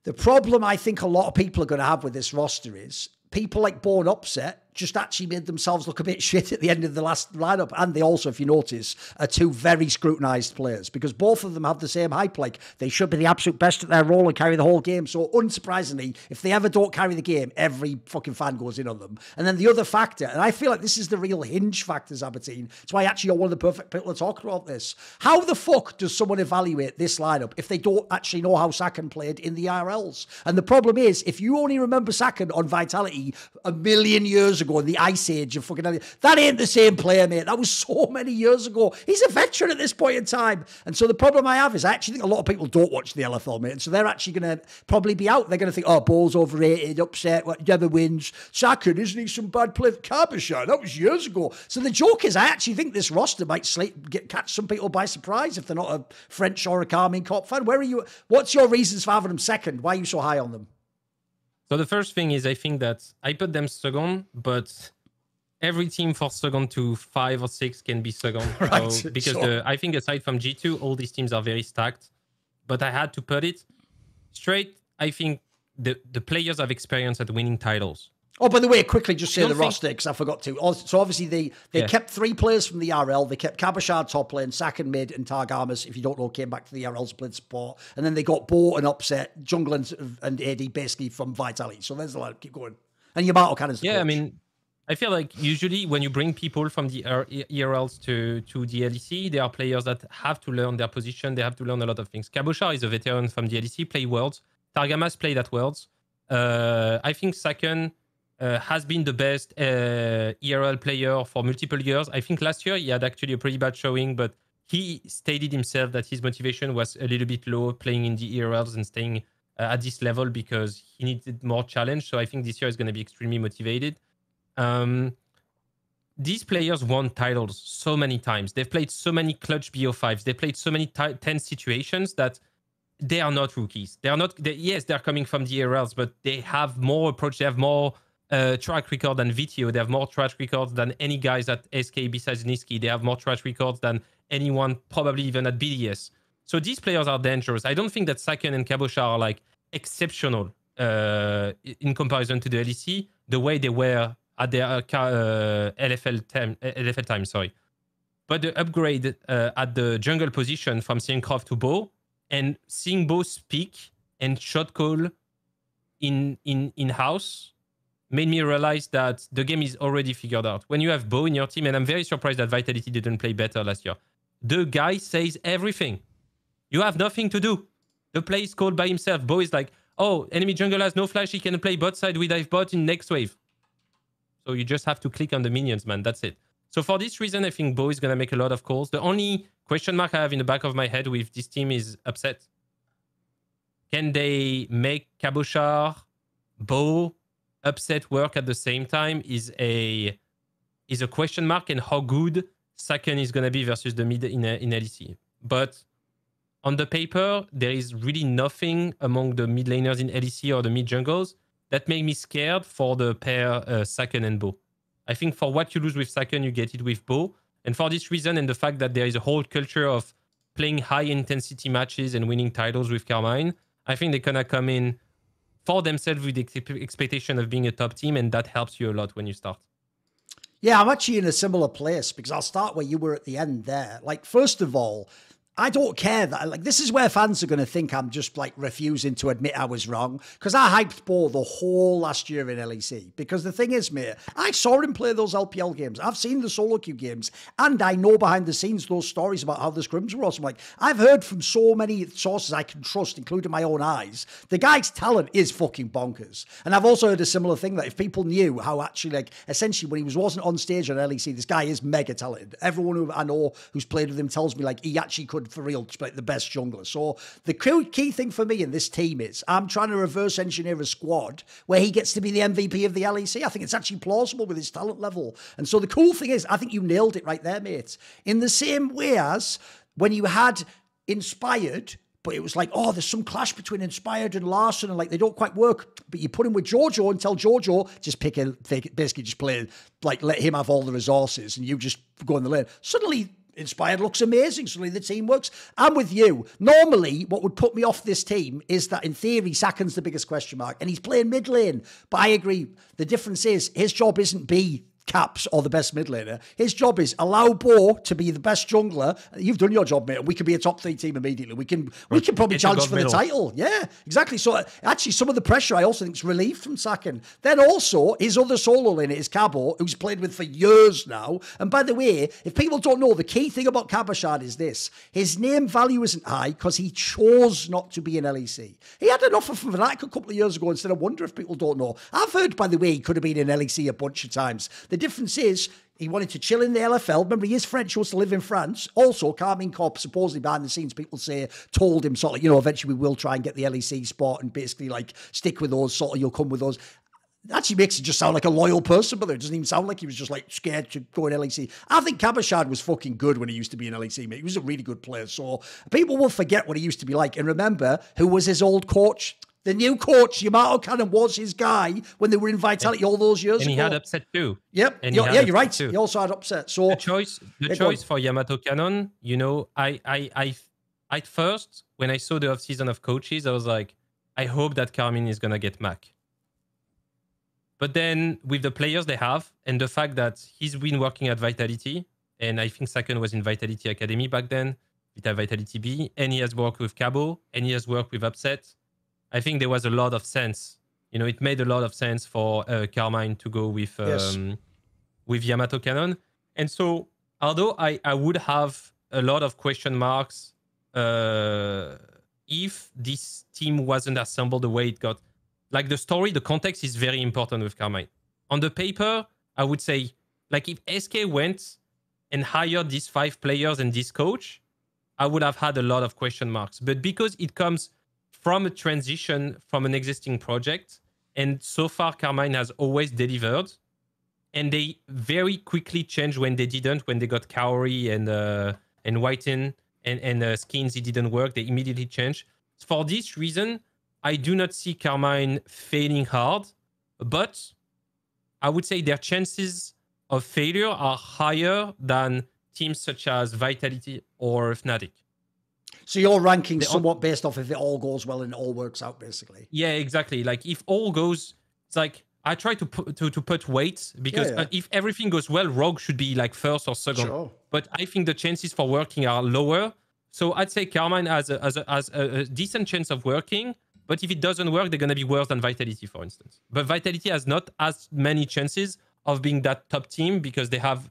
the problem I think a lot of people are going to have with this roster is people like Born Upset just actually made themselves look a bit shit at the end of the last lineup. And they also, if you notice, are two very scrutinised players, because both of them have the same hype. They should be the absolute best at their role and carry the whole game. So unsurprisingly, if they ever don't carry the game, every fucking fan goes in on them. And then the other factor, and I feel like this is the real hinge factor, Zabatine. It's why actually you're one of the perfect people to talk about this. How the fuck does someone evaluate this lineup if they don't actually know how Saken played in the IRLs? And the problem is, if you only remember Saken on Vitality a million years ago, in the Ice Age of fucking... That ain't the same player, mate. That was so many years ago. He's a veteran at this point in time. And so the problem I have is I actually think a lot of people don't watch the LFL, mate. And so they're actually going to probably be out. They're going to think, oh, Ball's overrated, Upset, never wins. Saken, isn't he some bad player? Cabochard, that was years ago. So the joke is I actually think this roster might catch some people by surprise if they're not a French or a Karmine Corp fan. Where are you? What's your reasons for having them second? Why are you so high on them? So the first thing is I think that I put them second, but every team for second to 5 or 6 can be second. Right, so, because I think aside from G2, all these teams are very stacked. But I had to put it straight. I think the players have experience at winning titles. Oh, by the way, quickly just say the roster, because I forgot to. So obviously they kept 3 players from the RL. They kept Cabochard top lane, Saken mid, and Targamas, if you don't know, came back to the RL's played support. And then they got Bo and Upset, Jungle and AD basically from Vitality. So there's a lot. Keep going. And Yamato Cannon's I mean, I feel like usually when you bring people from the ERLs to the LEC, they are players that have to learn their position. They have to learn a lot of things. Cabochard is a veteran from the LEC, play Worlds. Targamas played at Worlds. I think Saken has been the best ERL player for multiple years. I think last year he had actually a pretty bad showing, but he stated himself that his motivation was a little bit low playing in the ERLs and staying at this level because he needed more challenge. So I think this year is going to be extremely motivated. these players won titles so many times. They've played so many clutch BO5s. They played so many tense situations that they are not rookies. They are not. Yes, they're coming from the ARLs, but they have more approach. They have more track record than VTO. They have more track records than any guys at SK besides Nisqy. They have more track records than anyone, probably even at BDS. So these players are dangerous. I don't think that Saken and Cabochard are like exceptional in comparison to the LEC, the way they were at their LFL time, sorry. But the upgrade at the jungle position from Cienkrof to Bo, and seeing Bo speak and shot call in-house made me realize that the game is already figured out. When you have Bo in your team, and I'm very surprised that Vitality didn't play better last year, the guy says everything. You have nothing to do. The play is called by himself. Bo is like, oh, enemy jungle has no flash, he can play bot side, we dive bot in next wave. So you just have to click on the minions, man. That's it. So for this reason, I think Bo is going to make a lot of calls. The only question mark I have in the back of my head with this team is Upset. Can they make Cabochard, Bo, Upset work at the same time is a question mark, and how good Saken is going to be versus the mid in LEC. But on the paper, there is really nothing among the mid laners in LEC or the mid jungles that make me scared for the pair Saken and Bo. I think for what you lose with Saken, you get it with Bo. And for this reason, and the fact that there is a whole culture of playing high-intensity matches and winning titles with Karmine, I think they're going to come in for themselves with the expectation of being a top team, and that helps you a lot when you start. Yeah, I'm actually in a similar place, because I'll start where you were at the end there. Like, first of all, I don't care that, like, this is where fans are going to think I'm just like refusing to admit I was wrong, because I hyped Bo the whole last year in LEC. Because the thing is, mate, I saw him play those LPL games. I've seen the solo queue games, and I know behind the scenes those stories about how the scrims were awesome. Like, I've heard from so many sources I can trust, including my own eyes. The guy's talent is fucking bonkers. And I've also heard a similar thing, that if people knew how actually, like, essentially when he wasn't on stage on LEC, this guy is mega talented. Everyone who I know who's played with him tells me, like, he actually could for real like the best jungler. So the key thing for me in this team is I'm trying to reverse engineer a squad where he gets to be the MVP of the LEC. I think it's actually plausible with his talent level. And so the cool thing is, I think you nailed it right there, mate. In the same way as when you had Inspired, but it was like, oh, there's some clash between Inspired and Larssen, and like they don't quite work. But you put him with Jojo and tell Jojo, just pick a, basically just play, like let him have all the resources and you just go in the lane. Suddenly, Inspired looks amazing. Suddenly the team works. I'm with you. Normally, what would put me off this team is that in theory, Saken's the biggest question mark and he's playing mid lane. But I agree. The difference is his job isn't be Caps or the best mid laner. His job is allow Bo to be the best jungler. You've done your job, mate. We could be a top 3 team immediately. We can probably challenge for the title. Yeah, exactly. So actually, some of the pressure I also think is relieved from Saken. Then also his other solo laner is Cabo, who's played with for years now. And by the way, if people don't know, the key thing about Cabochard is this: his name value isn't high because he chose not to be in LEC. He had an offer from Fnatic a couple of years ago. Instead, I wonder if people don't know. I've heard, by the way, he could have been in LEC a bunch of times. The difference is he wanted to chill in the LFL. Remember, he is French, he wants to live in France. Also, Karmine Corp, supposedly behind the scenes, people say, told him sort of, you know, eventually we will try and get the LEC spot and basically like stick with us, sort of, you'll come with us. It actually makes it just sound like a loyal person, but it doesn't even sound like he was just like scared to go in LEC. I think Cabochard was fucking good when he used to be in LEC, mate. He was a really good player. So people will forget what he used to be like. And remember, who was his old coach? The new coach, Yamato Cannon, was his guy when they were in Vitality all those years ago. And he had Upset too. Yep. And you're right. Too. He also had Upset. So the choice for Yamato Cannon, you know, I at first, when I saw the off-season of coaches, I was like, I hope that Karmine is going to get Mac. But then with the players they have and the fact that he's been working at Vitality, and I think Saken was in Vitality Academy back then, Vitality B, and he has worked with Cabo, and he has worked with Upset. I think there was a lot of sense. You know, it made a lot of sense for Karmine to go with Yamato Cannon. And so, although I would have a lot of question marks if this team wasn't assembled the way it got. Like the story, the context is very important with Karmine. On the paper, I would say, like if SK went and hired these 5 players and this coach, I would have had a lot of question marks. But because it comes from a transition from an existing project, and so far Karmine has always delivered, and they very quickly changed when they didn't. When they got Kaori and Whiten and Skins, it didn't work. They immediately changed. For this reason, I do not see Karmine failing hard, but I would say their chances of failure are higher than teams such as Vitality or Fnatic. So you're ranking somewhat based off if it all goes well and it all works out, basically. Yeah, exactly. Like if all goes, it's like I try to put weights because if everything goes well, Rogue should be like first or second. Sure. But I think the chances for working are lower. So I'd say Karmine has a decent chance of working. But if it doesn't work, they're gonna be worse than Vitality, for instance. But Vitality has not as many chances of being that top team because they have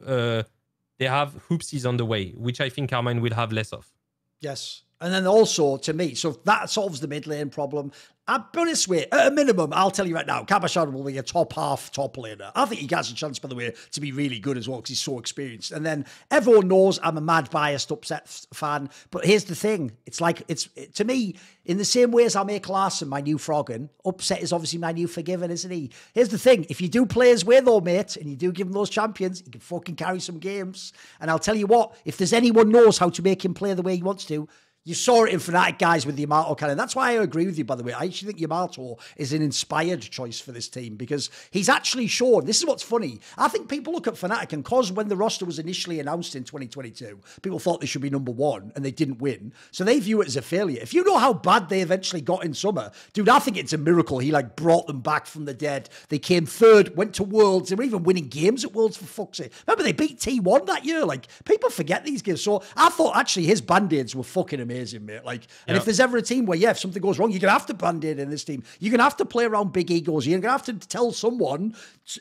hoopsies on the way, which I think Karmine will have less of. Yes. And then also, to me, so that solves the mid lane problem. I'll be honest with you, at a minimum, I'll tell you right now, Kabashan will be a top laner. I think he has a chance, by the way, to be really good as well because he's so experienced. And then everyone knows I'm a mad biased Upset fan. But here's the thing. It's like, to me, in the same way as I make Larson my new Froggen, Upset is obviously my new Forgiven, isn't he? Here's the thing. If you do play his way though, mate, and you do give him those champions, he can fucking carry some games. And I'll tell you what, if there's anyone knows how to make him play the way he wants to, you saw it in Fnatic, guys, with the Yamato cannon. That's why I agree with you, by the way. I actually think Yamato is an inspired choice for this team because he's actually shown. This is what's funny. I think people look at Fnatic, and because when the roster was initially announced in 2022, people thought they should be number one, and they didn't win. So they view it as a failure. If you know how bad they eventually got in summer, dude, I think it's a miracle. He brought them back from the dead. They came third, went to Worlds. They were even winning games at Worlds, for fuck's sake. Remember, they beat T1 that year. People forget these games. So I thought actually his band-aids were fucking amazing, mate. And if there's ever a team where, if something goes wrong, you're going to have to band-aid in this team. You're going to have to play around big egos. You're going to have to tell someone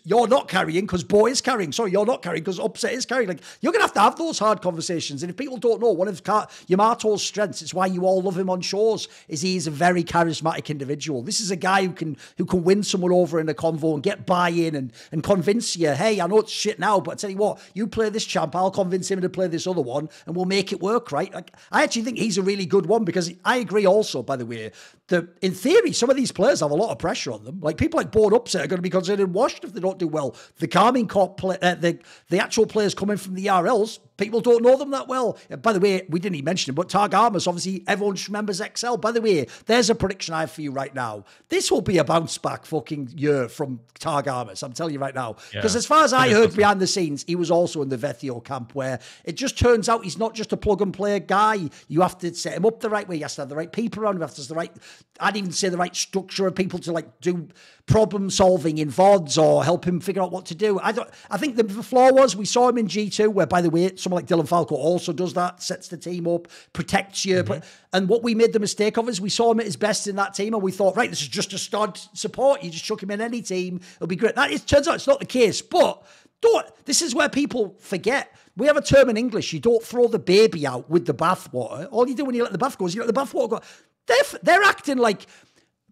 you're not carrying because Bo is carrying. Sorry, you're not carrying because Upset is carrying. You're going to have those hard conversations. And if people don't know, one of Yamato's strengths, it's why you all love him on shows, is he's a very charismatic individual. This is a guy who can win someone over in a convo and get buy-in and convince you, hey, I know it's shit now, but I tell you what, you play this champ, I'll convince him to play this other one, and we'll make it work, right? I actually think he's a really good one because I agree also, by the way, that in theory, some of these players have a lot of pressure on them. People like Board Upset are going to be considered washed if they don't do well. The Karmine Corp, the actual players coming from the RLs, people don't know them that well. By the way, we didn't even mention him, but Targ Armas, obviously, everyone just remembers XL. By the way, there's a prediction I have for you right now. This will be a bounce back fucking year from Targ Armas, I'm telling you right now. Because as far as I heard behind the scenes, he was also in the Vethio camp where it just turns out he's not just a plug and play guy. You have to set him up the right way. He has to have the right people around him. Have to have the right, I'd even say the right structure of people to do problem solving in VODs or help him figure out what to do. I think the flaw was we saw him in G2 where, by the way, someone like Dylan Falco also does that, sets the team up, protects you. And what we made the mistake of is we saw him at his best in that team and we thought, right, this is just a stud support. You just chuck him in any team. It'll be great. Turns out it's not the case, but this is where people forget. We have a term in English. You don't throw the baby out with the bathwater. All you do when you let the bath go is you let the bathwater go. They're acting like,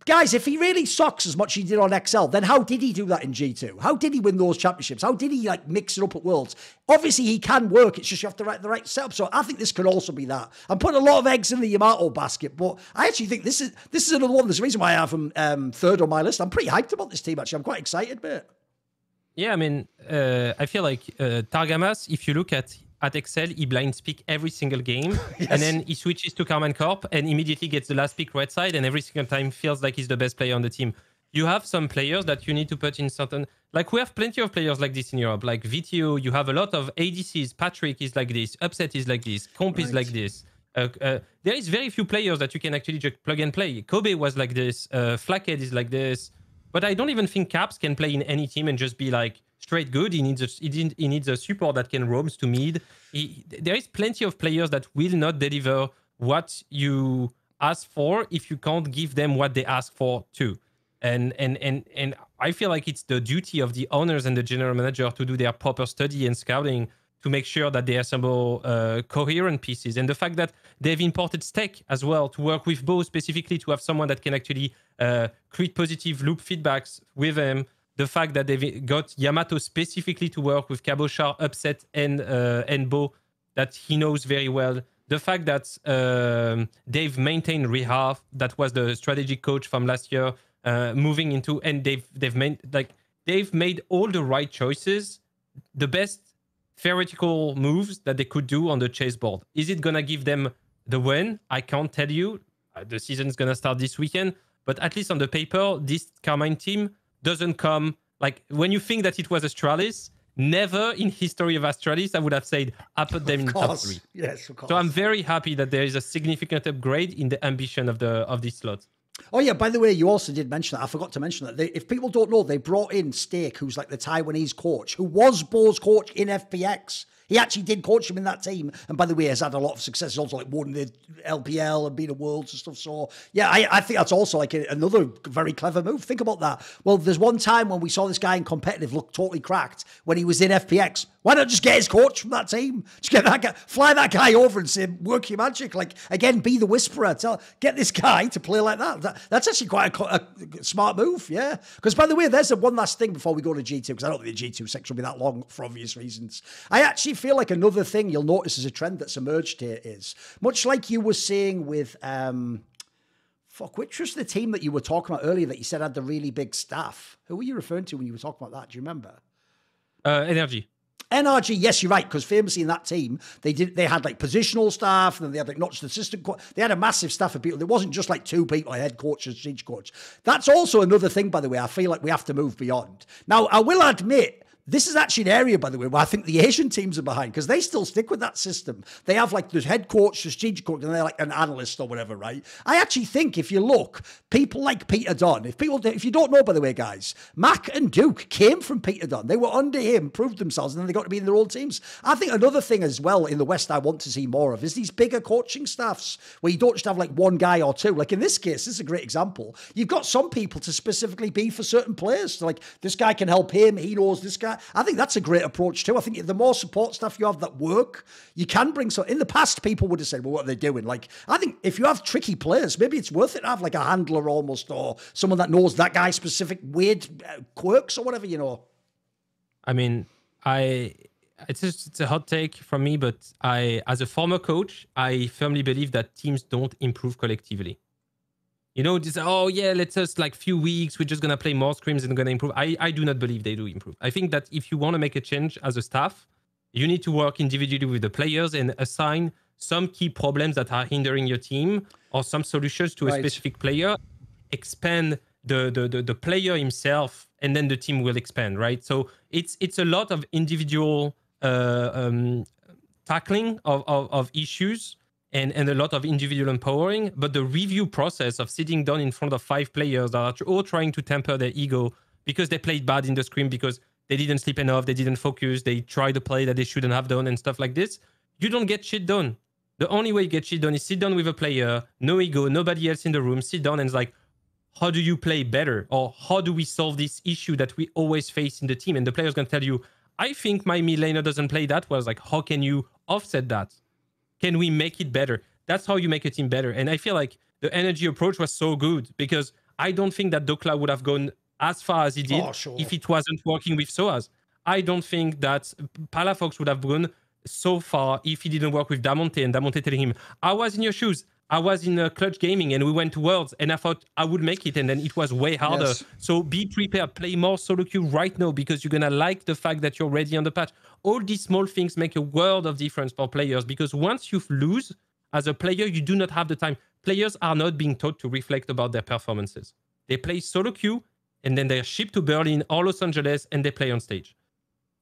guys, if he really sucks as much as he did on XL, then how did he do that in G2? How did he win those championships? How did he mix it up at Worlds? Obviously, he can work. It's just you have to write the right setup. So I think this could also be that. I'm putting a lot of eggs in the Yamato basket, but I actually think this is another one. There's a reason why I have him third on my list. I'm pretty hyped about this team, actually. I'm quite excited, mate. Yeah, I mean, I feel like Targ Armas, if you look at XL, he blind speak every single game, yes. And then he switches to Karmine Corp and immediately gets the last pick right side, and every single time feels like he's the best player on the team. You have some players that you need to put in certain... we have plenty of players like this in Europe, like VTO, you have a lot of ADCs, Patrick is like this, Upset is like this, Comp is like this. There is very few players that you can actually just plug and play. Kobe was like this, Flackhead is like this, but I don't even think Caps can play in any team and just be straight good. He needs a support that can roams to mid. There is plenty of players that will not deliver what you ask for if you can't give them what they ask for too. And I feel like it's the duty of the owners and the general manager to do their proper study and scouting to make sure that they assemble coherent pieces. And the fact that they've imported Steck as well to work with Bo specifically to have someone that can actually create positive loop feedbacks with them. The fact that they've got Yamato specifically to work with Cabochard, Upset, and Bo that he knows very well. The fact that they've maintained Reha, that was the strategic coach from last year, moving into, and they've they've made all the right choices, the best theoretical moves that they could do on the chessboard. Is it going to give them the win? I can't tell you. The season is going to start this weekend. But at least on the paper, this Karmine team doesn't come... Like, when you think that it was Astralis, never in history of Astralis, I would have said, I put them in top 3. Yes, of course. So I'm very happy that there is a significant upgrade in the ambition of this slot. Oh, yeah, by the way, you also did mention that. I forgot to mention that. If people don't know, they brought in Stake, who's like the Taiwanese coach, who was Bo's coach in FPX. He actually did coach him in that team. And by the way, has had a lot of success. He's also like won the LPL and been at Worlds and stuff. So yeah, I think that's also like another very clever move. Think about that. Well, there's one time when we saw this guy in competitive look totally cracked when he was in FPX. Why not just get his coach from that team? Just get that guy, fly that guy over and say, work your magic. Like, again, be the whisperer. Get this guy to play like that. That's actually quite a smart move, yeah. Because, by the way, there's one last thing before we go to G2, because I don't think the G2 section will be that long for obvious reasons. I actually feel like another thing you'll notice as a trend that's emerged here is, much like you were saying with, which was the team that you were talking about earlier that you said had the really big staff? Who were you referring to when you were talking about that? Do you remember? NRG. NRG, yes, you're right, because famously in that team, they had like positional staff, and then they had like not just assistant coach, they had a massive staff of people. There wasn't just like 2 people, a head coach and stage coach. That's also another thing, by the way, I feel like we have to move beyond. Now, I will admit, this is actually an area, by the way, where I think the Asian teams are behind, because they still stick with that system. They have like the head coach, the strategic coach, and they're like an analyst or whatever, right? I actually think if you look, people like Peter Dunne, if you don't know, by the way, guys, Mac and Duke came from Peter Dunne. They were under him, proved themselves, and then they got to be in their own teams. I think another thing as well in the West I want to see more of is these bigger coaching staffs where you don't just have like one guy or two. Like in this case, this is a great example. You've got some people to specifically be for certain players. So like this guy can help him. He knows this guy. I think that's a great approach too. I think the more support staff you have that work, you can bring so. In the past, people would have said, well, what are they doing? Like, I think if you have tricky players, maybe it's worth it to have like a handler almost, or someone that knows that guy's specific weird quirks or whatever, you know. I mean, it's a hot take from me, but as a former coach, I firmly believe that teams don't improve collectively. You know, this, oh yeah, let's just like few weeks, we're just going to play more scrims and going to improve. I do not believe they do improve. I think that if you want to make a change as a staff, you need to work individually with the players and assign some key problems that are hindering your team or some solutions to a specific player, expand the player himself, and then the team will expand, right? So it's a lot of individual tackling of issues, and a lot of individual empowering, but the review process of sitting down in front of 5 players that are all trying to temper their ego because they played bad in the scrim, because they didn't sleep enough, they didn't focus, they tried a play that they shouldn't have done and stuff like this, you don't get shit done. The only way you get shit done is sit down with a player, no ego, nobody else in the room, sit down and it's like, how do you play better? Or how do we solve this issue that we always face in the team? And the player's going to tell you, I think my mid laner doesn't play that well. It's like, how can you offset that? Can we make it better? That's how you make a team better. And I feel like the energy approach was so good, because I don't think that Dokla would have gone as far as he did if it wasn't working with Soaz. I don't think that Palafox would have gone so far if he didn't work with Damonte, and Damonte telling him, I was in your shoes. I was in Clutch Gaming and we went to Worlds and I thought I would make it, and then it was way harder. Yes. So be prepared, play more solo queue right now, because you're going to like the fact that you're ready on the patch. All these small things make a world of difference for players, because once you lose as a player, you do not have the time. Players are not being taught to reflect about their performances. They play solo queue and then they're shipped to Berlin or Los Angeles and they play on stage.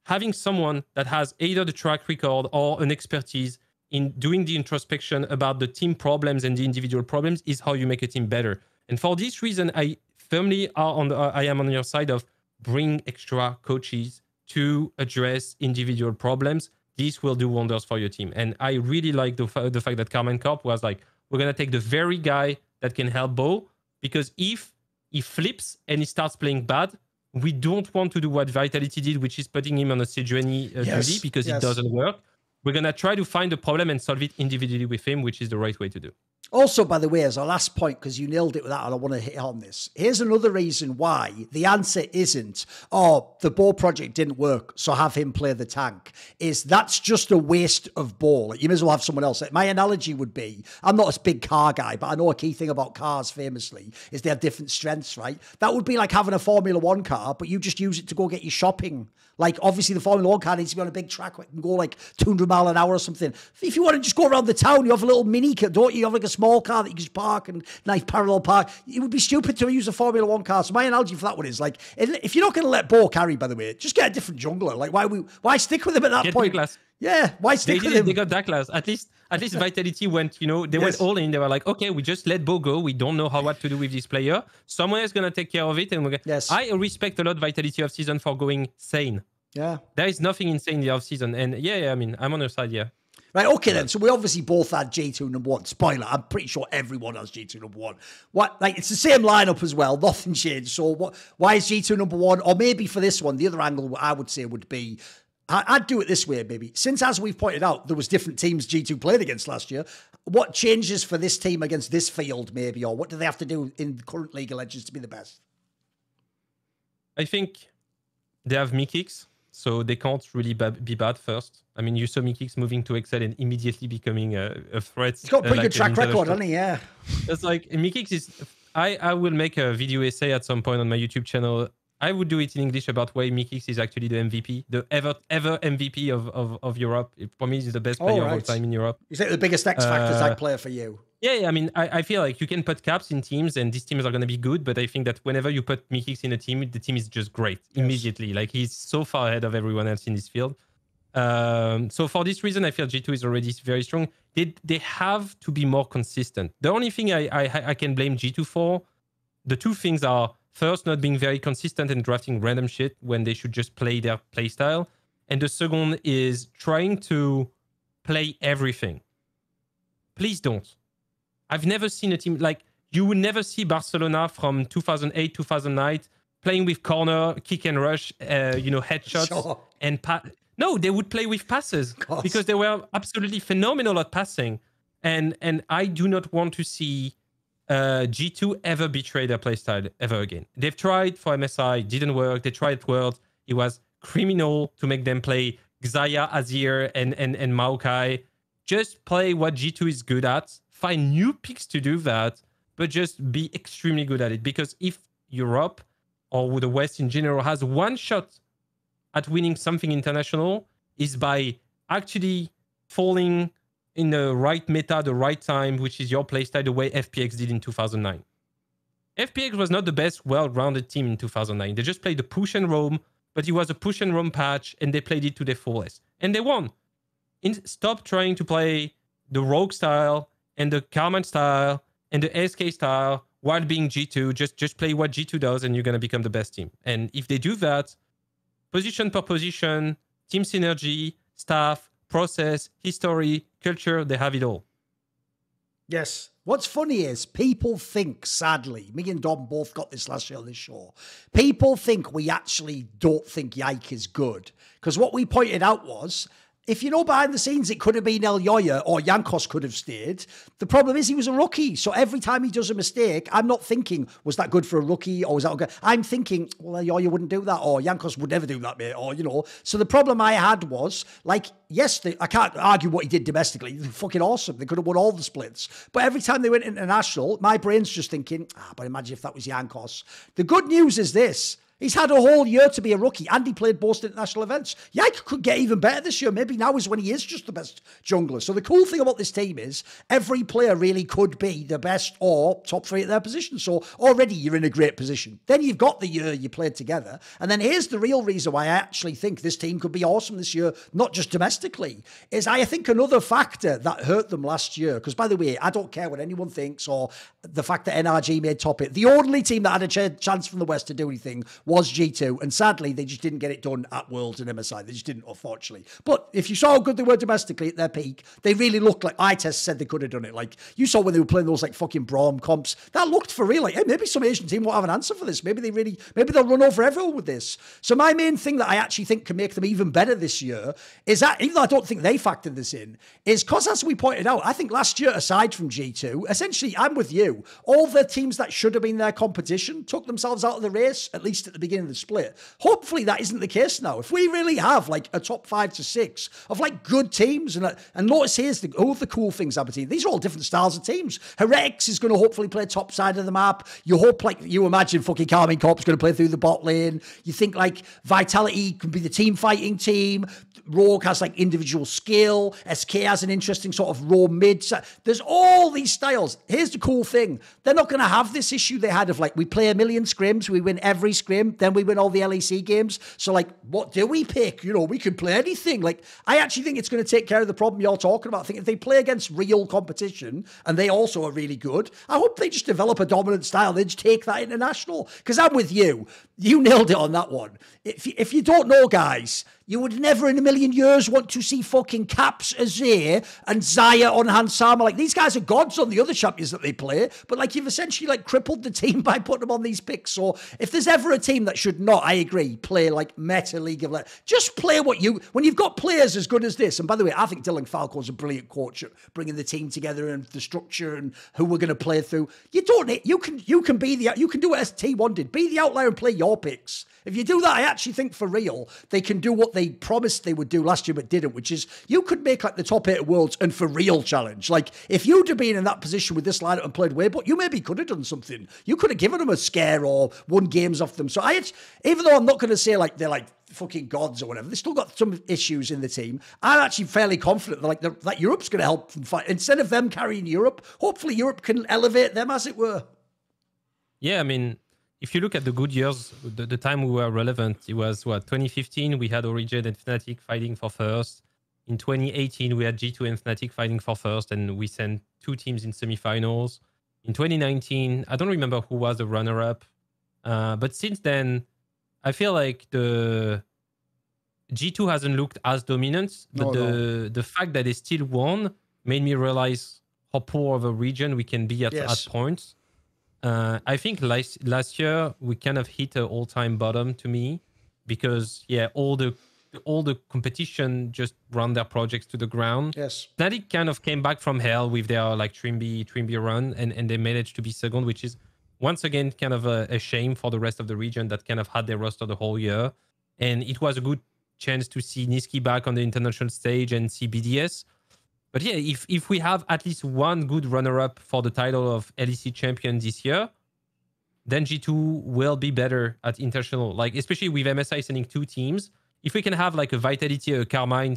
Having someone that has either the track record or an expertise in doing the introspection about the team problems and the individual problems is how you make a team better. And for this reason, I firmly I am on your side of bring extra coaches to address individual problems. This will do wonders for your team. And I really like the fact that Karmine Corp was like, we're going to take the very guy that can help Bo, because if he flips and he starts playing bad, we don't want to do what Vitality did, which is putting him on a Sejuani duty, because it doesn't work. We're going to try to find the problem and solve it individually with him, which is the right way to do. Also, by the way, as our last point, because you nailed it with that, and I want to hit on this. Here's another reason why the answer isn't, oh, the ball project didn't work, so have him play the tank. Is that's just a waste of ball. Like, you may as well have someone else. Like, my analogy would be, I'm not a big car guy, but I know a key thing about cars famously is they have different strengths, right? That would be like having a Formula One car, but you just use it to go get your shopping. Like, obviously, the Formula One car needs to be on a big track where it can go like 200 mile an hour or something. If you want to just go around the town, you have a little mini car, don't you? You have like a small car that you can just park and nice parallel park. It would be stupid to use a Formula One car. So my analogy for that one is like, if you're not going to let Bo carry, by the way, just get a different jungler. Like, why stick with him at that point? Douglas. Yeah, why stick with him? They got Douglas. At least Vitality went, they went all in. They were like, okay, we just let Bo go. We don't know what to do with this player. Someone is going to take care of it. And I respect a lot Vitality off season for going sane. Yeah. There is nothing insane in the off season. And I mean, I'm on your side, yeah. Right, okay then. So we obviously both had G2 number one. Spoiler, I'm pretty sure everyone has G2 number one. It's the same lineup as well. Nothing changed. So why is G2 number one? Or maybe for this one, the other angle I would say would be, I'd do it this way, maybe. Since, as we've pointed out, there was different teams G2 played against last year, what changes for this team against this field, maybe? Or what do they have to do in the current League of Legends to be the best? I think they have Mikix. So they can't really be bad first. I mean, you saw Mikix moving to Excel and immediately becoming a threat. He's got a pretty good track record, hasn't he? Yeah. It's like Mikix is... I will make a video essay at some point on my YouTube channel. I would do it in English about why Mikix is actually the MVP, the ever MVP of Europe. For me, he's the best player of all time in Europe. He's like the biggest X Factor type player for you. Yeah, I mean, I feel like you can put caps in teams and these teams are going to be good, but I think that whenever you put Mikix in a team, the team is just great immediately. Like, he's so far ahead of everyone else in this field. So for this reason, I feel G2 is already very strong. They have to be more consistent. The only thing I can blame G2 for, the two things are, first, not being very consistent and drafting random shit when they should just play their playstyle. And the second is trying to play everything. Please don't. I've never seen a team like, you would never see Barcelona from 2008, 2009 playing with corner, kick and rush, headshots and No, they would play with passes because they were absolutely phenomenal at passing. And I do not want to see G2 ever betray their playstyle ever again. They've tried for MSI, didn't work. They tried at Worlds. It was criminal to make them play Xayah, Azir, and Maokai. Just play what G2 is good at. Find new picks to do that, but just be extremely good at it. Because if Europe or the West in general has one shot at winning something international, is by actually falling in the right meta, the right time, which is your playstyle, the way FPX did in 2009. FPX was not the best well-rounded team in 2009. They just played the push and roam, but it was a push and roam patch, and they played it to their fullest. And they won. Stop trying to play the rogue style and the Karman style and the SK style while being G2. Just play what G2 does and you're going to become the best team. And if they do that, position per position, team synergy, staff, process, history, culture, they have it all. Yes. What's funny is people think, sadly, me and Dom both got this last year on this show, people think we actually don't think Yike is good. Because what we pointed out was, if you know behind the scenes, it could have been Elyoya or Jankos could have stayed. The problem is he was a rookie. So every time he does a mistake, I'm not thinking, was that good for a rookie or was that good? I'm thinking, well, Elyoya wouldn't do that or Jankos would never do that, mate. Or, So the problem I had was, like, yes, I can't argue what he did domestically. They're fucking awesome. They could have won all the splits. But every time they went international, my brain's just thinking, but imagine if that was Jankos. The good news is this. He's had a whole year to be a rookie and he played most international events. Yike could get even better this year. Maybe now is when he is just the best jungler. So the cool thing about this team is every player really could be the best or top 3 at their position. So already you're in a great position. Then you've got the year you played together. And then here's the real reason why I actually think this team could be awesome this year, not just domestically, is I think another factor that hurt them last year, because by the way, I don't care what anyone thinks or the fact that NRG made top 8. The only team that had a chance from the West to do anything was G2. And sadly, they just didn't get it done at Worlds and MSI. They just didn't, unfortunately. But if you saw how good they were domestically at their peak, they really looked like iTest said they could have done it. Like, you saw when they were playing those like fucking Braum comps, that looked for real. Like, hey, maybe some Asian team won't have an answer for this. Maybe they'll run over everyone with this. So my main thing that I actually think can make them even better this year is that, even though I don't think they factored this in, is because, as we pointed out, I think last year, aside from G2, essentially, I'm with you, all the teams that should have been their competition took themselves out of the race, at least at the beginning of the split. Hopefully that isn't the case now. If we really have like a top 5 to 6 of like good teams, and notice here's all of the cool things, Aberdeen, these are all different styles of teams. Heretics is going to hopefully play top side of the map. You hope, like, you imagine fucking Karmine Corp's going to play through the bot lane. You think like Vitality can be the team fighting team. Rogue has like individual skill. SK has an interesting sort of raw mid. There's all these styles. Here's the cool thing. They're not going to have this issue they had of like, we play a million scrims, we win every scrim, then we win all the LEC games. So like, what do we pick? You know, we can play anything. Like, I actually think it's going to take care of the problem you're talking about. I think if they play against real competition, and they also are really good, I hope they just develop a dominant style. They just take that international. Because I'm with you. You nailed it on that one. If you don't know, guys, you would never in a million years want to see fucking Caps, Azir, and Zaya on Hansama. Like, these guys are gods on the other champions that they play, but like, you've essentially like crippled the team by putting them on these picks. So if there's ever a team that should not, I agree, play like meta League of Legends, just play when you've got players as good as this. And by the way, I think Dylan Falco's a brilliant coach at bringing the team together and the structure and who we're going to play through. You can do what ST1 did. Be the outlier and play your picks. If you do that, I actually think for real, they can do what they promised they would do last year but didn't, which is you could make like the top 8 Worlds and for real challenge. Like, if you'd have been in that position with this lineup and played way, but you maybe could have done something. You could have given them a scare or won games off them. So even though I'm not going to say like they're like fucking gods or whatever, they've still got some issues in the team. I'm actually fairly confident that Europe's going to help them fight. Instead of them carrying Europe, hopefully Europe can elevate them, as it were. Yeah, I mean, if you look at the good years, the time we were relevant, it was 2015, we had Origin and Fnatic fighting for first. In 2018, we had G2 and Fnatic fighting for first, and we sent 2 teams in semifinals. In 2019, I don't remember who was the runner-up, but since then, I feel like the G2 hasn't looked as dominant, but the fact that they still won made me realize how poor of a region we can be at points. I think last year we kind of hit an all-time bottom to me, because all the competition just run their projects to the ground. Yes, Fnatic kind of came back from hell with their like Trimby run, and they managed to be second, which is once again kind of a shame for the rest of the region that kind of had their roster the whole year. And it was a good chance to see Nisqy back on the international stage and see BDS. But yeah, if we have at least one good runner-up for the title of LEC champion this year, then G2 will be better at international. Like, especially with MSI sending 2 teams, if we can have like a Vitality, a Karmine,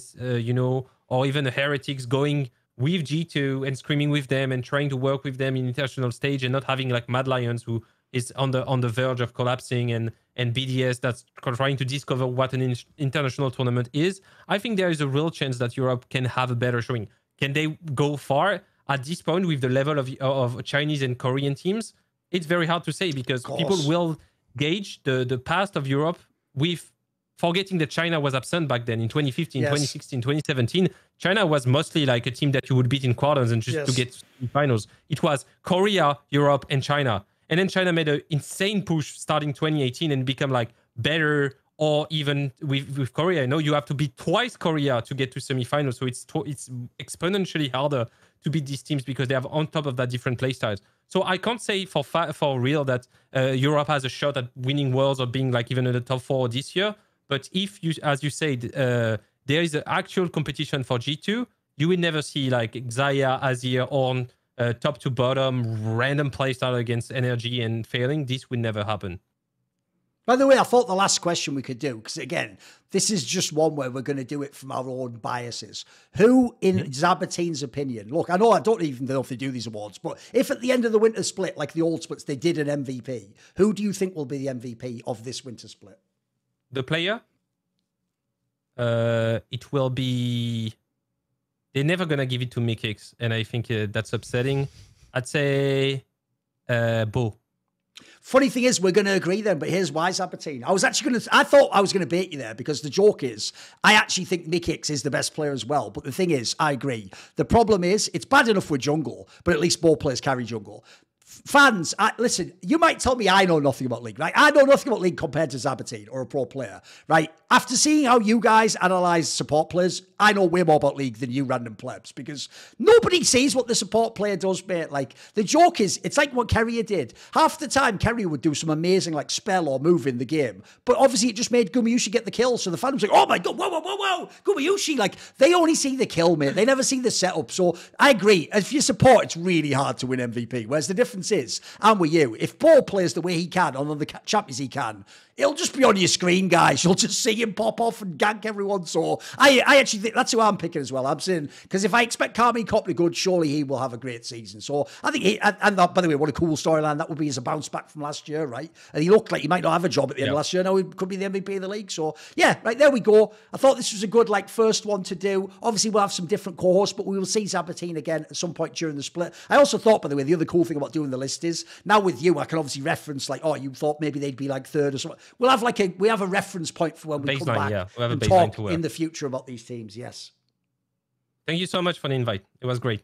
or even a Heretics going with G2 and screaming with them and trying to work with them in international stage, and not having like Mad Lions, who is on the verge of collapsing, and BDS that's trying to discover what an international tournament is, I think there is a real chance that Europe can have a better showing. Can they go far at this point with the level of Chinese and Korean teams? It's very hard to say, because people will gauge the past of Europe with forgetting that China was absent back then in 2015, 2016, 2017. China was mostly like a team that you would beat in quarters and just to get to finals. It was Korea, Europe, and China. And then China made an insane push starting 2018 and become like better. Or even with Korea, you have to beat twice Korea to get to semifinals. So it's exponentially harder to beat these teams, because they have on top of that different playstyles. So I can't say for real that Europe has a shot at winning Worlds or being like even in the top 4 this year. But if you, as you said, there is an actual competition for G2, you will never see like Xayah, Azir, Ornn, top to bottom, random playstyle against Energy and failing. This will never happen. By the way, I thought the last question we could do, because again, this is just one where we're going to do it from our own biases. Who, in Zabateen's opinion, look, I don't even know if they do these awards, but if at the end of the winter split, like the old splits, they did an MVP, who do you think will be the MVP of this winter split? The player? It will be... They're never going to give it to Mikyx, and I think that's upsetting. I'd say Bo. Funny thing is, we're going to agree then, but here's why, Sabatine. I thought I was going to bait you there because the joke is, I actually think Nick Hicks is the best player as well. But the thing is, I agree. The problem is, it's bad enough with jungle, but at least ball players carry jungle. Fans, listen, you might tell me I know nothing about League, right? I know nothing about League compared to Sabatine or a pro player, right? After seeing how you guys analyse support players, I know way more about League than you random plebs because nobody sees what the support player does, mate. Like, the joke is, it's like what Keria did. Half the time, Keria would do some amazing, like, spell or move in the game, but obviously it just made Gumayusi get the kill, so the fan was like, oh my God, whoa, Gumayusi, like, they only see the kill, mate. They never see the setup, so I agree. If you support, it's really hard to win MVP, whereas the difference is, I'm with you, if Ball plays the way he can, on the Champions he can, it'll just be on your screen, guys. You'll just see him pop off and gank everyone. So I actually think that's who I'm picking as well. I'm saying, because if I expect Karmine Corp to be good, surely he will have a great season. So I think and that, by the way, what a cool storyline that would be as a bounce back from last year, right? And he looked like he might not have a job at the end of last year. Now he could be the MVP of the league. So yeah, right, there we go. I thought this was a good, like, first one to do. Obviously, we'll have some different co-hosts, but we will see Sabatine again at some point during the split. I also thought, by the way, the other cool thing about doing the list is, now with you, I can obviously reference, like, oh, you thought maybe they'd be like third or something. We'll have like we have a reference point for when we come back we'll have and a talk to in the future about these teams. Yes. Thank you so much for the invite. It was great.